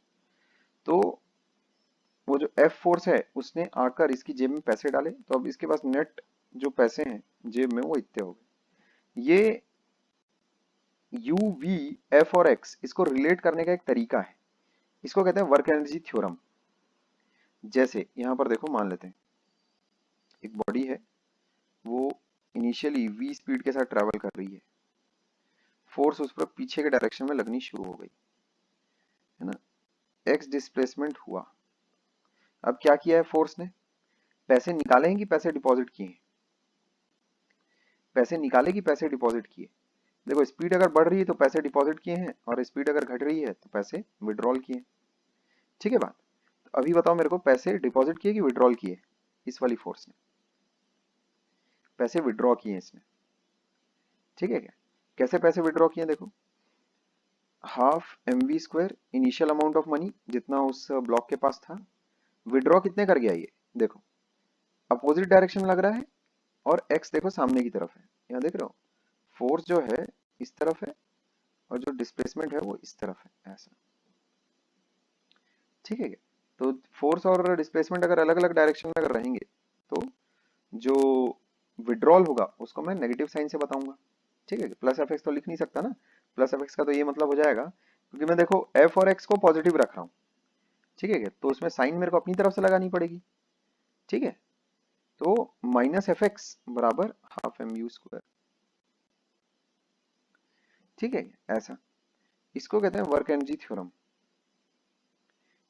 तो वो जो एफ फोर्स है उसने आकर इसकी जेब में पैसे डाले, तो अब इसके पास नेट जो पैसे हैं जेब में वो इतने हो गए। ये यू वी एफ और एक्स इसको रिलेट करने का एक तरीका है, इसको कहते हैं वर्क एनर्जी थ्योरम। जैसे यहाँ पर देखो, मान लेते हैं एक बॉडी है, वो इनिशियली वी स्पीड के साथ ट्रेवल कर रही है, फोर्स उस पर पीछे के डायरेक्शन में लगनी शुरू हो गई है ना, एक्स डिस्प्लेसमेंट हुआ। अब क्या किया है फोर्स ने, पैसे निकाले हैं कि पैसे डिपॉजिट किए हैं, पैसे निकाले कि पैसे डिपॉजिट किए। देखो स्पीड अगर बढ़ रही है तो पैसे डिपॉजिट किए हैं, और स्पीड अगर घट रही है तो पैसे विड्रॉल किए। ठीक है बात? तो अभी बताओ मेरे को, पैसे डिपॉजिट किए कि विड्रॉल किए इस वाली फोर्स ने, पैसे विड्रॉ किए इसने। ठीक है क्या? कैसे पैसे विड्रॉ किए देखो, half M V square initial amount of money जितना उस ब्लॉक के पास था, विड्रॉ कितने कर गया ये देखो, अपोजिट डायरेक्शन में लग रहा है, और एक्स देखो सामने की तरफ है, यहाँ देख रहे हो फोर्स जो है इस तरफ है, और जो डिस्प्लेसमेंट है वो इस तरफ है ऐसा। ठीक है क्या? तो फोर्स और डिस्प्लेसमेंट अगर अलग अलग डायरेक्शन में अगर रहेंगे, तो जो विड्रॉल होगा उसको मैं नेगेटिव साइन से बताऊंगा। ठीक है, प्लस एफ एक्स तो लिख नहीं सकता ना, प्लस एफ एक्स का तो ये मतलब हो जाएगा, क्योंकि मैं देखो एफ और एक्स को पॉजिटिव रख रहा हूँ, ठीक है, तो उसमें साइन मेरे को अपनी तरफ से लगानी पड़ेगी, ठीक है, तो माइनस एफ एक्स बराबर हाफ एम यू स्क्वायर, ठीक है, ऐसा, इसको कहते हैं work energy theorem,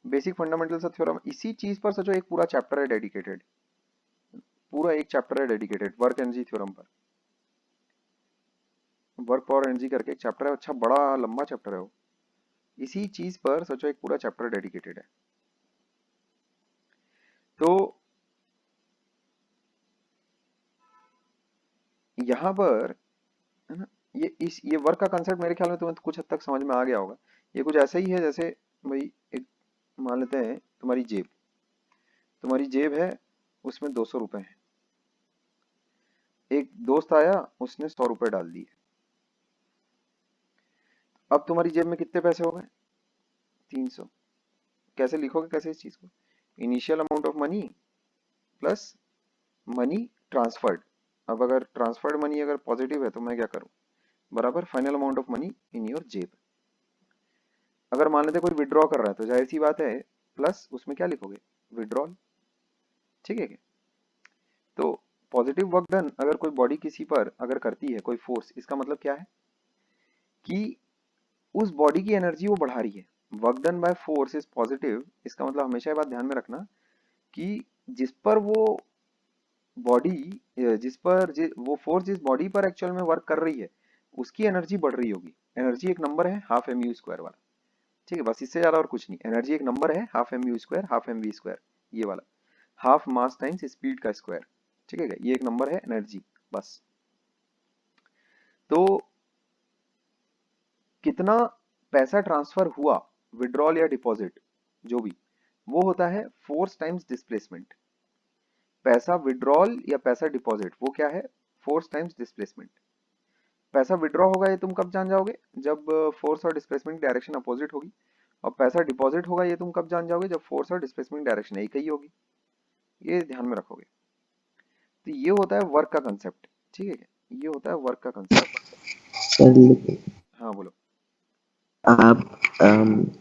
basic fundamental सा थ्योरम। इसी चीज पर सोचो एक पूरा चैप्टर है डेडिकेटेड, पूरा एक चैप्टर है डेडिकेटेड वर्क एनर्जी थ्योरम पर, वर्क पावर एनर्जी करके एक चैप्टर है, अच्छा बड़ा लंबा चैप्टर है वो, इसी चीज पर सोचो एक पूरा चैप्टर डेडिकेटेड है। तो यहाँ पर है ना, ये वर्क का कंसेप्ट मेरे ख्याल में तुम्हें कुछ हद तक समझ में आ गया होगा। ये कुछ ऐसा ही है जैसे भाई एक मान लेते हैं तुम्हारी जेब है, उसमें 200 रुपए हैं, एक दोस्त आया उसने 100 रुपए डाल दिए, अब तुम्हारी जेब में कितने पैसे हो गए? 300। कैसे लिखोगे, कैसे इस चीज को? Initial amount of money plus money transferred. अब अगर ट्रांसफर्ड मनी अगर पॉजिटिव है तो मैं क्या करूं, बराबर final amount of money in your जेब। अगर मान लेते कोई विड्रॉ कर रहा है तो जाहिर सी बात है प्लस उसमें क्या लिखोगे, विड्रॉल, ठीक है क्या? तो पॉजिटिव वर्क डन अगर कोई बॉडी किसी पर अगर करती है कोई फोर्स, इसका मतलब क्या है कि उस बॉडी की एनर्जी वो बढ़ा रही है। Work done by force is positive, इसका मतलब हमेशा ये बात ध्यान में रखना कि जिस पर वो बॉडी वो फोर्स जिस बॉडी पर एक्चुअल में वर्क कर रही है उसकी एनर्जी बढ़ रही होगी। एनर्जी एक नंबर है हाफ एम यू स्क्वायर वाला, ठीक है, बस इससे ज्यादा और कुछ नहीं। एनर्जी एक नंबर है half M U square half M V square, ये वाला हाफ मास टाइम्स स्पीड का स्क्वायर, ठीक है, ये एक नंबर है एनर्जी बस। तो कितना पैसा ट्रांसफर हुआ, विड्रॉल या डिपॉजिट जो भी, वो होता है फोर्स टाइम्स डिस्प्लेसमेंट। पैसा विड्रॉल या पैसा डिपॉजिट वो क्या है, फोर्स टाइम्स डिस्प्लेसमेंट। पैसा विड्रॉ होगा ये तुम कब जान जाओगे, जब फोर्स और डिस्प्लेसमेंट डायरेक्शन अपोजिट होगी, और पैसा डिपॉजिट होगा ये तुम कब जान जाओगे, जब फोर्स और डिस्प्लेसमेंट डायरेक्शन एक ही होगी। ये ध्यान में रखोगे। तो ये होता है वर्क का कंसेप्ट, ठीक है, ये होता है वर्क का कंसेप्ट। सर हाँ बोलो। आप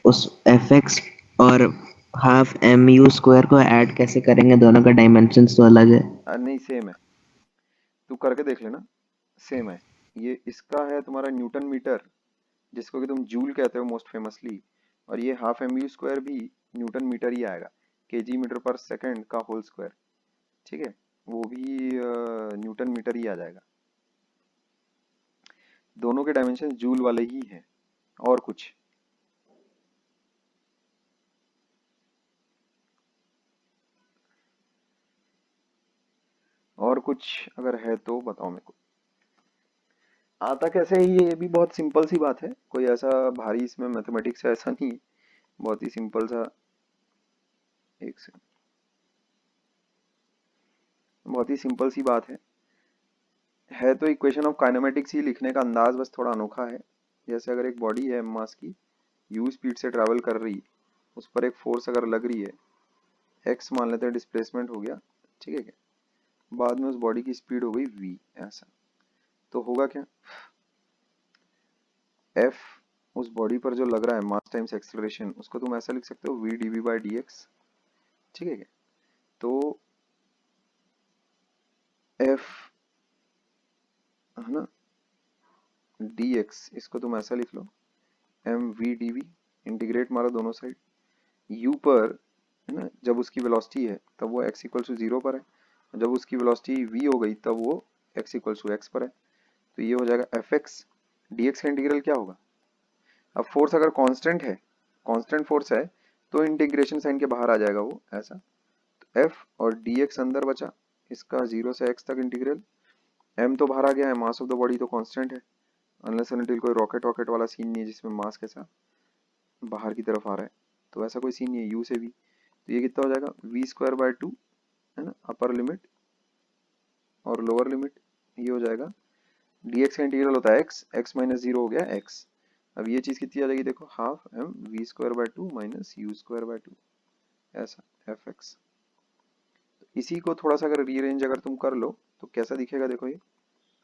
उस एफ एक्स और हाफ एम यू स्क्वायर को ऐड कैसे करेंगे, दोनों का डायमेंशंस तो अलग है। नहीं सेम है, तू करके देख लेना, सेम है। ये इसका है तुम्हारा न्यूटन मीटर, जिसको कि तुम जूल कहते हो मोस्ट फेमसली, और ये हाफ एम यू स्क्वायर भी न्यूटन मीटर ही आएगा, केजी मीटर पर सेकंड का होल स्क्वायर, ठीक है, वो भी न्यूटन मीटर ही आ जाएगा। दोनों के डायमेंशन जूल वाले ही हैं, और कुछ अगर है तो बताओ मेरे को। आता कैसे है ये भी बहुत सिंपल सी बात है, कोई ऐसा भारी इसमें मैथमेटिक्स ऐसा नहीं है, बहुत ही सिंपल सा, एक से बहुत ही सिंपल सी बात है तो इक्वेशन ऑफ काइनेमेटिक्स ही, लिखने का अंदाज बस थोड़ा अनोखा है। जैसे अगर एक बॉडी है मास की, यू स्पीड से ट्रैवल कर रही है, उस पर एक फोर्स अगर लग रही है, एक्स मान लेते हैं डिस्प्लेसमेंट हो गया, ठीक है क्या, बाद में उस बॉडी की स्पीड हो गई वी, ऐसा तो होगा क्या, एफ उस बॉडी पर जो लग रहा है मास टाइम्स एक्सेलरेशन, उसको तुम ऐसा लिख सकते हो V D V by D X, ठीक है क्या, तो एफ है ना डी एक्स, इसको तुम ऐसा लिख लो M V D V, integrate मारो दोनों साइड, यू पर है ना, जब उसकी वेलोसिटी है तब वो x इक्वल टू 0 पर है, जब उसकी वेलोसिटी v हो गई तब वो x इक्वल टू x पर है, तो ये हो जाएगा एफ एक्स डी एक्स का इंटीग्रल क्या होगा। अब फोर्स अगर कांस्टेंट है, कांस्टेंट फोर्स है, तो इंटीग्रेशन साइन के बाहर आ जाएगा वो ऐसा, तो एफ और डी एक्स अंदर बचा, इसका 0 से x तक इंटीग्रल, m तो बाहर आ गया है, मास ऑफ द बॉडी तो कांस्टेंट है, अनलेस अनटिल कोई रॉकेट वॉकेट वाला सीन नहीं है जिसमें मास के साथ बाहर की तरफ आ रहा है, तो ऐसा कोई सीन नहीं है, u से भी, तो ये कितना हो जाएगा वी स्क्वायर बाय 2 है ना, अपर लिमिट और लोअर लिमिट, ये हो जाएगा dx का इंटीग्रल होता है x, x माइनस 0 हो गया x, अब ये चीज कितनी आ जाएगी देखो, half M V square by 2 minus U square by 2, ऐसा एफ एक्स। इसी को थोड़ा सा अगर रीअरेंज अगर तुम कर लो तो कैसा दिखेगा देखो, ये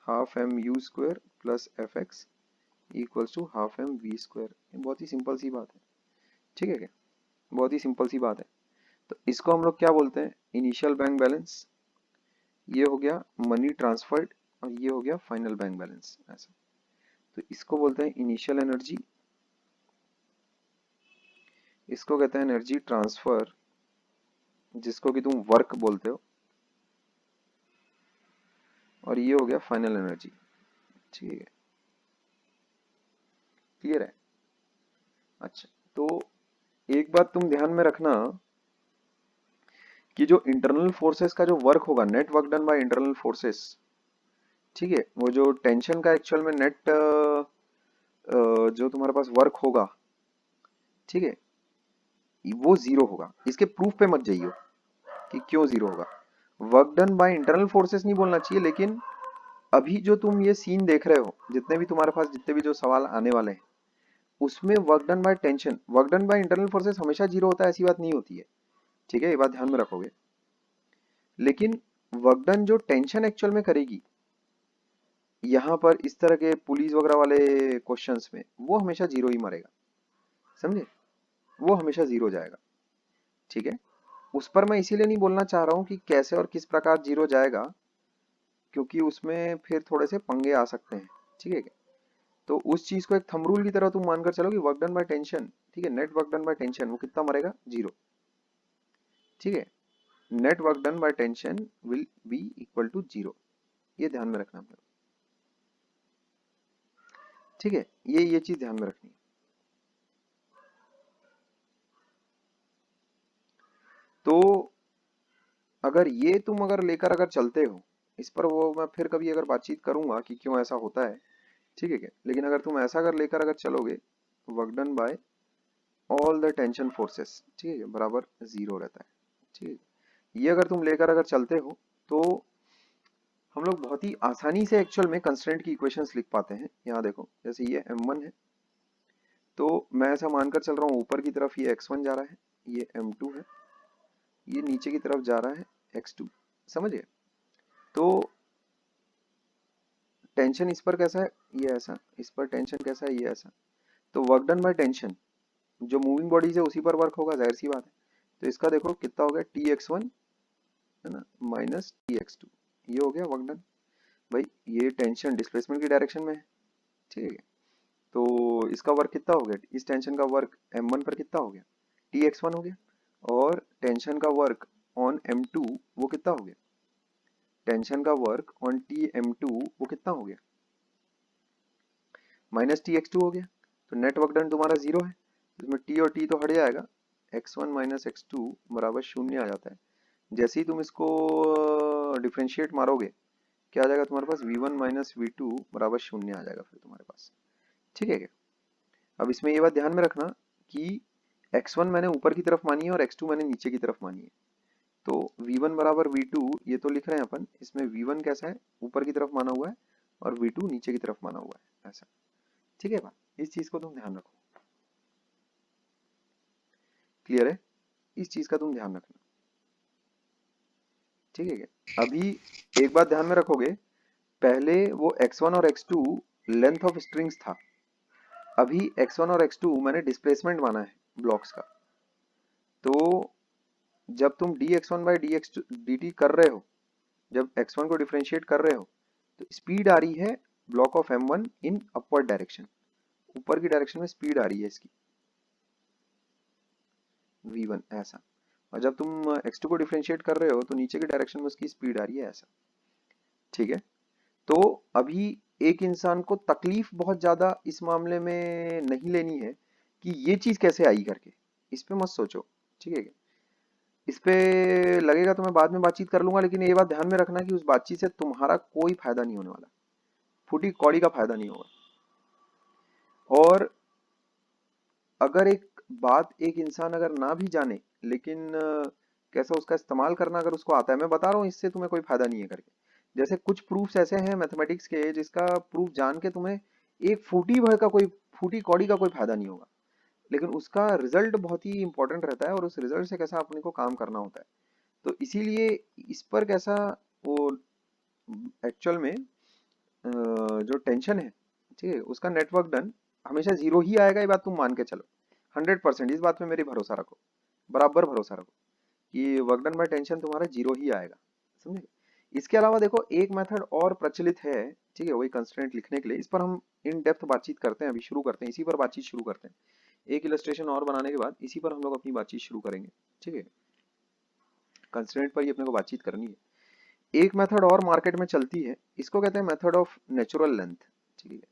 half M U square plus F X equals to half M V square. बहुत ही सिंपल सी बात है, ठीक है क्या? बहुत ही सिंपल सी बात है। तो इसको हम लोग क्या बोलते हैं? इनिशियल बैंक बैलेंस, ये हो गया मनी ट्रांसफर्ड, और ये हो गया फाइनल बैंक बैलेंस, ऐसा। तो इसको बोलते हैं इनिशियल एनर्जी, इसको कहते हैं एनर्जी ट्रांसफर, जिसको कि तुम वर्क बोलते हो, और ये हो गया फाइनल एनर्जी, ठीक है? क्लियर है? अच्छा, तो एक बात तुम ध्यान में रखना कि जो इंटरनल फोर्सेस का जो वर्क होगा, net work done bye internal forces, ठीक है, वो जो टेंशन का एक्चुअल में नेट जो तुम्हारे पास वर्क होगा, ठीक है, वो जीरो होगा। इसके प्रूफ पे मत जाइयो कि क्यों जीरो होगा। Work done bye internal forces नहीं बोलना चाहिए, लेकिन अभी जो तुम ये सीन देख रहे हो, जितने भी तुम्हारे पास जितने भी जो सवाल आने वाले हैं, उसमें work done by tension, work done bye internal forces हमेशा जीरो होता है, ऐसी बात नहीं होती है, ठीक है? ये बात ध्यान में रखोगे। लेकिन वर्क डन जो टेंशन एक्चुअल में करेगी यहाँ पर इस तरह के पुलिस वगैरह वाले क्वेश्चंस में, वो हमेशा जीरो ही मरेगा, समझे? वो हमेशा जीरो जाएगा, ठीक है? उस पर मैं इसीलिए नहीं बोलना चाह रहा हूँ कि कैसे और किस प्रकार जीरो जाएगा, क्योंकि उसमें फिर थोड़े से पंगे आ सकते हैं, ठीक है? तो उस चीज को एक थंब रूल की तरह तुम मानकर चलो कि वर्क डन बाय टेंशन, ठीक है, net work done by tension वो कितना मरेगा? जीरो, ठीक है? Net work done by tension will be equal to zero, ये ध्यान में रखना है, ठीक है? ये चीज ध्यान में रखनी है। तो अगर ये तुम अगर लेकर अगर चलते हो, इस पर वो मैं फिर कभी अगर बातचीत करूंगा कि क्यों ऐसा होता है, ठीक है क्या? लेकिन अगर तुम ऐसा अगर लेकर अगर चलोगे, work done bye all the tension forces, ठीक है, बराबर जीरो रहता है, ठीक है? ये अगर तुम लेकर अगर चलते हो, तो हम लोग बहुत ही आसानी से एक्चुअल में कंस्ट्रेंट की इक्वेशंस लिख पाते हैं। यहाँ देखो, जैसे ये m1 है, तो मैं ऐसा मानकर चल रहा हूँ ऊपर की तरफ ये x1 जा रहा है, ये m2 है, ये नीचे की तरफ जा रहा है x2, समझिए? तो टेंशन इस पर कैसा है? ये ऐसा। इस पर टेंशन कैसा है? ये ऐसा। तो वर्क डन बाय टेंशन जो मूविंग बॉडीज है उसी पर वर्क होगा, जाहिर सी बात है। तो इसका देखो कितना हो गया, tx1 है ना माइनस tx2, ये हो गया वर्क डन। भाई ये टेंशन डिस्प्लेसमेंट की डायरेक्शन में है, ठीक है? तो इसका वर्क कितना हो गया? इस टेंशन का वर्क m1 पर कितना हो गया? tx1 हो गया। और टेंशन का वर्क ऑन m2 वो कितना हो गया? टेंशन का वर्क ऑन tm2 वो कितना हो गया? माइनस tx2 हो गया। तो नेट वर्क डन तुम्हारा जीरो है, इसमें t और t तो हट जाएगा, x1 माइनस x2 बराबर शून्य आ जाता है। जैसे ही तुम इसको डिफ्रेंशिएट मारोगे, क्या आ जाएगा तुम्हारे पास? v1 माइनस v2 बराबर शून्य आ जाएगा फिर तुम्हारे पास, ठीक है क्या? अब इसमें ये बात ध्यान में रखना कि x1 मैंने ऊपर की तरफ मानी है और x2 मैंने नीचे की तरफ मानी है। तो v1 बराबर v2 ये तो लिख रहे हैं अपन, इसमें v1 कैसा है? ऊपर की तरफ माना हुआ है, और v2 नीचे की तरफ माना हुआ है, ऐसा, ठीक है बात? इस चीज को तुम ध्यान रखो, क्लियर है? इस चीज का तुम ध्यान रखना, ठीक है क्या? अभी एक बात ध्यान में रखोगे, पहले वो x1 और x2 लेंथ ऑफ स्ट्रिंग्स था, अभी x1 और x2 मैंने डिस्प्लेसमेंट माना है ब्लॉक्स का। तो जब तुम dx1 बाई dt कर रहे हो, जब x1 को डिफरेंशिएट कर रहे हो, तो स्पीड आ रही है block of m1 in upward direction, ऊपर की डायरेक्शन में स्पीड आ रही है इसकी v1, ऐसा। और जब तुम x2 को डिफरेंशिएट कर रहे हो तो नीचे की डायरेक्शन में उसकी स्पीड आ रही है, ऐसा, ठीक है? तो अभी एक इंसान को तकलीफ बहुत ज्यादा इस मामले में नहीं लेनी है कि ये चीज कैसे आई करके, इस पे मत सोचो, ठीक है? इस पे लगेगा तो मैं बाद में बातचीत कर लूंगा, लेकिन ये बात ध्यान में रखना कि उस बातचीत से तुम्हारा कोई फायदा नहीं होने वाला, फूटी कौड़ी का फायदा नहीं होगा। और अगर एक बात एक इंसान अगर ना भी जाने, लेकिन कैसा उसका इस्तेमाल करना अगर उसको आता है, मैं बता रहा हूँ इससे तुम्हें कोई फायदा नहीं है करके। जैसे कुछ प्रूफ्स ऐसे हैं मैथमेटिक्स के जिसका प्रूफ जान के तुम्हें एक फूटी भर का कोई फूटी कौड़ी का कोई फायदा नहीं होगा, लेकिन उसका रिजल्ट बहुत ही इंपॉर्टेंट रहता है, और उस रिजल्ट से कैसा अपने को काम करना होता है। तो इसीलिए इस पर कैसा वो एक्चुअल में जो टेंशन है, ठीक है, उसका नेटवर्क डन हमेशा जीरो ही आएगा, ये बात तुम मान के चलो 100%। इस बात पे मेरी भरोसा रखो, बराबर भरोसा रखो कि वर्क डन बाय टेंशन तुम्हारा जीरो ही आएगा, समझे। इसके अलावा देखो एक मेथड और प्रचलित है, ठीक है, वही कंस्ट्रेंट लिखने के लिए। इस पर हम इन डेप्थ बातचीत करते हैं, अभी शुरू करते हैं, इसी पर बातचीत शुरू करते हैं। एक इलस्ट्रेशन और बनाने के बाद इसी पर हम लोग अपनी बातचीत शुरू करेंगे, ठीक है। कंस्ट्रेंट पर ही अपने को बातचीत करनी है। एक मेथड और मार्केट में चलती है, इसको कहते हैं मेथड ऑफ नेचुरल लेंथ, ठीक है।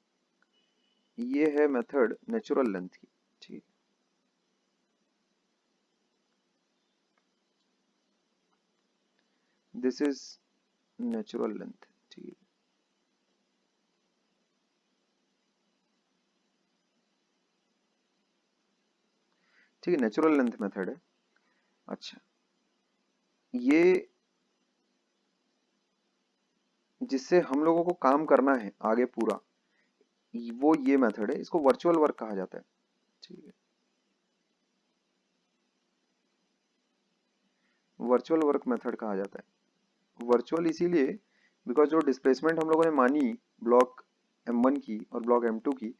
ये है मेथड नेचुरल लेंथ की, ठीक है, दिस इज नेचुरल लेंथ, ठीक है। ठीक है, नेचुरल लेंथ मेथड है। अच्छा, ये जिससे हम लोगों को काम करना है आगे पूरा, वो ये मेथड है, इसको वर्चुअल वर्क कहा जाता है, ठीक है। वर्चुअल वर्क मेथड कहा जाता है। वर्चुअल इसीलिए बिकॉज जो डिस्प्लेसमेंट हम लोगों ने मानी ब्लॉक M1 की और ब्लॉक M2 की,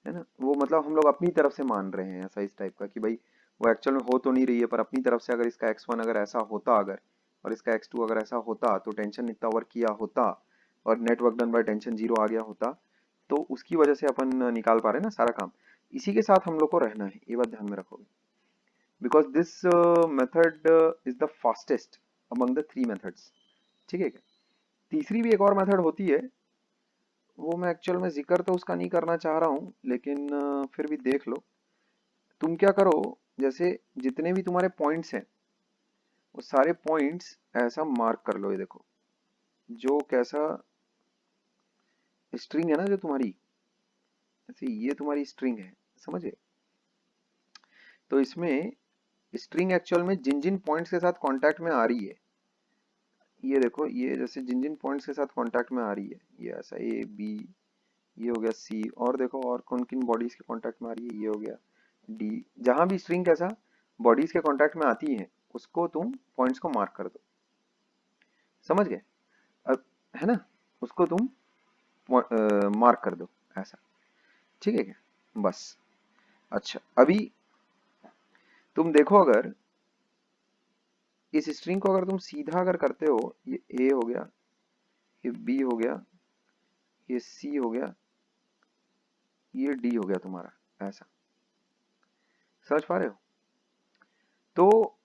है ना, वो मतलब हम लोग अपनी तरफ से मान रहे हैं ऐसा, इस टाइप का कि भाई वो एक्चुअल में हो तो नहीं रही है, पर अपनी तरफ से अगर इसका x1 अगर ऐसा होता अगर, और इसका x2 अगर ऐसा होता, तो टेंशन इतना वर्क किया होता और network done by tension zero आ गया होता, तो उसकी वजह से अपन निकाल पा रहे हैं ना सारा काम। इसी के साथ हम लोग को रहना है, ये बात ध्यान में रखोगे, because this method is the fastest among the three methods, ठीक है क्या। तीसरी भी एक और मेथड होती है, वो मैं एक्चुअल में जिक्र तो उसका नहीं करना चाह रहा हूँ, लेकिन फिर भी देख लो। तुम क्या करो, जैसे जितने भी तुम्हारे पॉइंट्स हैं वो सारे पॉइंट्स ऐसा मार्क कर लो, ये देखो जो कैसा स्ट्रिंग है ना जो तुम्हारी, ऐसे ये तुम्हारी स्ट्रिंग है, समझ गए। तो इसमें स्ट्रिंग एक्चुअल में जिन जिन पॉइंट्स के साथ कांटेक्ट में आ रही है, ये देखो, ये जैसे जिन जिन पॉइंट्स के साथ कांटेक्ट में आ रही है, ये ऐसा A B, ये हो गया C, और देखो और कौन किन बॉडीज के कांटेक्ट में आ रही है, ये हो गया D। जहां भी स्ट्रिंग कैसा बॉडीज के कांटेक्ट में आती है, उसको तुम पॉइंट्स को मार्क कर दो, समझ गए। अब है ना, उसको तुम मार्क कर दो ऐसा, ठीक है क्या, बस। अच्छा, अभी तुम देखो, अगर इस स्ट्रिंग को अगर तुम सीधा अगर करते हो, ये A हो गया, ये B हो गया, ये C हो गया, ये D हो गया तुम्हारा, ऐसा समझ पा रहे हो। तो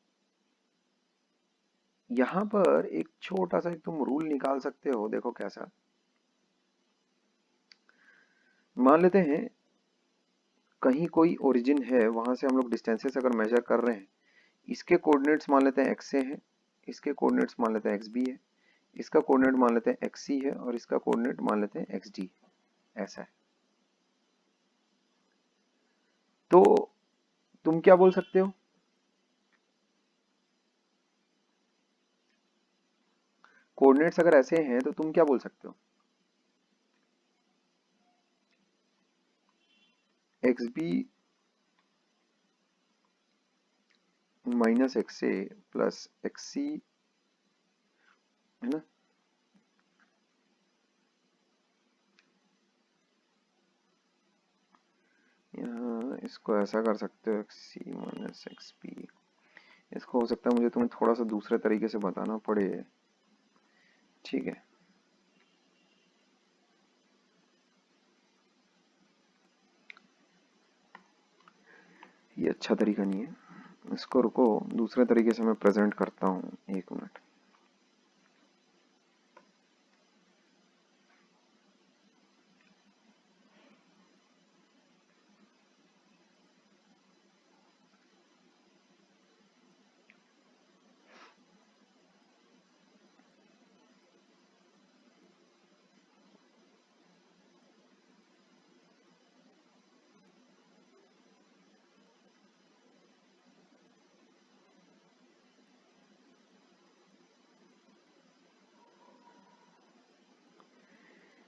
यहां पर एक छोटा सा एक तुम रूल निकाल सकते हो, देखो कैसा। मान लेते हैं कहीं कोई ओरिजिन है, वहां से हम लोग डिस्टेंसेस अगर मेजर कर रहे हैं, इसके कोऑर्डिनेट्स मान लेते हैं x से हैं, इसके कोऑर्डिनेट्स मान लेते हैं xb है, इसका कोऑर्डिनेट मान लेते हैं xc है, और इसका कोऑर्डिनेट मान लेते हैं xd, ऐसा है। तो तुम क्या बोल सकते हो, कोऑर्डिनेट्स अगर ऐसे हैं तो तुम क्या बोल सकते हो, xb माइनस एक्स ए प्लस xc, है ना। यहाँ इसको ऐसा कर सकते हो, xc माइनस xp। इसको हो सकता है मुझे तुम्हें थोड़ा सा दूसरे तरीके से बताना पड़े, ठीक है। ये अच्छा तरीका नहीं है, इसको रुको दूसरे तरीके से मैं प्रेजेंट करता हूँ, एक मिनट।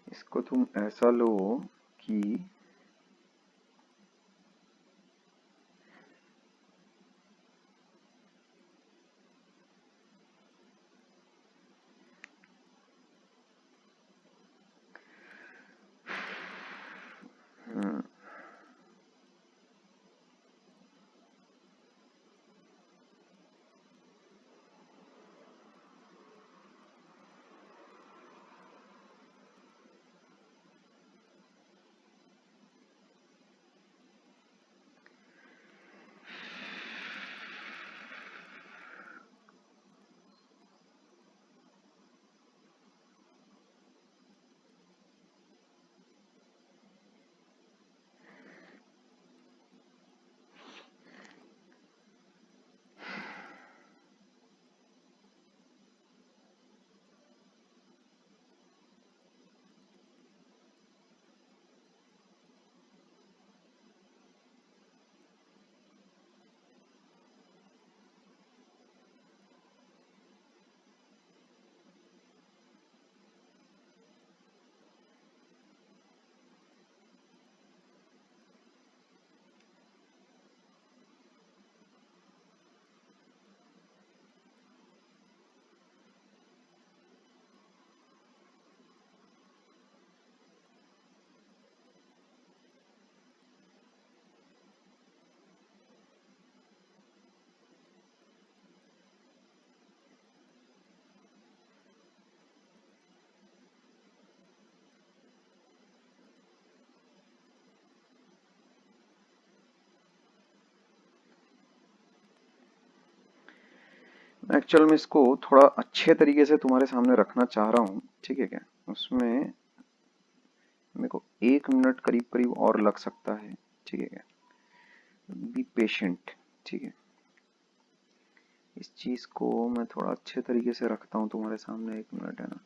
इसको तुम ऐसा लो कि एक्चुअल में इसको थोड़ा अच्छे तरीके से तुम्हारे सामने रखना चाह रहा हूँ, ठीक है क्या? उसमें मेरे को 1 मिनट करीब करीब और लग सकता है, ठीक है क्या? बी पेशेंट, ठीक है? इस चीज को मैं थोड़ा अच्छे तरीके से रखता हूँ तुम्हारे सामने, 1 मिनट, है ना?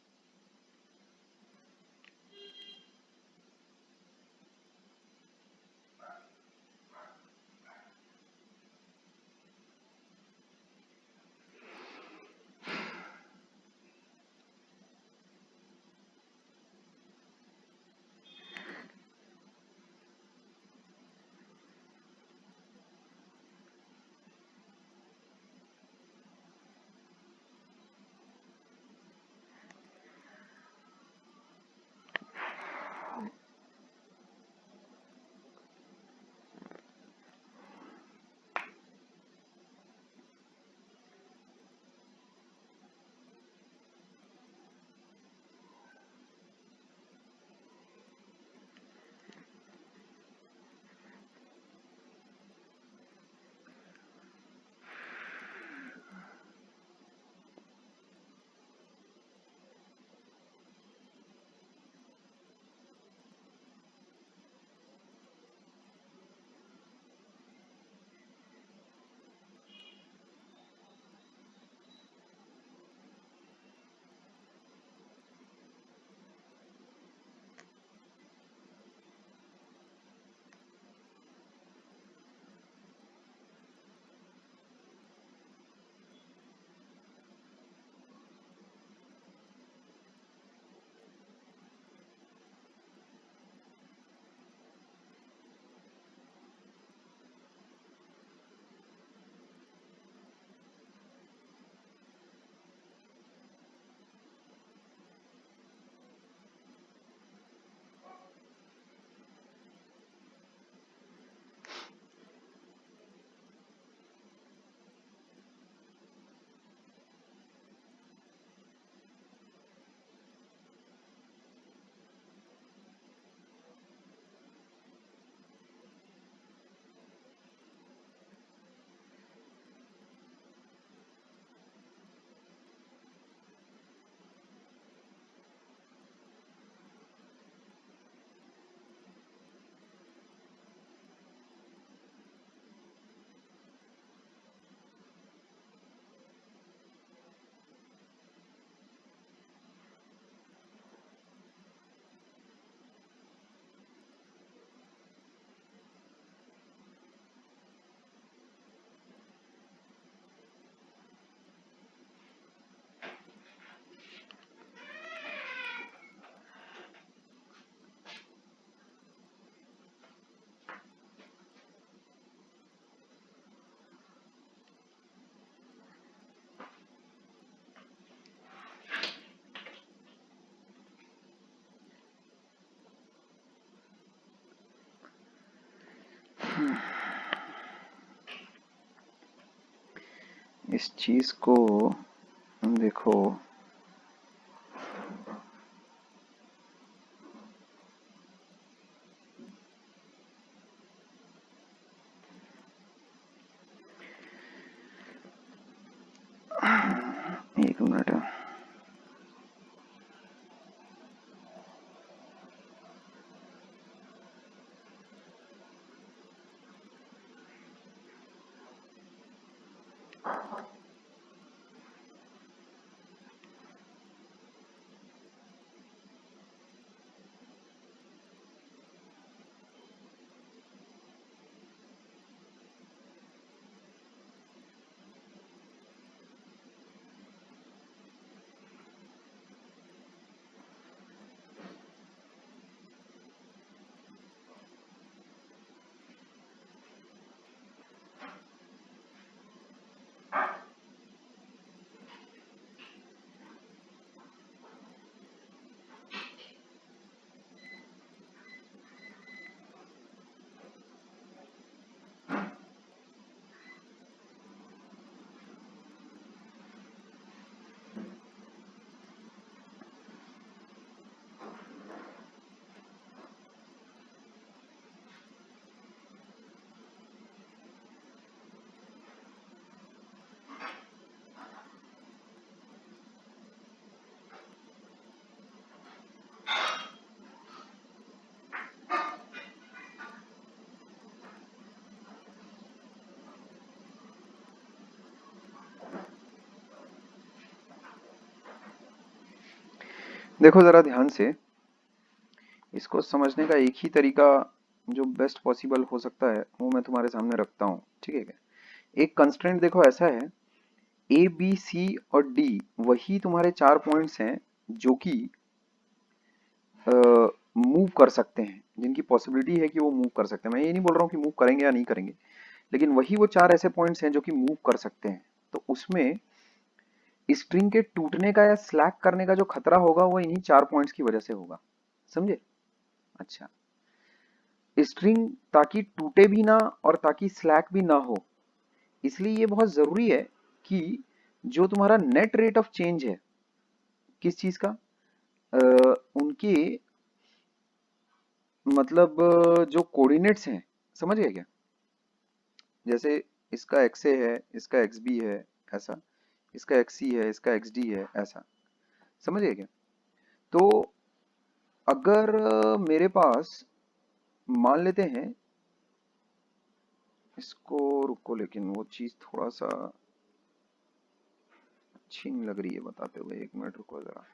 इस चीज को देखो, एक मिनट है। देखो जरा ध्यान से, इसको समझने का एक ही तरीका जो बेस्ट पॉसिबल हो सकता है वो मैं तुम्हारे सामने रखता हूँ, ठीक है क्या? एक कंस्ट्रेंट देखो ऐसा है, ए बी सी और डी वही तुम्हारे 4 पॉइंट्स हैं जो कि मूव कर सकते हैं, जिनकी पॉसिबिलिटी है कि वो मूव कर सकते हैं। मैं ये नहीं बोल रहा हूँ कि मूव करेंगे या नहीं करेंगे, लेकिन वही वो 4 ऐसे पॉइंट्स हैं जो कि मूव कर सकते हैं। तो उसमें स्ट्रिंग के टूटने का या स्लैक करने का जो खतरा होगा वो इन्हीं 4 पॉइंट्स की वजह से होगा, समझे? अच्छा, स्ट्रिंग ताकि टूटे भी ना और ताकि स्लैक भी ना हो, इसलिए ये बहुत जरूरी है कि जो तुम्हारा नेट रेट ऑफ चेंज है किस चीज का, उनके मतलब जो कोऑर्डिनेट्स हैं, समझ गए क्या? जैसे इसका एक्स ए है, इसका एक्स बी है, ऐसा, इसका एक्स सी है, इसका एक्स डी है, ऐसा, समझ गए क्या? तो अगर मेरे पास मान लेते हैं इसको, रुको, लेकिन वो चीज थोड़ा सा अच्छी नहीं लग रही है बताते हुए, एक मिनट रुको जरा।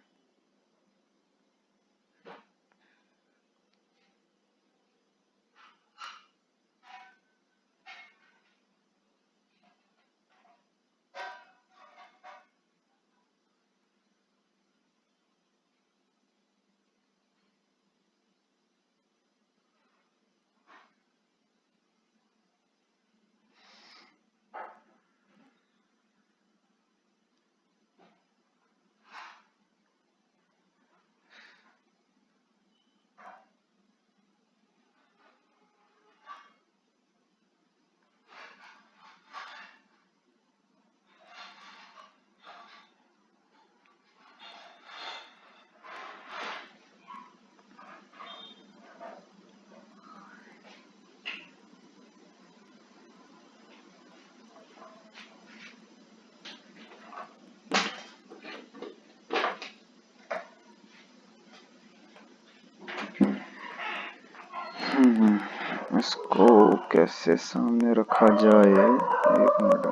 इसको कैसे सामने रखा जाए, एक मिनट।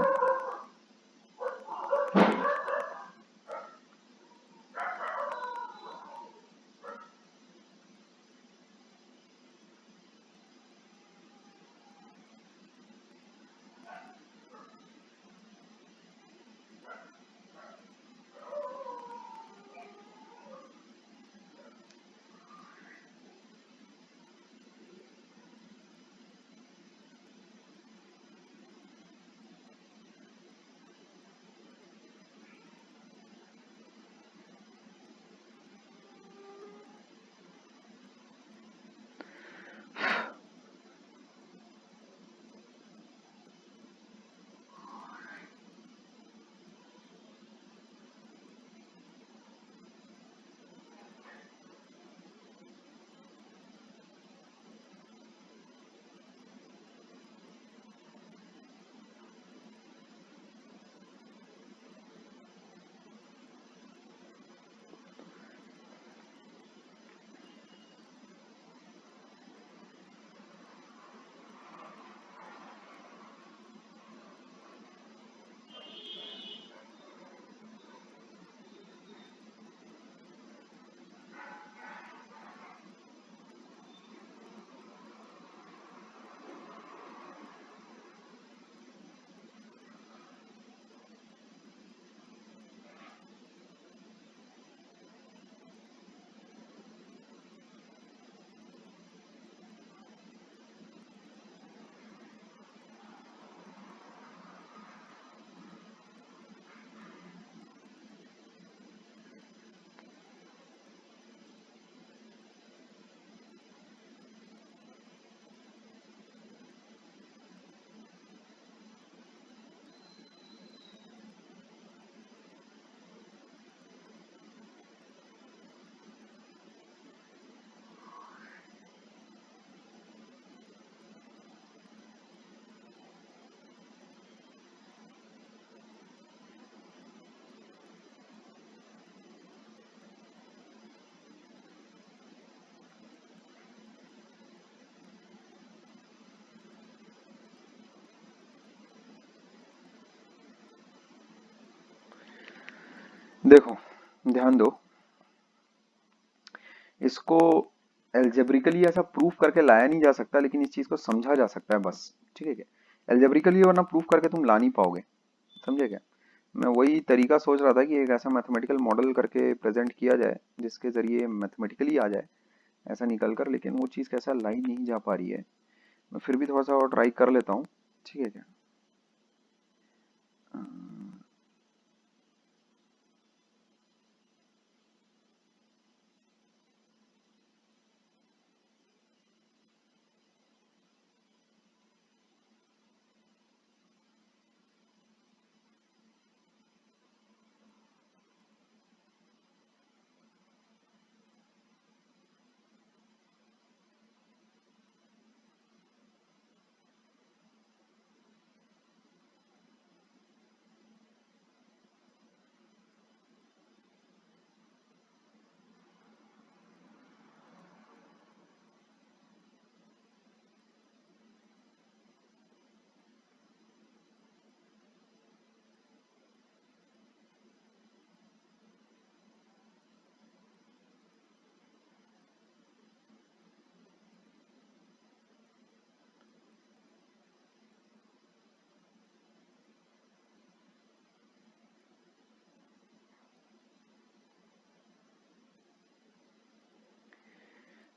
देखो, ध्यान दो, इसको एल्जेब्रिकली ऐसा प्रूफ करके लाया नहीं जा सकता, लेकिन इस चीज को समझा जा सकता है बस, ठीक है क्या? एल्जेब्रिकली वरना प्रूफ करके तुम ला नहीं पाओगे, समझे क्या? मैं वही तरीका सोच रहा था कि एक ऐसा मैथमेटिकल मॉडल करके प्रेजेंट किया जाए जिसके जरिए मैथमेटिकली आ जाए ऐसा निकल कर, लेकिन वो चीज़ कैसा लाई नहीं जा पा रही है। मैं फिर भी थोड़ा सा और ट्राई कर लेता हूँ, ठीक है क्या?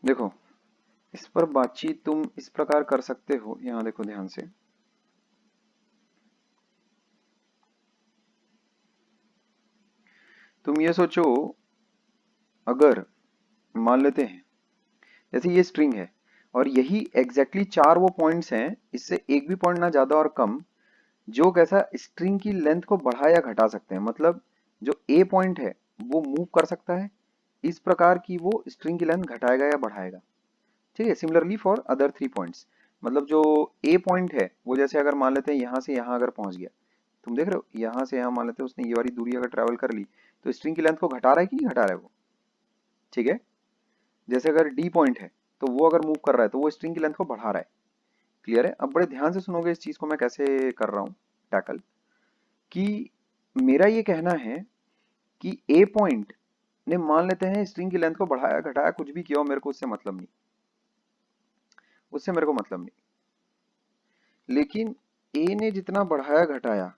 देखो, इस पर बातचीत तुम इस प्रकार कर सकते हो, यहाँ देखो ध्यान से। तुम ये सोचो, अगर मान लेते हैं जैसे ये स्ट्रिंग है और यही एग्जैक्टली चार वो पॉइंट्स हैं, इससे एक भी पॉइंट ना ज्यादा और कम, जो कैसा स्ट्रिंग की लेंथ को बढ़ा या घटा सकते हैं। मतलब जो ए पॉइंट है वो मूव कर सकता है इस प्रकार की वो स्ट्रिंग की लेंथ घटाएगा या बढ़ाएगा, ठीक है। Similarly for other three points, मतलब जो ए पॉइंट है वो जैसे अगर मान लेते हैं यहाँ से यहाँ अगर पहुंच गया, तुम देख रहे हो यहाँ से यहाँ मान लेते हैं उसने ये वाली दूरी अगर ट्रेवल कर ली, तो स्ट्रिंग की लेंथ को घटा रहा है कि नहीं घटा रहा है वो, ठीक है। जैसे अगर डी पॉइंट है तो वो अगर मूव कर रहा है तो वो स्ट्रिंग की लेंथ को बढ़ा रहा है। क्लियर है? अब बड़े ध्यान से सुनोगे इस चीज को मैं कैसे कर रहा हूँ टैकल, कि मेरा ये कहना है कि ए पॉइंट ने मान लेते हैं स्ट्रिंग की लेंथ को बढ़ाया घटाया कुछ भी किया हो, मेरे को उससे मतलब नहीं, उससे मेरे को मतलब नहीं। लेकिन ए ने जितना बढ़ाया घटाया,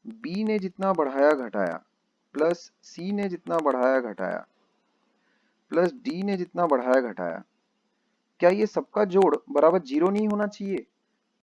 बी ने जितना बढ़ाया घटाया, प्लस सी ने जितना बढ़ाया घटाया, प्लस डी ने जितना बढ़ाया घटाया, क्या ये सबका जोड़ बराबर जीरो नहीं होना चाहिए?